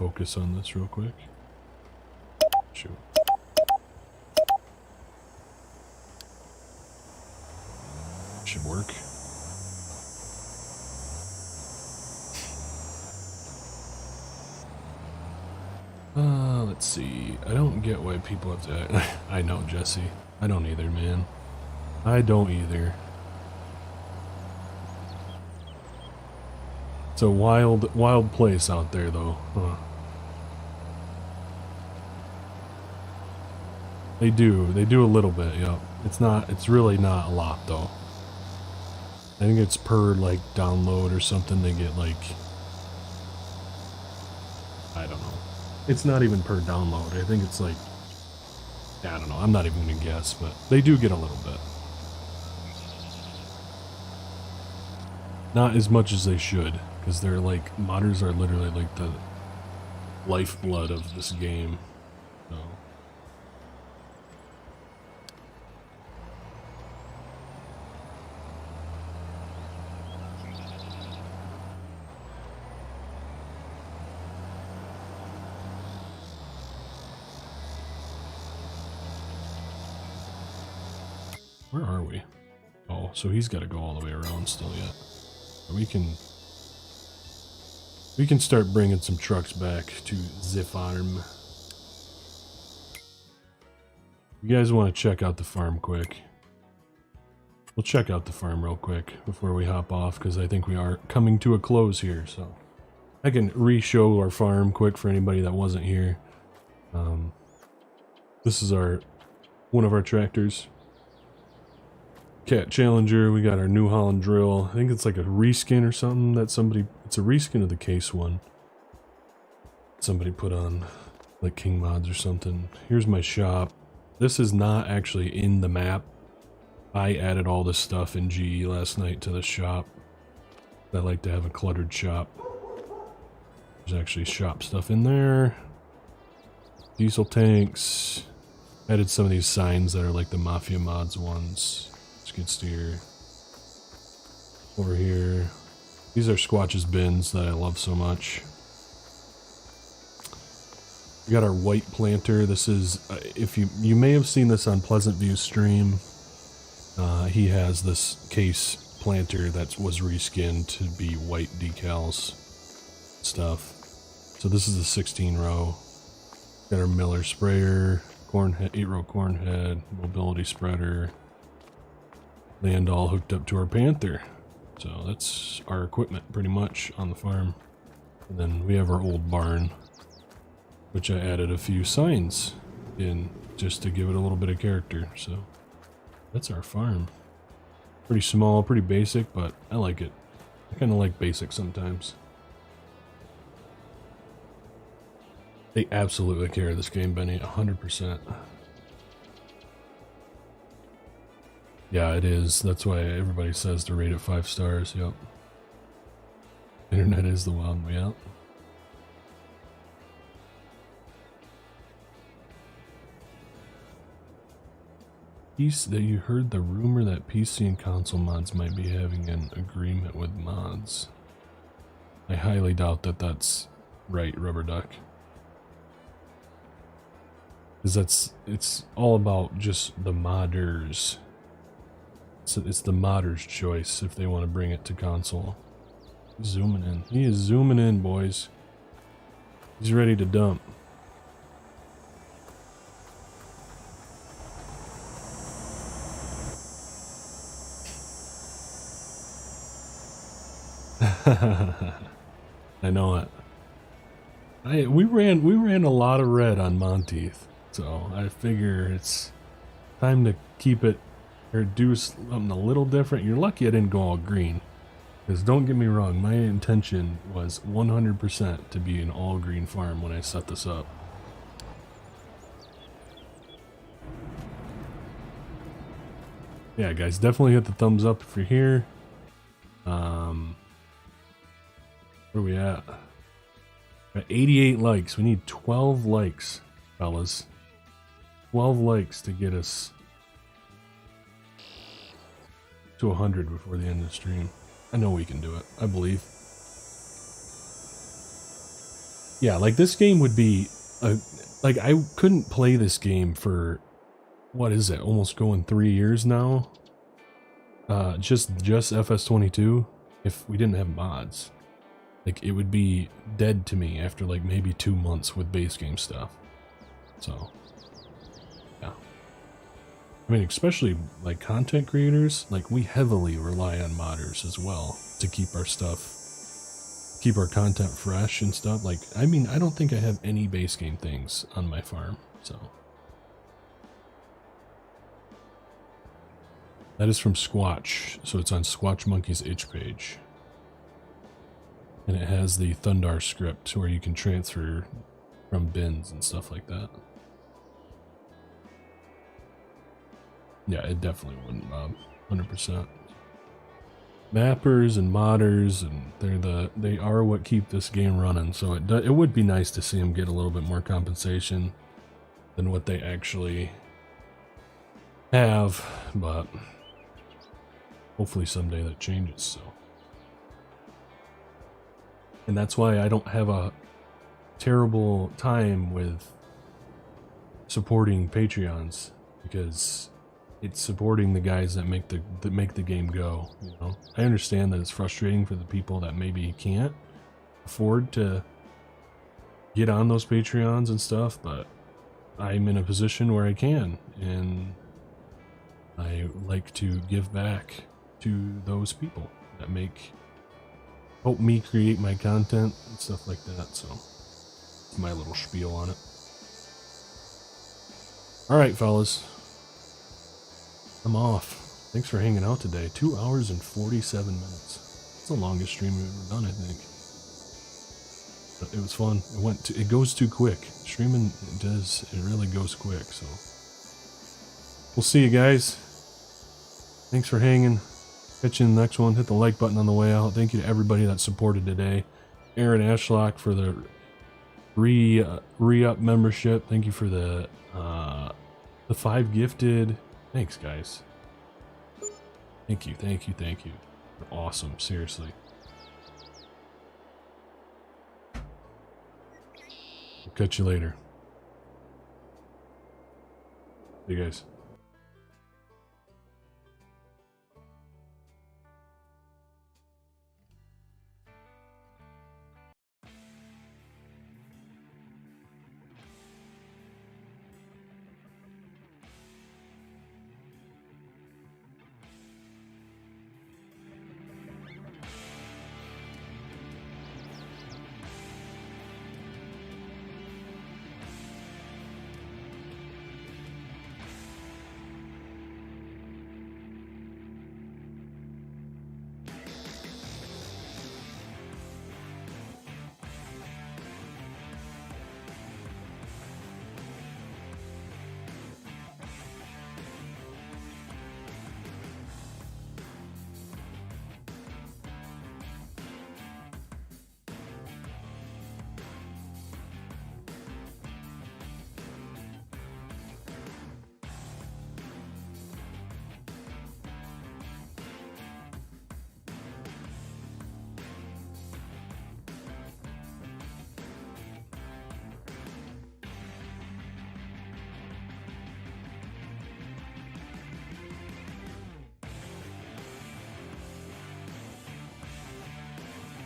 focus on this real quick. Shoot. Should work. Let's see. I don't get why people have to... I know, Jesse. I don't either, man. I don't either. It's a wild place out there, though. Huh. They do a little bit, yeah. It's really not a lot, though. I think it's per, like, download or something. They get, like... I don't know. It's not even per download. I think it's, like... I don't know. I'm not even gonna guess, but they do get a little bit. Not as much as they should, because they're, like... Modders are literally, like, the lifeblood of this game. So... Where are we? Oh, so he's got to go all the way around still yet. We can start bringing some trucks back to the farm. You guys want to check out the farm quick? We'll check out the farm real quick before we hop off, because I think we are coming to a close here. So I can re-show our farm quick for anybody that wasn't here. This is one of our tractors. Cat Challenger. We got our New Holland drill. I think it's like a reskin or something that somebody... It's a reskin of the case one. Somebody put on like King Mods or something. Here's my shop. This is not actually in the map. I added all this stuff in GE last night to the shop. I like to have a cluttered shop. There's actually shop stuff in there. Diesel tanks. Added some of these signs that are like the Mafia Mods ones. Skid steer. Over here. These are Squatch's bins that I love so much. We got our white planter. This is, if you may have seen this on Pleasant View's stream. He has this case planter that was reskinned to be white decals stuff. So this is a 16 row. Got our Mueller sprayer, 8-row corn head, mobility spreader. Land all hooked up to our Panther. So that's our equipment pretty much on the farm. And then we have our old barn, which I added a few signs in just to give it a little bit of character. So that's our farm. Pretty small, pretty basic, but I like it. I kind of like basic sometimes. They absolutely carry this game, Benny, 100%. Yeah, it is. That's why everybody says to rate it 5 stars. Yep. Internet is the wild way out. That you heard the rumor that PC and console mods might be having an agreement with mods. I highly doubt that that's right, Rubber Duck. Because it's all about just the modders. So it's the modder's choice if they want to bring it to console. He's zooming in. He is zooming in, boys. He's ready to dump. I know it. We ran a lot of red on Monty, so I figure it's time to keep it or do something a little different. You're lucky I didn't go all green, because don't get me wrong, my intention was 100% to be an all green farm when I set this up. Yeah, guys, definitely hit the thumbs up if you're here. Where are we at? We're at 88 likes. We need 12 likes, fellas. 12 likes to get us to 100 before the end of the stream. I know we can do it. I believe. Yeah, like this game would be like I couldn't play this game for what is it? Almost going 3 years now. Just FS22 if we didn't have mods. Like it would be dead to me after like maybe 2 months with base game stuff. So yeah. I mean, especially like content creators, like we heavily rely on modders as well to keep our stuff, keep our content fresh and stuff. Like, I mean, I don't think I have any base game things on my farm, so. That is from Squatch, so it's on Squatch Monkey's itch page. And it has the Thundar script where you can transfer from bins and stuff like that. Yeah, it definitely wouldn't, Bob. 100%. Mappers and modders, and they are what keep this game running. So it would be nice to see them get a little bit more compensation than what they actually have, but hopefully someday that changes. So, and that's why I don't have a terrible time with supporting Patreons, because it's supporting the guys that make the game go, you know. I understand that it's frustrating for the people that maybe can't afford to get on those Patreons and stuff, but I'm in a position where I can, and I like to give back to those people that help me create my content and stuff like that. So my little spiel on it. All right, fellas. I'm off. Thanks for hanging out today. 2 hours and 47 minutes. It's the longest stream we've ever done, I think. But it was fun. It goes too quick. Streaming, it really goes quick, so. We'll see you guys. Thanks for hanging. Catch you in the next one. Hit the like button on the way out. Thank you to everybody that supported today. Aaron Ashlock for the re-up membership. Thank you for the 5 gifted. Thanks, guys. Thank you. You're awesome, seriously. We'll catch you later. See you guys.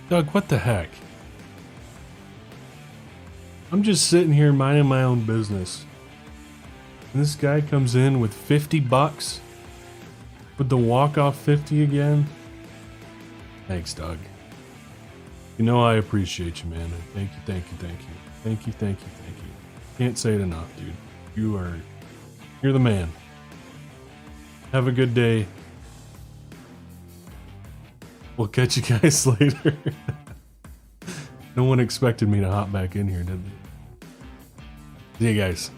Doug, what the heck? I'm just sitting here minding my own business. And this guy comes in with 50 bucks with the walk-off 50 again. Thanks, Doug. You know I appreciate you, man. Thank you. Can't say it enough, dude. You're the man. Have a good day. We'll catch you guys later. No one expected me to hop back in here, did they? See you guys.